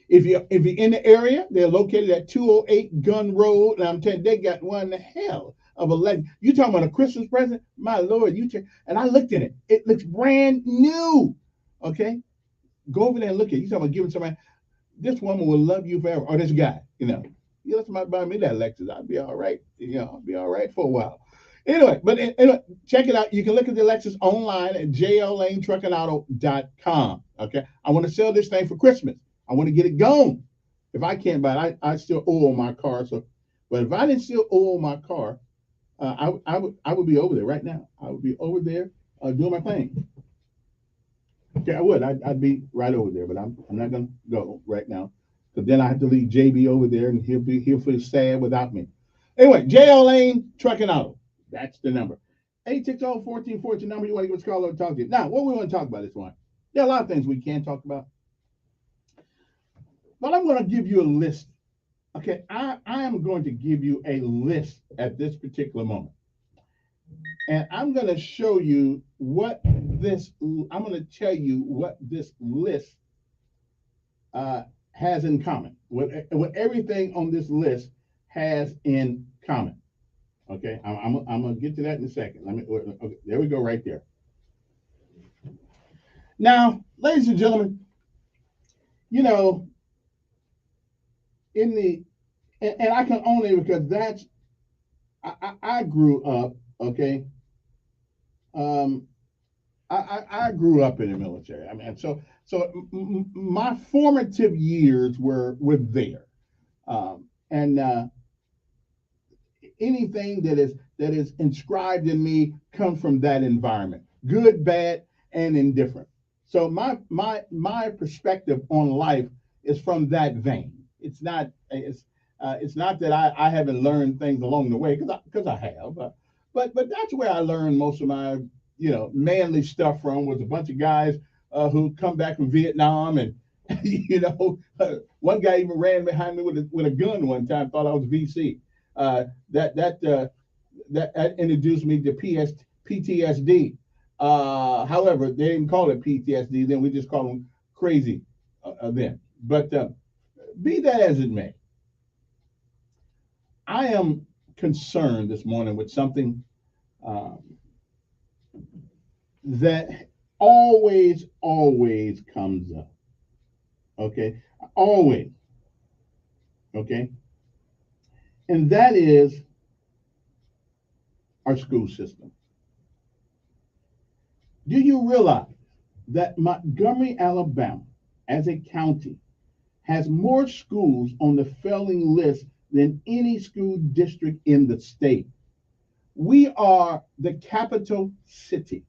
[SPEAKER 17] If you're in the area, they're located at 208 Gun Road, and I'm telling you, they got one hell of a legend. You talking about a Christmas present? My Lord, and I looked at it. It looks brand new. Okay, go over there and look at it. You talking about giving somebody, this woman will love you forever, or this guy, you let somebody buy me that Lexus, I'll be all right. I'll be all right for a while. Anyway, check it out. You can look at the Lexus online at JLLaneTruckandAuto.com. Okay, I want to sell this thing for Christmas. I want to get it going. If I can't buy it, I still owe on my car. So, but if I didn't still owe on my car, I would be over there right now. I would be over there doing my thing. Okay, I would. I'd be right over there, but I'm not gonna go right now because then I have to leave JB over there, and he'll feel sad without me. Anyway, JL Lane Truck and Auto. That's the number. 860-1440 is the number you want to give us a call or talk to you. Now, what we want to talk about this one? There are a lot of things we can talk about. But I'm going to give you a list. Okay, I am going to give you a list at this particular moment. And I'm going to show you what I'm going to tell you what this list has in common, what everything on this list has in common. Okay, I'm going to get to that in a second. Okay, there we go right there. Now, ladies and gentlemen, you know, and I can only, because I grew up, okay. I grew up in the military. I mean, so my formative years were there, and anything that is inscribed in me comes from that environment, good, bad, and indifferent. So my perspective on life is from that vein. It's not that I haven't learned things along the way, because I have, but that's where I learned most of my manly stuff from, was a bunch of guys who come back from Vietnam, and one guy even ran behind me with a gun one time, thought I was VC. That introduced me to PTSD. However, they didn't call it PTSD then; we just call them crazy then. But be that as it may, I am concerned this morning with something that always comes up. Okay, always. Okay, and that is our school system. Do you realize that Montgomery, Alabama, as a county, has more schools on the failing list than any school district in the state? We are the capital city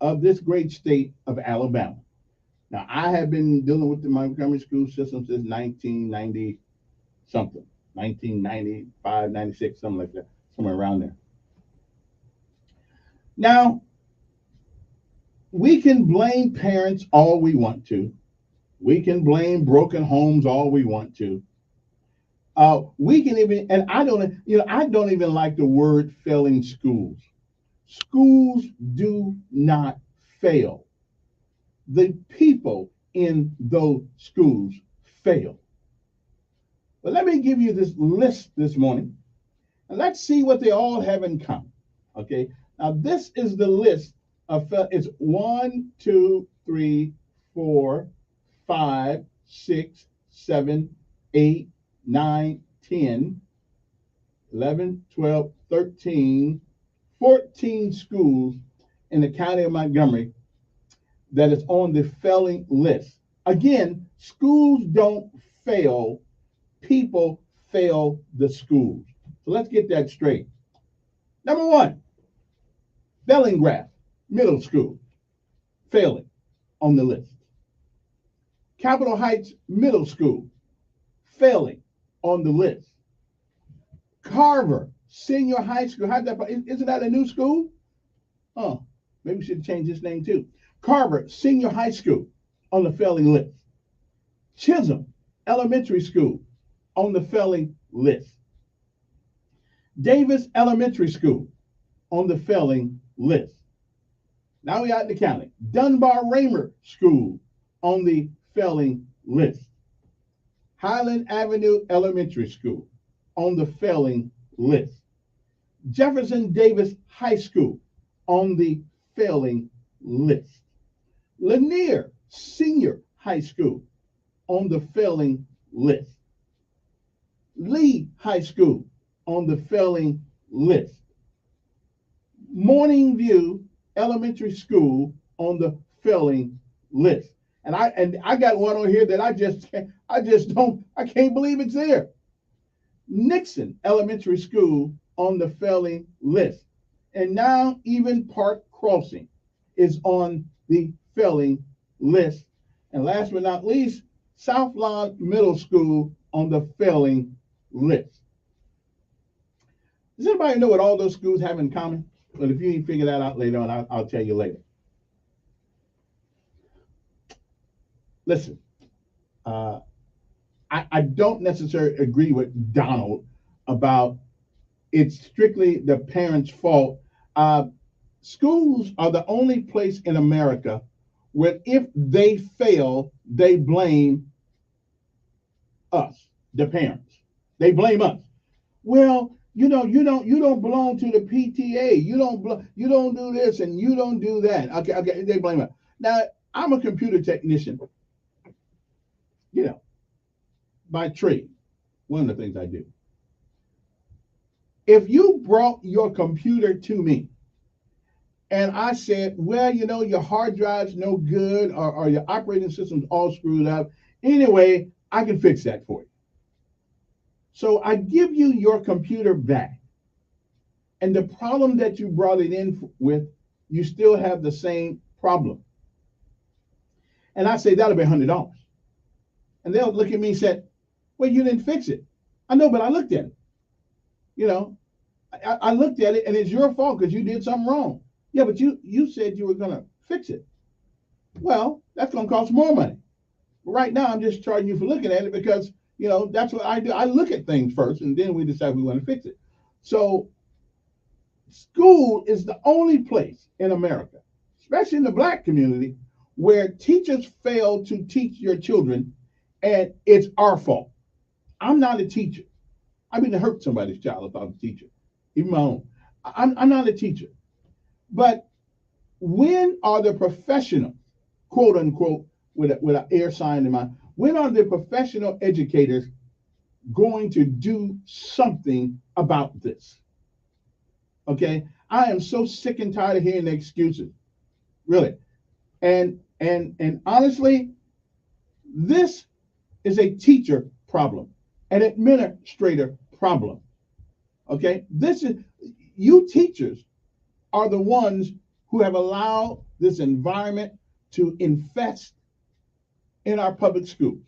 [SPEAKER 17] of this great state of Alabama. Now, I have been dealing with the Montgomery school system since 1990 something, 1995, 96, something like that, somewhere around there. Now, we can blame parents all we want to. We can blame broken homes all we want to. We can even, and I don't even like the word failing schools. Schools do not fail. The people in those schools fail. But let me give you this list this morning, and let's see what they all have in common. Okay, now this is the list of it's 1, 2, 3, 4, 5, 6, 7, 8, 9, 10, 11, 12, 13, 14 schools in the county of Montgomery that is on the failing list. Again, schools don't fail, people fail the schools. So let's get that straight. Number 1, Bellingraph Middle School, failing on the list. Capitol Heights Middle School, failing on the list. Carver Senior High School, isn't that a new school? Oh, maybe we should change this name too. Carver Senior High School on the failing list. Chisholm Elementary School on the failing list. Davis Elementary School on the failing list. Now we out in the county. Dunbar Raymer School on the failing list. Highland Avenue Elementary School on the failing list. Jefferson Davis High School on the failing list. Lanier Senior High School on the failing list. Lee High School on the failing list. Morning View Elementary School on the failing list. And I got one on here that I can't believe it's there. Nixon Elementary School on the failing list. And now even Park Crossing is on the failing list. And last but not least, South Lawn Middle School on the failing list. Does anybody know what all those schools have in common? Well, if you didn't figure that out later on, I'll tell you later. Listen, I don't necessarily agree with Donald about it's strictly the parents' fault. Schools are the only place in America where if they fail, they blame us, the parents. They blame us. Well, you don't belong to the PTA. You don't do this and you don't do that. Okay, they blame us. Now, I'm a computer technician, by trade. One of the things I do. If you brought your computer to me and I said, well, your hard drive's no good or your operating system's all screwed up, anyway, I can fix that for you. So I give you your computer back. And the problem that you brought it in with, you still have the same problem. And I say, that'll be $100. And they'll look at me and say, well, you didn't fix it. I know, but I looked at it. I looked at it and it's your fault because you did something wrong. Yeah, but you said you were going to fix it. Well, that's going to cost more money. But right now, I'm just charging you for looking at it because, that's what I do. I look at things first and then we decide we want to fix it. So school is the only place in America, especially in the Black community, where teachers fail to teach your children and it's our fault. I'm not a teacher. I mean, to hurt somebody's child if I'm a teacher, even my own. I'm not a teacher. But when are the professional, quote unquote, with an air sign in mind, when are the professional educators going to do something about this? Okay, I am so sick and tired of hearing the excuses, really. And honestly, this is a teacher problem, an administrator problem. Okay, you teachers are the ones who have allowed this environment to infest in our public schools.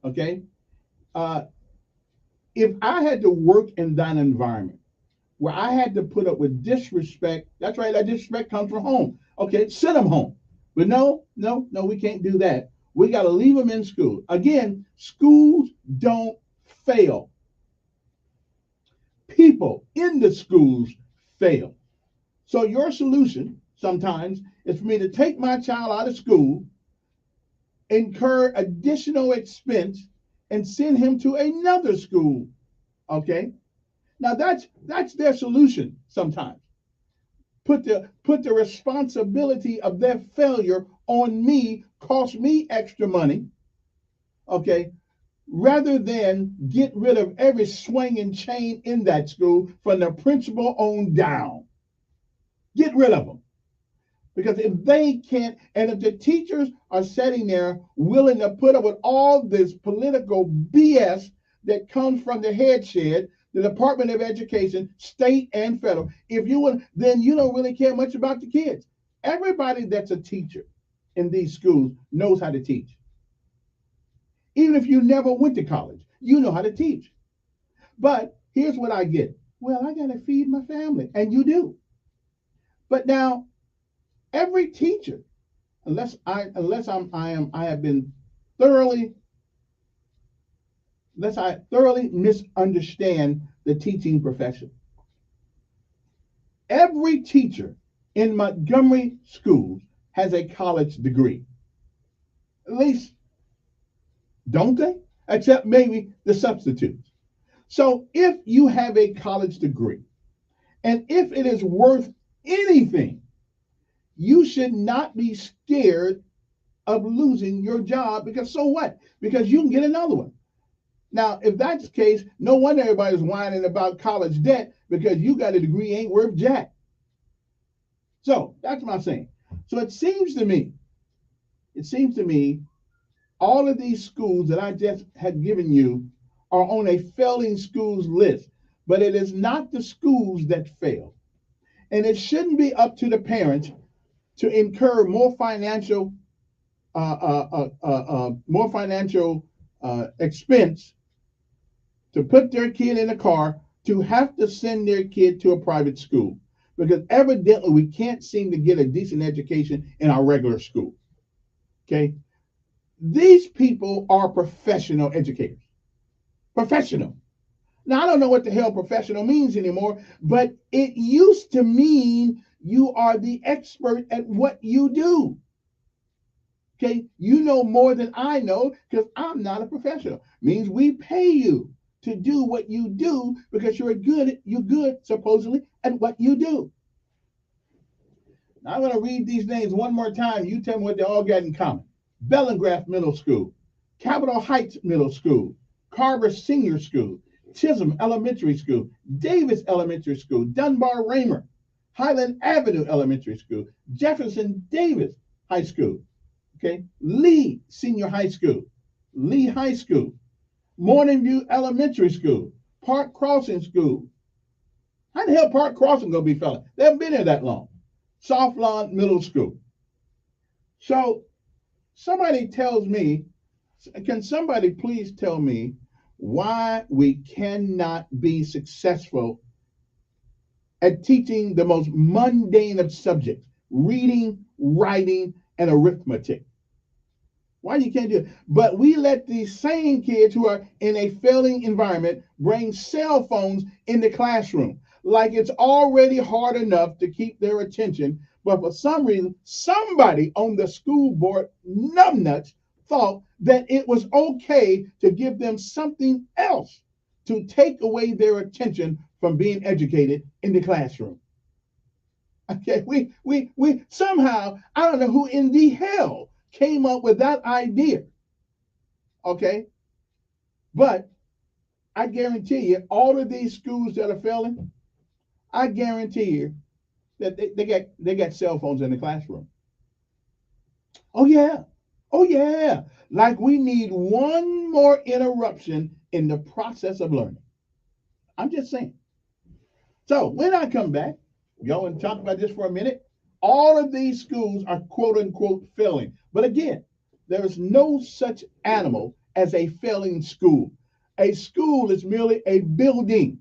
[SPEAKER 17] Okay, if I had to work in that environment where I had to put up with disrespect, that's right, that disrespect comes from home. Okay, send them home. But no, we can't do that. We got to leave them in school. Again, schools don't fail. People in the schools fail. So your solution sometimes is for me to take my child out of school, incur additional expense, and send him to another school. Okay? Now that's their solution sometimes. Put the responsibility of their failure on me, cost me extra money, okay, rather than get rid of every swinging chain in that school from the principal on down. Get rid of them. Because if they can't, and if the teachers are sitting there willing to put up with all this political BS that comes from the head shed, the Department of Education, state and federal, then you don't really care much about the kids. Everybody that's a teacher in these schools knows how to teach. Even if you never went to college, you know how to teach. But here's what I get. Well, I got to feed my family. And you do. But now, every teacher, unless I thoroughly misunderstand the teaching profession. Every teacher in Montgomery schools has a college degree. At least, don't they? Except maybe the substitutes. So if you have a college degree, and if it is worth anything, you should not be scared of losing your job, because so what? Because you can get another one. Now, if that's the case, no wonder everybody's whining about college debt, because you got a degree ain't worth jack. So that's what I'm saying. So it seems to me, all of these schools that I just had given you are on a failing schools list, but it is not the schools that fail. And it shouldn't be up to the parents to incur more financial expense to put their kid in a car to have to send their kid to a private school, because evidently we can't seem to get a decent education in our regular school. Okay, these people are professional educators, professional. Now, I don't know what the hell professional means anymore, but it used to mean you are the expert at what you do. Okay, you know more than I know because I'm not a professional. Means we pay you to do what you do because you're good supposedly at what you do. Now I'm going to read these names one more time. You tell me what they all got in common. Bellingraph Middle School, Capitol Heights Middle School, Carver Senior School, Chisholm Elementary School, Davis Elementary School, Dunbar Raymer, Highland Avenue Elementary School, Jefferson Davis High School, okay, Lee Senior High School, Lee High School, Morning View Elementary School, Park Crossing School. How the hell Park Crossing gonna be, fella? They haven't been here that long. South Lawn Middle School. So somebody tells me, can somebody please tell me why we cannot be successful at teaching the most mundane of subjects, reading, writing, and arithmetic? Why you can't do it? But we let these same kids who are in a failing environment bring cell phones in the classroom, like it's already hard enough to keep their attention. But for some reason, somebody on the school board, numbnuts, thought that it was okay to give them something else to take away their attention from being educated in the classroom. Okay, we somehow, I don't know who in the hell came up with that idea. Okay, but I guarantee you, all of these schools that are failing, I guarantee you that they got cell phones in the classroom. Oh yeah. Oh yeah. Like we need one more interruption in the process of learning. I'm just saying. So when I come back, y'all want to talk about this for a minute? All of these schools are quote unquote failing. But again, there is no such animal as a failing school. A school is merely a building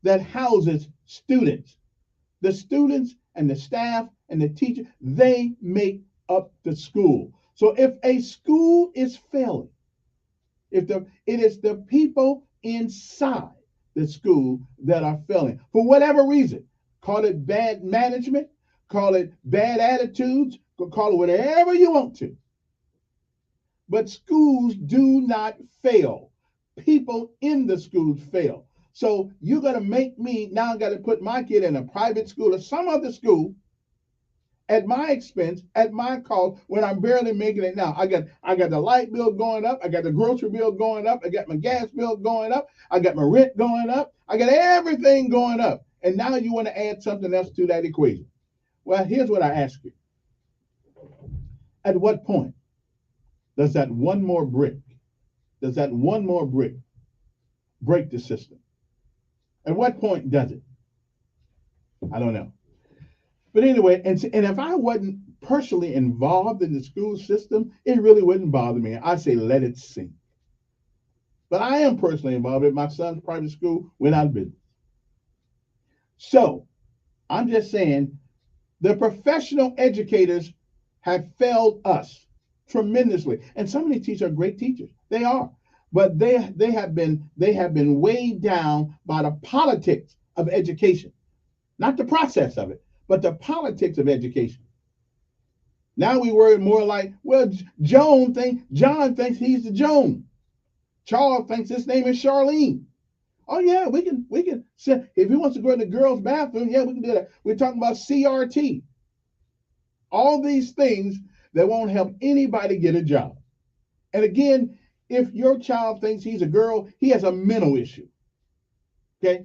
[SPEAKER 17] that houses students. The students and the staff and the teacher, they make up the school. So if a school is failing, it is the people inside the school that are failing for whatever reason. Call it bad management, call it bad attitudes, call it whatever you want to. But schools do not fail. People in the schools fail. So you're going to make me now got to put my kid in a private school or some other school at my expense, at my cost, when I'm barely making it now. I got the light bill going up. I got the grocery bill going up. I got my gas bill going up. I got my rent going up. I got everything going up. And now you want to add something else to that equation. Well, here's what I ask you. At what point does that one more brick break the system? At what point does it? I don't know. But anyway, and if I wasn't personally involved in the school system, it really wouldn't bother me. I say let it sink. But I am personally involved in my son's private school, went out of business. So I'm just saying the professional educators have failed us tremendously. And some of these teachers are great teachers. They are. But they have been weighed down by the politics of education, not the process of it, but the politics of education. Now we worry more like, well, John thinks he's the Joan. Charles thinks his name is Charlene. Oh yeah, we can if he wants to go in the girls' bathroom, yeah, we can do that. We're talking about CRT. All these things that won't help anybody get a job. And again, if your child thinks he's a girl, he has a mental issue. Okay?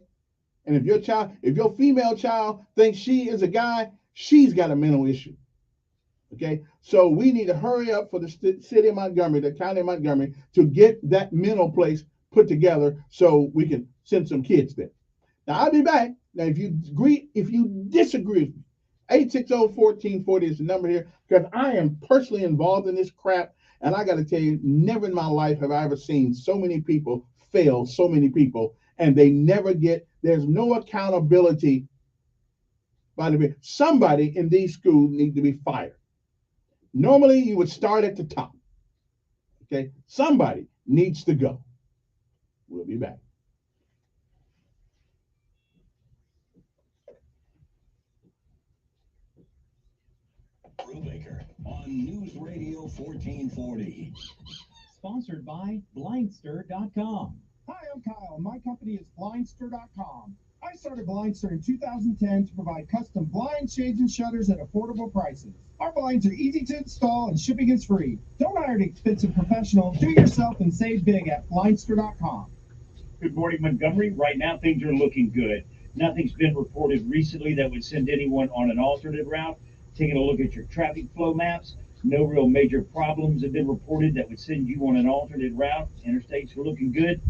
[SPEAKER 17] And if your female child thinks she is a guy, she's got a mental issue. Okay? So we need to hurry up for the city of Montgomery, the county of Montgomery, to get that mental place put together so we can send some kids there. Now I'll be back. Now if you disagree with me, 860-1440 is the number here, because I am personally involved in this crap. And I got to tell you, never in my life have I ever seen so many people fail, so many people, and they never there's no accountability by the somebody in these schools need to be fired. Normally, you would start at the top. Okay? Somebody needs to go. We'll be back.
[SPEAKER 6] on News Radio 1440.
[SPEAKER 3] Sponsored by Blindster.com.
[SPEAKER 9] Hi, I'm Kyle, and my company is Blindster.com. I started Blindster in 2010 to provide custom blinds, shades, and shutters at affordable prices. Our blinds are easy to install and shipping is free. Don't hire an expensive professional. Do it yourself and save big at Blindster.com.
[SPEAKER 16] Good morning, Montgomery. Right now, things are looking good. Nothing's been reported recently that would send anyone on an alternate route. Taking a look at your traffic flow maps, no real major problems have been reported that would send you on an alternate route. Interstates are looking good.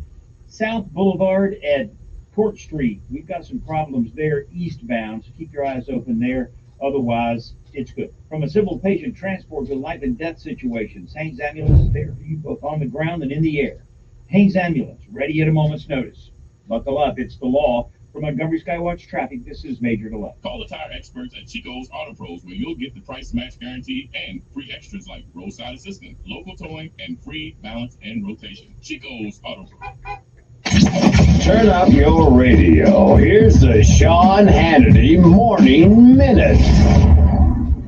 [SPEAKER 16] South Boulevard at Court Street, we've got some problems there eastbound, so keep your eyes open there. Otherwise, it's good. From a civil patient transport to life and death situations, Haynes Ambulance is there for you both on the ground and in the air. Haynes Ambulance, ready at a moment's notice. Buckle up, it's the law. For Montgomery Skywatch Traffic, this is Major Delay.
[SPEAKER 20] Call the tire experts at Chico's Auto Pros, where you'll get the price match guarantee and free extras like roadside assistance, local towing, and free balance and rotation. Chico's Auto Pros.
[SPEAKER 10] Turn up your radio. Here's the Sean Hannity Morning Minute.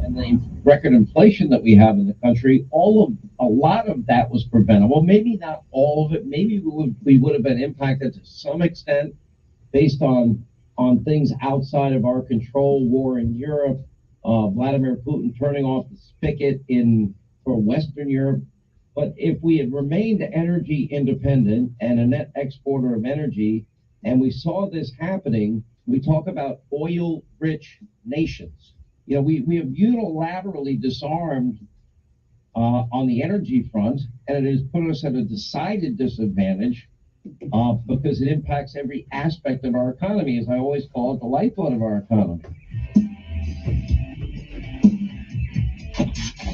[SPEAKER 1] And the record inflation that we have in the country, a lot of that was preventable. Maybe not all of it. Maybe we would have been impacted to some extent based on things outside of our control, war in Europe, Vladimir Putin turning off the spigot for Western Europe. But if we had remained energy independent and a net exporter of energy, and we saw this happening, we talk about oil-rich nations. You know, we have unilaterally disarmed on the energy front, and it has put us at a decided disadvantage because it impacts every aspect of our economy, as I always call it, the lifeblood of our economy.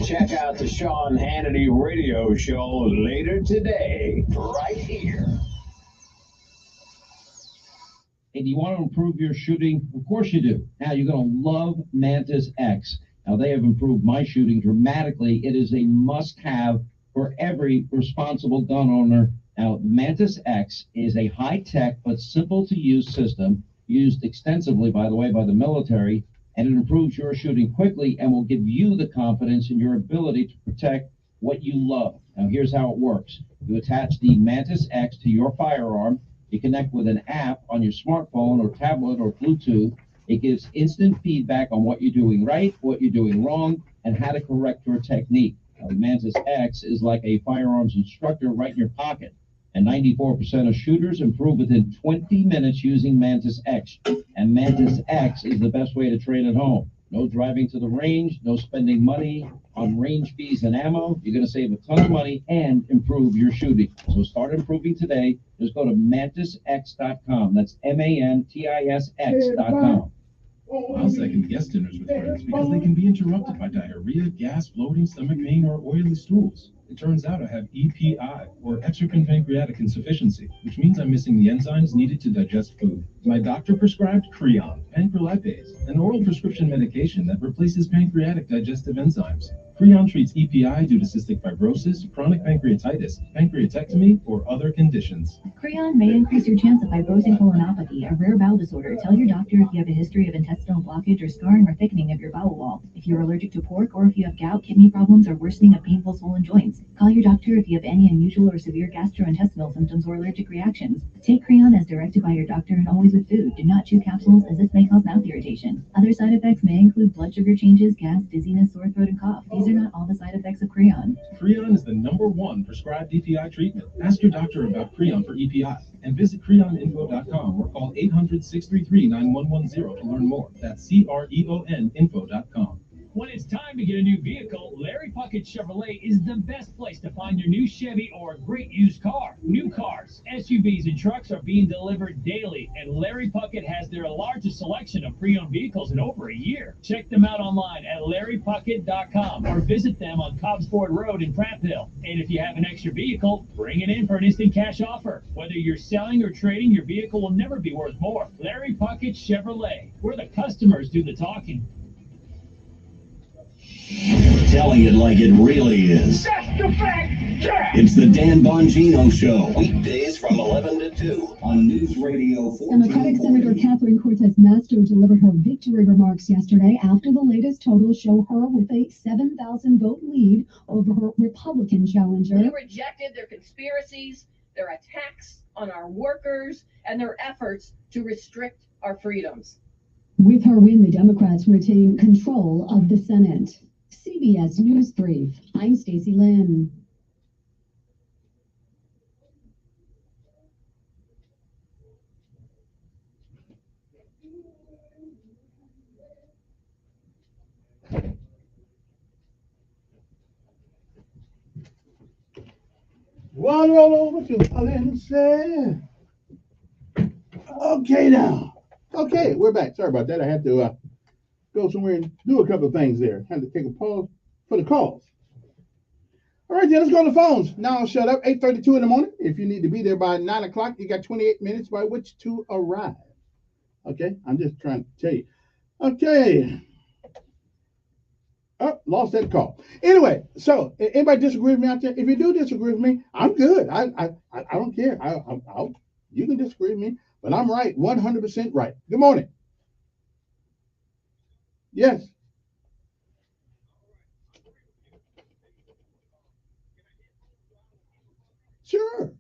[SPEAKER 10] Check out the Sean Hannity radio show later today, right here.
[SPEAKER 1] And you want to improve your shooting? Of course you do. Now you're going to love Mantis X. Now they have improved my shooting dramatically. It is a must-have for every responsible gun owner. Now, Mantis X is a high-tech but simple-to-use system used extensively, by the way, by the military, and it improves your shooting quickly and will give you the confidence in your ability to protect what you love. Now, here's how it works. You attach the Mantis X to your firearm. You connect with an app on your smartphone or tablet or Bluetooth. It gives instant feedback on what you're doing right, what you're doing wrong, and how to correct your technique. Now, the Mantis X is like a firearms instructor right in your pocket. And 94% of shooters improve within 20 minutes using Mantis X. And Mantis X is the best way to train at home. No driving to the range, no spending money on range fees and ammo. You're going to save a ton of money and improve your shooting. So start improving today. Just go to mantisx.com. That's MANTISX.com.
[SPEAKER 11] I'll second guest dinners with friends because they can be interrupted by diarrhea, gas, bloating, stomach pain, or oily stools. It turns out I have EPI, or exocrine pancreatic insufficiency, which means I'm missing the enzymes needed to digest food. My doctor prescribed Creon, pancrelipase, an oral prescription medication that replaces pancreatic digestive enzymes. Creon treats EPI due to cystic fibrosis, chronic pancreatitis, pancreatectomy, or other conditions.
[SPEAKER 29] Creon may increase your chance of fibrosing colonopathy, a rare bowel disorder. Tell your doctor if you have a history of intestinal blockage or scarring or thickening of your bowel wall. If you're allergic to pork, or if you have gout, kidney problems, or worsening of painful swollen joints. Call your doctor if you have any unusual or severe gastrointestinal symptoms or allergic reactions. Take Creon as directed by your doctor and always with food. Do not chew capsules, as this may cause mouth irritation. Other side effects may include blood sugar changes, gas, dizziness, sore throat, and cough. These are not all the side effects of Creon.
[SPEAKER 11] Creon is the #1 prescribed EPI treatment. Ask your doctor about Creon for EPI and visit creoninfo.com or call 800-633-9110 to learn more. That's CREONinfo.com.
[SPEAKER 21] When it's time to get a new vehicle, Larry Puckett Chevrolet is the best place to find your new Chevy or a great used car. New cars, SUVs, and trucks are being delivered daily, and Larry Puckett has their largest selection of pre-owned vehicles in over a year. Check them out online at LarryPuckett.com or visit them on Cobbsford Road in Prattville. And if you have an extra vehicle, bring it in for an instant cash offer. Whether you're selling or trading, your vehicle will never be worth more. Larry Puckett Chevrolet, where the customers do the talking.
[SPEAKER 6] Telling it like it really is.
[SPEAKER 13] That's the fact, Jack!
[SPEAKER 6] It's the Dan Bongino Show. Weekdays from 11 to 2 on News Radio
[SPEAKER 7] Democratic
[SPEAKER 6] 1440.
[SPEAKER 7] Senator Catherine Cortez Masto delivered her victory remarks yesterday after the latest totals show her with a 7,000 vote lead over her Republican challenger.
[SPEAKER 12] We rejected their conspiracies, their attacks on our workers, and their efforts to restrict our freedoms.
[SPEAKER 7] With her win, the Democrats retain control of the Senate. CBS News Brief. I'm Stacey Lynn.
[SPEAKER 17] One roll over to Valencia. Okay, now. Okay, we're back. Sorry about that. I had to go somewhere and do a couple of things there. Had to take a pause for the calls. All right, then let's go to the phones. Now I'll shut up. 8:32 in the morning. If you need to be there by 9 o'clock, you got 28 minutes by which to arrive. Okay, I'm just trying to tell you. Okay. Oh, lost that call. Anyway, so anybody disagree with me out there? If you do disagree with me, I'm good. I don't care. You can disagree with me, but I'm right, 100% right. Good morning. Yes. Sure.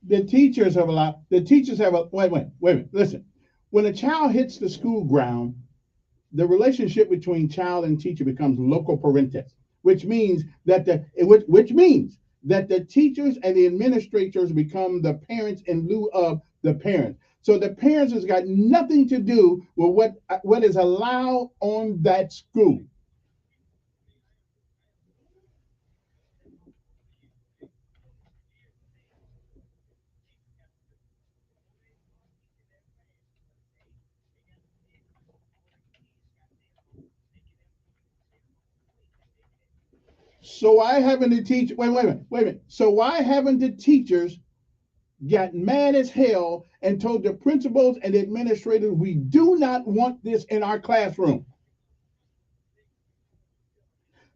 [SPEAKER 17] The teachers have wait a minute, listen. When a child hits the school ground, the relationship between child and teacher becomes loco parentis, which means that the teachers and the administrators become the parents in lieu of the parents. So the parents has got nothing to do with what is allowed on that school. So why haven't the teachers? Wait a minute. So why haven't the teachers got mad as hell and told the principals and the administrators, we do not want this in our classroom?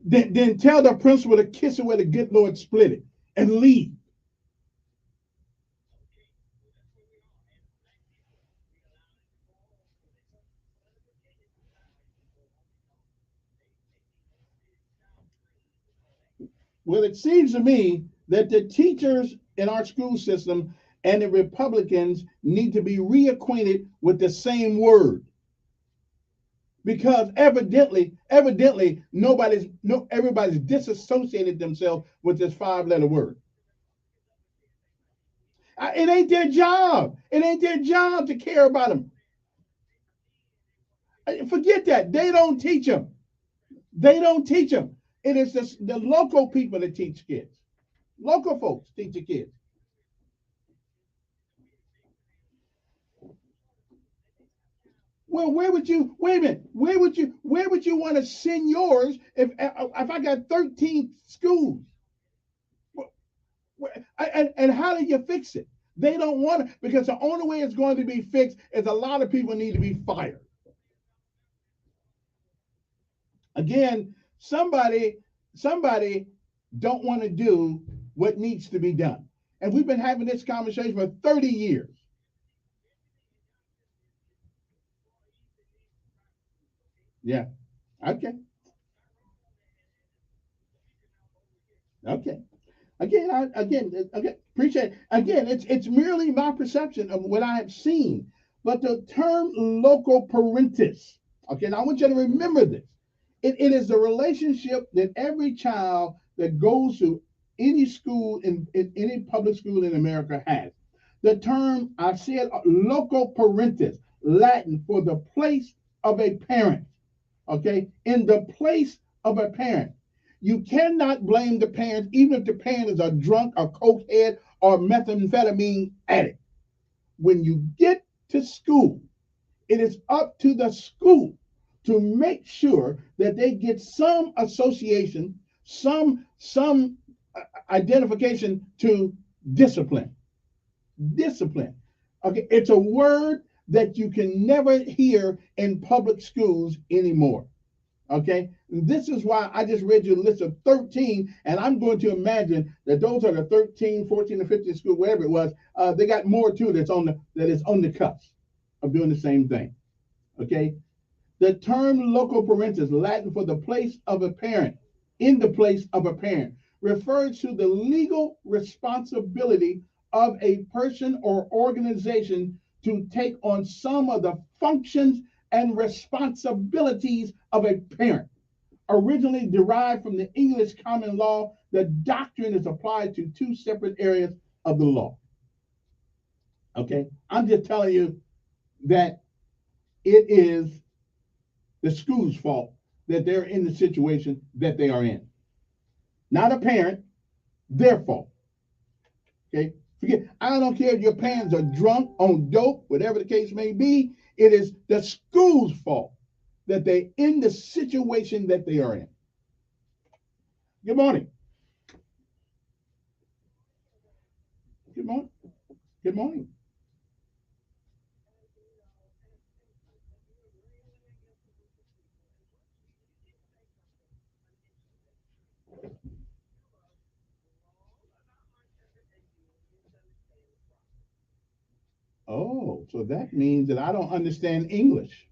[SPEAKER 17] Then tell the principal to kiss it where the good Lord split it and leave. Well, it seems to me that the teachers in our school system and the Republicans need to be reacquainted with the same word. Because evidently, everybody's disassociated themselves with this 5-letter word. It ain't their job. It ain't their job to care about them. Forget that. They don't teach them. It is the local people that teach kids. Local folks teach the kids. Well, where would you want to send yours if I got 13 schools? And how do you fix it? They don't want it, because the only way it's going to be fixed is a lot of people need to be fired. Again, somebody don't want to do what needs to be done. And we've been having this conversation for 30 years. Yeah. Okay. Okay. Again, appreciate it. Again, it's merely my perception of what I have seen. But the term local parentis, okay, now I want you to remember this. It is the relationship that every child that goes to any school in any public school in America has. The term, I said, local parentis, Latin for the place of a parent, okay, in the place of a parent. You cannot blame the parents, even if the parent is a drunk, a cokehead, or methamphetamine addict. When you get to school, it is up to the school to make sure that they get some association, some identification to discipline. Discipline. Okay, it's a word that you can never hear in public schools anymore. Okay, this is why I just read you a list of 13, and I'm going to imagine that those are the 13, 14, or 15 schools, wherever it was. They got more too that is on the cusp of doing the same thing. Okay, the term local parentis, Latin for the place of a parent, in the place of a parent, refers to the legal responsibility of a person or organization to take on some of the functions and responsibilities of a parent. Originally derived from the English common law, the doctrine is applied to two separate areas of the law. Okay, I'm just telling you that it is the school's fault that they're in the situation that they are in. Not a parent, their fault. Okay, forget, I don't care if your parents are drunk, on dope, whatever the case may be, it is the school's fault that they're in the situation that they are in. Good morning. Good morning. Good morning. Oh, so that means that I don't understand English.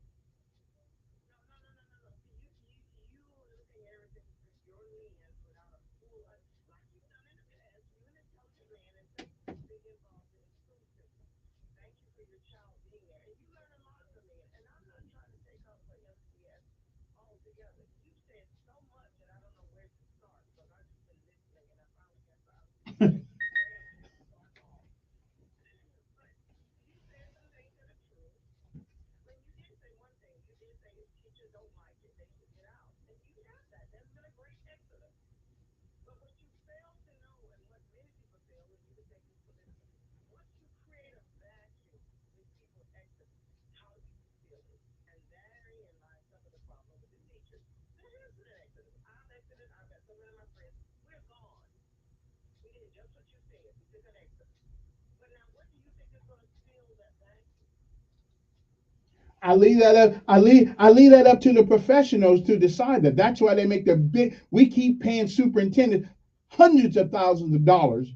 [SPEAKER 17] I leave that up. I leave that up to the professionals to decide that. That's why they make the big. We keep paying superintendent hundreds of thousands of dollars.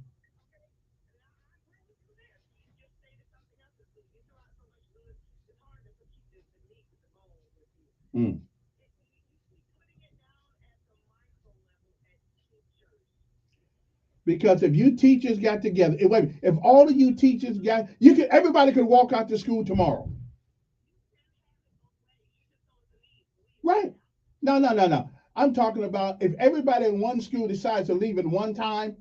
[SPEAKER 17] Mm. Because if you teachers got together, if all of you teachers got, everybody could walk out to school tomorrow. Right. No. I'm talking about if everybody in one school decides to leave at one time,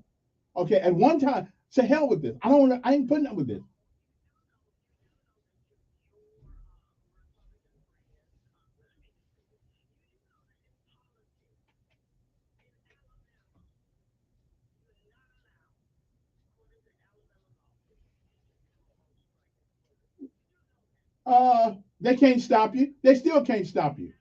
[SPEAKER 17] okay, at one time, to hell with this. I ain't putting up with this. They can't stop you. They still can't stop you.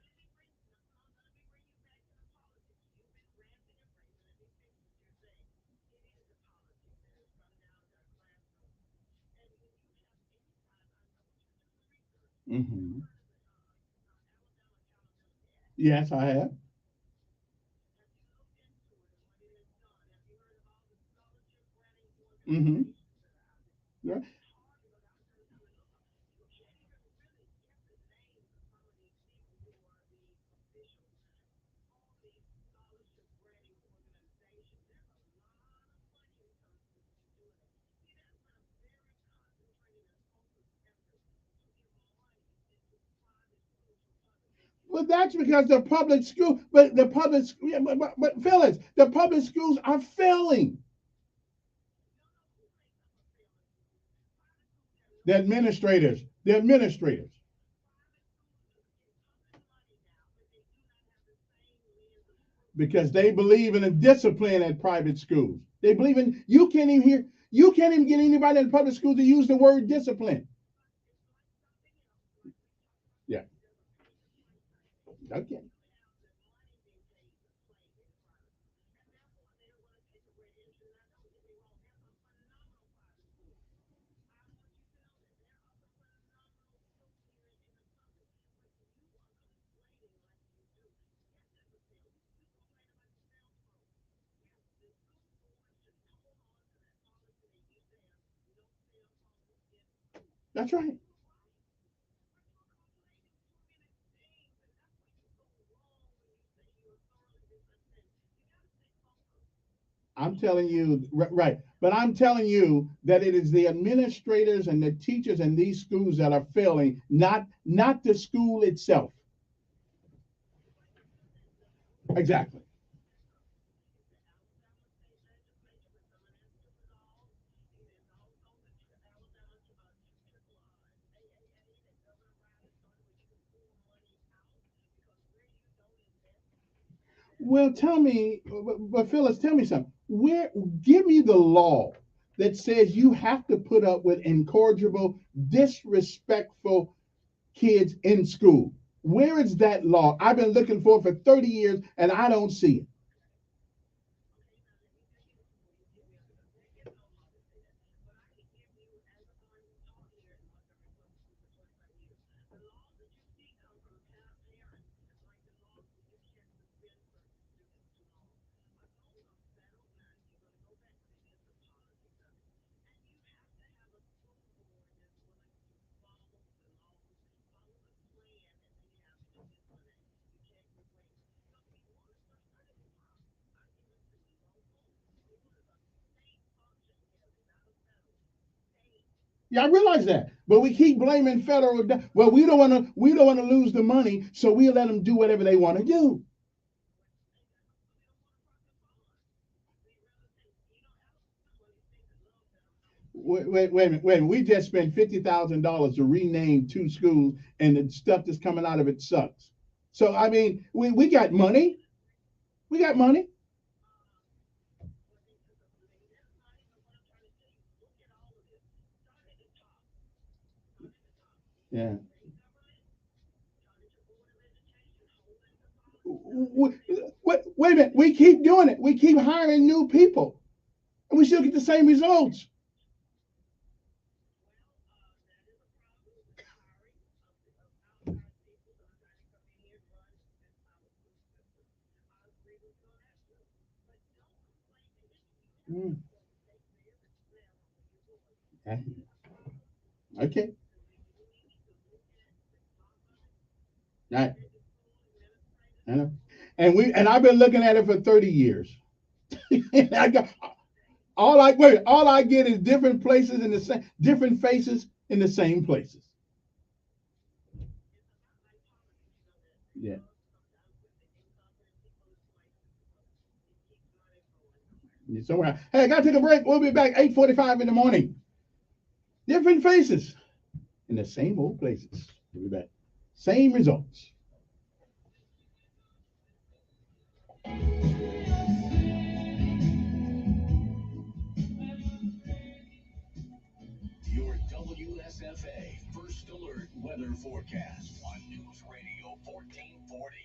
[SPEAKER 17] Mm-hmm. Yes, I have. Mm-hmm. Yeah. Well, that's because the public school, but the public, yeah, but Phyllis, the public schools are failing. The administrators, because they believe in a discipline at private schools. They believe in, you can't even get anybody in public school to use the word discipline. Yeah. Okay. That's right. I'm telling you, right. But I'm telling you that it is the administrators and the teachers in these schools that are failing, not the school itself. Exactly. Well, tell me, but Phyllis, tell me something. Give me the law that says you have to put up with incorrigible, disrespectful kids in school. Where is that law? I've been looking for it for 30 years and I don't see it. Yeah, I realize that, but we keep blaming federal. Well, we don't want to lose the money, so we let them do whatever they want to do. Wait a minute, wait. We just spent $50,000 to rename 2 schools, and the stuff that's coming out of it sucks. So I mean, we got money. We got money. Yeah. Wait a minute. We keep doing it. We keep hiring new people, and we still get the same results. Mm. Okay. Right. I know. And I've been looking at it for 30 years. I got all I get is different places in the same different faces in the same places. Yeah. Somewhere. Hey, I gotta take a break. We'll be back 8:45 in the morning. Different faces in the same old places. We'll be back. Same results.
[SPEAKER 6] Your WSFA First Alert Weather Forecast on News Radio 1440.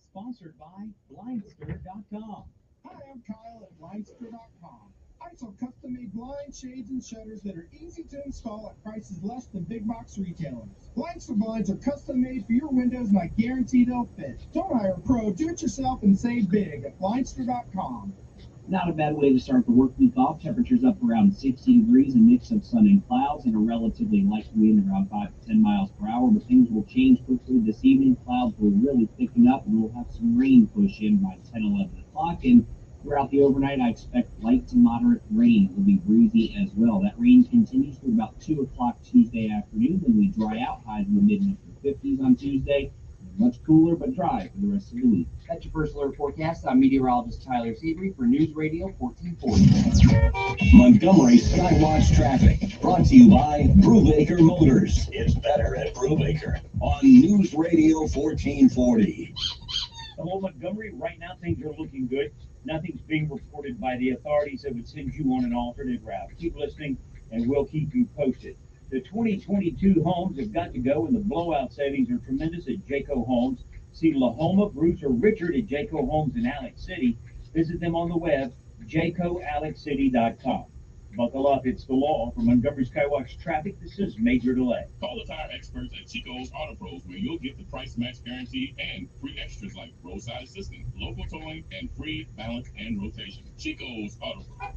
[SPEAKER 3] Sponsored by Blindster.com.
[SPEAKER 9] Hi, I'm Kyle at Blindster.com. I sell custom-made blinds, shades, and shutters that are easy to install at prices less than big box retailers. Blindster blinds are custom-made for your windows, and I guarantee they'll fit. Don't hire a pro, do it yourself and save big at Blindster.com.
[SPEAKER 3] Not a bad way to start the work week off. Temperatures up around 60 degrees, a mix of sun and clouds, and a relatively light wind around 5 to 10 miles per hour. But things will change quickly this evening. Clouds will really thicken up, and we'll have some rain push in by 10, 11 o'clock. And throughout the overnight, I expect light to moderate rain. It will be breezy as well. That rain continues through about 2 o'clock Tuesday afternoon. Then we dry out, highs in the mid and upper 50s on Tuesday. Much cooler but dry for the rest of the week. That's your first alert forecast. I'm meteorologist Tyler Seabury for News Radio 1440.
[SPEAKER 6] Montgomery Skywatch traffic brought to you by Brubaker Motors. It's better at Brubaker on News Radio 1440.
[SPEAKER 16] Hello, Montgomery. Right now, things are looking good. Nothing's being reported by the authorities that would send you on an alternate route. Keep listening, and we'll keep you posted. The 2022 homes have got to go, and the blowout savings are tremendous at Jayco Homes. See Lahoma, Bruce, or Richard at Jayco Homes in Alex City. Visit them on the web, jaycoalexcity.com. Buckle up, it's the law. For Montgomery Skywatch traffic, this is Major Delay.
[SPEAKER 20] Call the tire experts at Chico's Auto Pros, where you'll get the price match guarantee and free extras like roadside assistance, local towing, and free balance and rotation. Chico's Auto Pros.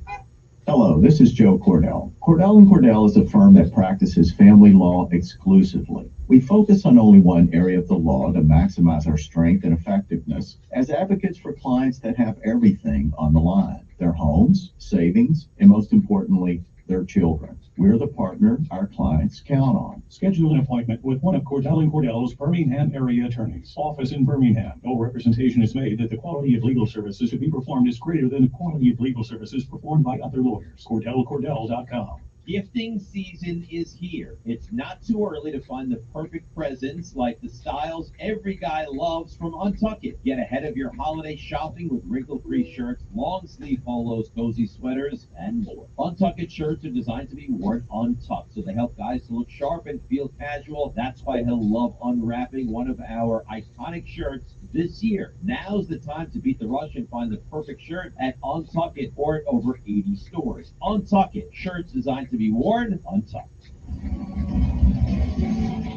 [SPEAKER 10] Hello, this is Joe Cordell. Cordell & Cordell is a firm that practices family law exclusively. We focus on only one area of the law to maximize our strength and effectiveness as advocates for clients that have everything on the line: their homes, savings, and most importantly, their children. We're the partner our clients count on.
[SPEAKER 15] Schedule an appointment with one of Cordell & Cordell's Birmingham area attorneys. Office in Birmingham. No representation is made that the quality of legal services to be performed is greater than the quality of legal services performed by other lawyers. CordellCordell.com.
[SPEAKER 18] Gifting season is here. It's not too early to find the perfect presents like the styles every guy loves from Untuckit. Get ahead of your holiday shopping with wrinkle-free shirts, long-sleeve polos, cozy sweaters, and more. Untuckit shirts are designed to be worn untucked, so they help guys to look sharp and feel casual. That's why he'll love unwrapping one of our iconic shirts this year. Now's the time to beat the rush and find the perfect shirt at Untuckit or at over 80 stores. Untuckit, shirts designed to be worn untucked.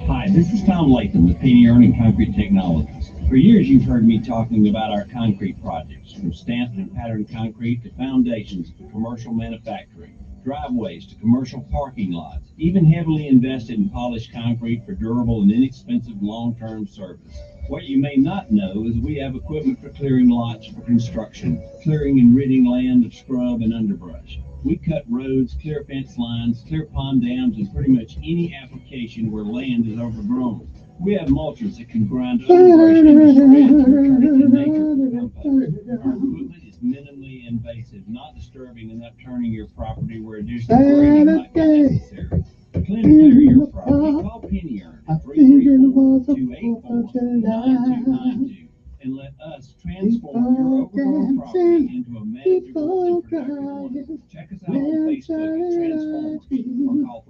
[SPEAKER 3] Hi, this is Tom Latham with Pinion and Concrete Technologies. For years, you've heard me talking about our concrete projects, from stamped and patterned concrete to foundations to commercial manufacturing, driveways to commercial parking lots, even heavily invested in polished concrete for durable and inexpensive long-term service. What you may not know is we have equipment for clearing lots for construction, clearing and ridding land of scrub and underbrush. We cut roads, clear fence lines, clear pond dams, and pretty much any application where land is overgrown. We have mulchers that can grind underbrush into strands or turn it to nature compost. Our equipment is minimally invasive, not disturbing and not turning your property where additional grading might be necessary. To clear your property, call Pinion at 334-284-9292 and let us transform your overgrown property into a manageable and productive one. Check us out on Facebook at Transformers or call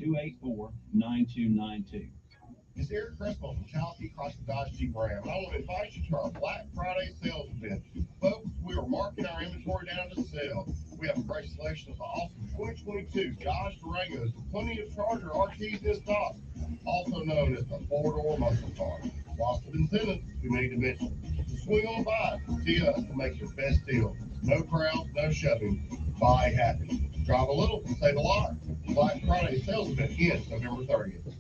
[SPEAKER 3] 334-284-9292.
[SPEAKER 5] It's Eric Crespo from Chelsea across the Dodge Jeep Ram. I want to invite you to our Black Friday sales event. Folks, we are marking our inventory down to sale. We have a great selection of the awesome 2022 Dodge Durangos with plenty of Charger RTs in stock, also known as the four-door muscle car. Lots of incentives we need to mention. So swing on by and see us to make your best deal. No crowds, no shoving. Buy happy. Drive a little, save a lot. Black Friday sales event ends November 30th.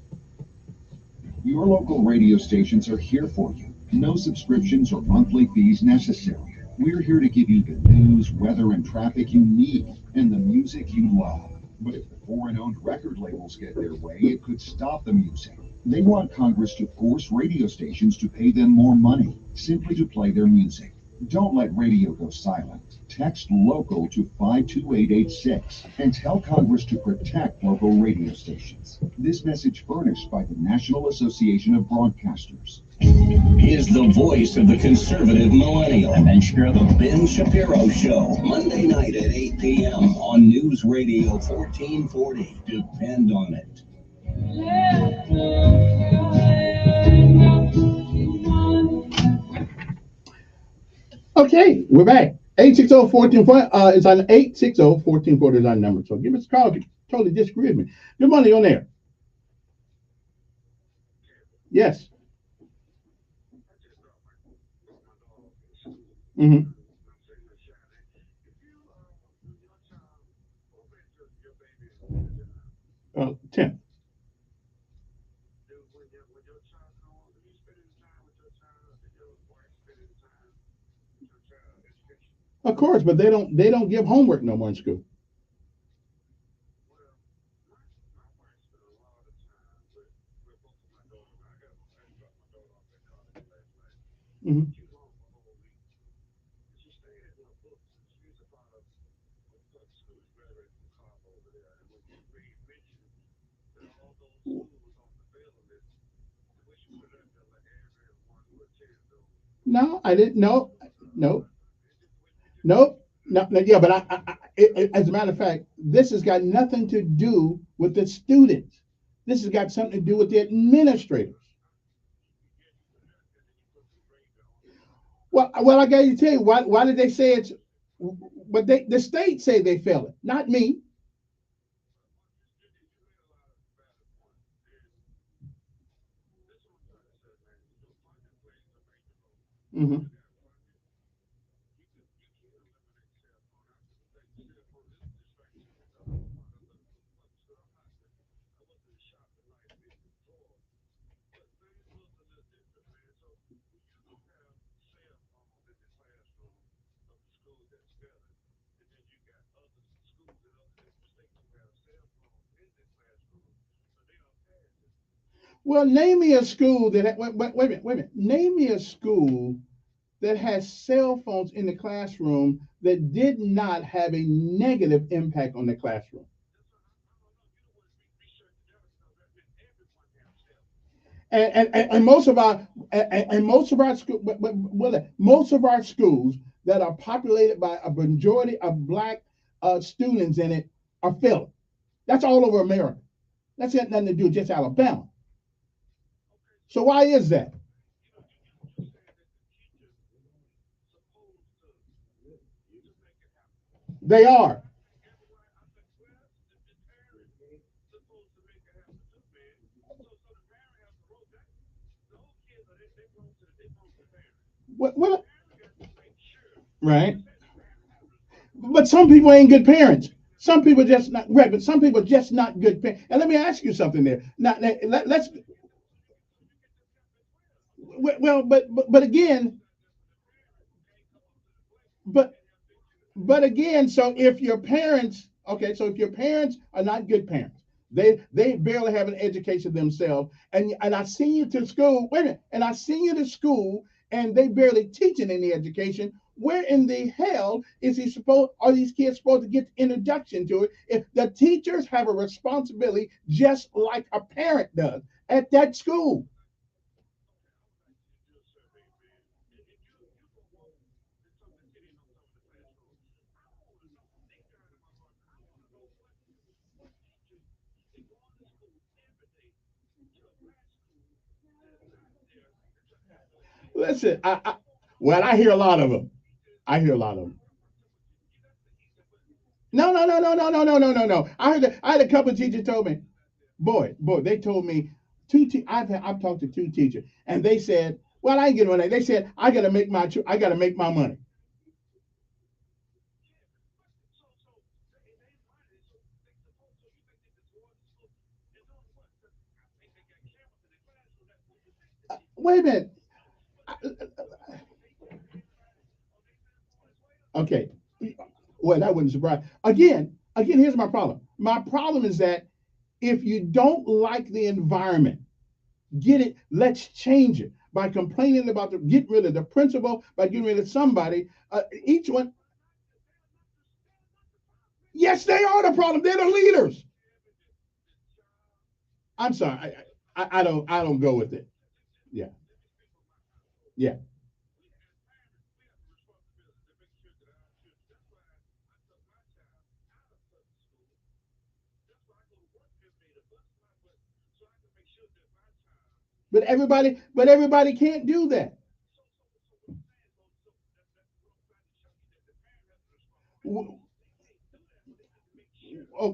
[SPEAKER 19] Your local radio stations are here for you. No subscriptions or monthly fees necessary. We're here to give you the news, weather, and traffic you need, and the music you love. But if the foreign-owned record labels get their way, it could stop the music. They want Congress to force radio stations to pay them more money, simply to play their music. Don't let radio go silent. Text LOCAL to 52886 and tell Congress to protect local radio stations. This message furnished by the National Association of Broadcasters.
[SPEAKER 6] Is the voice of the conservative millennial. And then The Ben Shapiro Show, Monday night at 8 p.m. on News Radio 1440. Depend on it.
[SPEAKER 17] Okay, we're back. 860-1440. It's on 860-1440 is our number. So give us a call if you totally disagree with me. Good morning on there. Yes. Mm-hmm. 10th. Of course, but they don't give homework no more in school. Mm-hmm. No, I didn't. No, no, no, no. Yeah, but as a matter of fact, this has got nothing to do with the students. This has got something to do with the administrators. Well, I got to tell you why did they say it's? But the state say they fail it, not me. Mm-hmm. Well, name me a school that wait a minute. Name me a school that has cell phones in the classroom that did not have a negative impact on the classroom. And most of our most of our schools that are populated by a majority of black students in it are failing. That's all over America. That's got nothing to do with just Alabama. So why is that? They are. What? Right. But some people ain't good parents. Some people just not right, but some people just not good parents. And let me ask you something there. Now, let's well, but again, but again, so if your parents, okay, so if your parents are not good parents, they barely have an education themselves, and I send you to school. Wait a minute, and I send you to school, and they barely teaching any education. Where in the hell are these kids supposed to get the introduction to it if the teachers have a responsibility just like a parent does at that school? Listen, I hear a lot of them. I hear a lot of them. No, no, no, no, no, no, no, no, no, no. I had a couple of teachers told me, boy, they told me I've talked to two teachers, and they said, well, I ain't getting money. They said I got to make my money. Wait a minute. Okay. Well, that wouldn't surprise. Again, here's my problem. My problem is that if you don't like the environment, get it. Let's change it by complaining about get rid of the principal, by getting rid of somebody. Each one. Yes, they are the problem. They're the leaders. I'm sorry. I don't go with it. Yeah. Yeah. But everybody can't do that.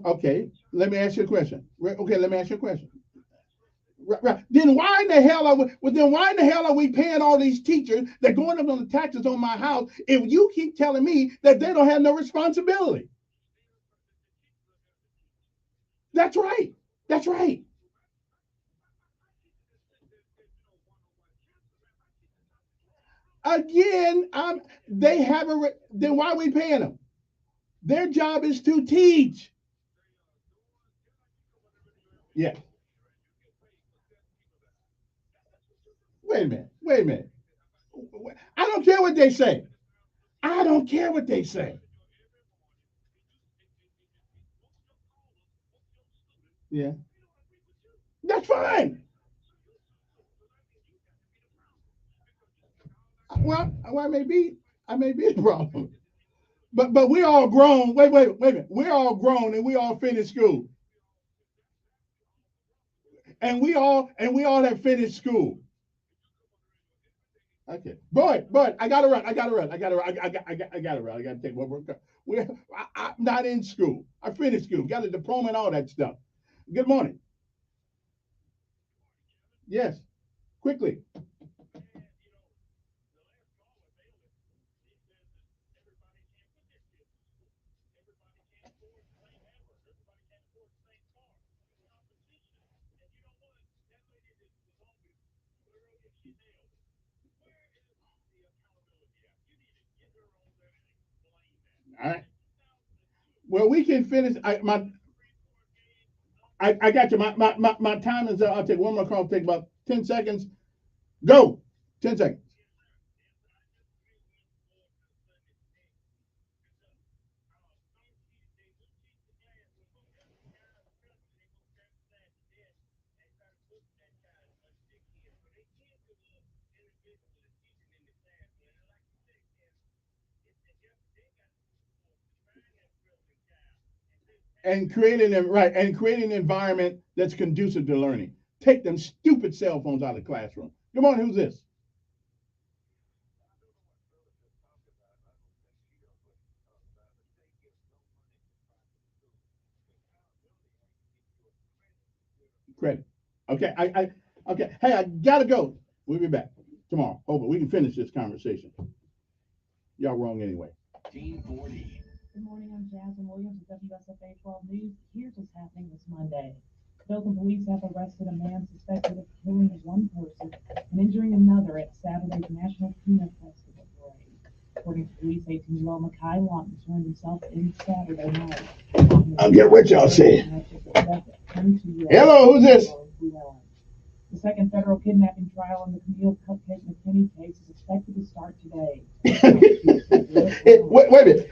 [SPEAKER 17] Okay, let me ask you a question. Okay, let me ask you a question. Right. Then why in the hell are we paying all these teachers that going up on the taxes on my house if you keep telling me that they don't have no responsibility? That's right. That's right. Again, they have then why are we paying them? Their job is to teach. Yeah. Wait a minute. I don't care what they say. I don't care what they say. Yeah. That's fine. Well, I may be the problem. But we're all grown. Wait a minute. We're all grown and we all finished school. And we all have finished school. Okay. Boy, I gotta run. I gotta take one more. I'm not in school. I finished school, got a diploma and all that stuff. Good morning. Yes. Quickly. All right. Well, we can finish. I got you. My time is up. I'll take one more call. Take about 10 seconds. Go. 10 seconds. And creating an environment that's conducive to learning. Take them stupid cell phones out of the classroom. Come on, who's this? Credit. Okay, okay. Hey, I gotta go. We'll be back tomorrow. Hopefully we can finish this conversation. Y'all wrong anyway.
[SPEAKER 2] 1840. Good morning, I'm Jasmine Williams with WSFA 12 News. Here's what's happening this Monday. Dothan police have arrested a man suspected of killing one person and injuring another at Saturday's National Peanut Festival parade. According to police, 18-year-old Makai Lawton turned himself in Saturday night.
[SPEAKER 17] I'll get what y'all saying. Hello, who's this?
[SPEAKER 2] The second federal kidnapping trial in the Camille Cupcake McKinney case is expected to start today.
[SPEAKER 17] Wait a minute.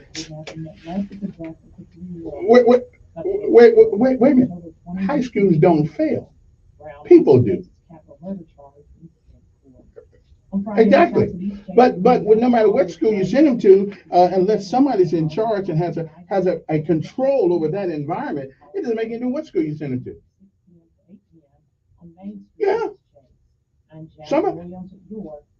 [SPEAKER 17] Wait a minute. High schools don't fail. People do. Exactly. But no matter what school you send them to, unless somebody's in charge and has a control over that environment, it doesn't make any difference what school you send them to. Yeah. Some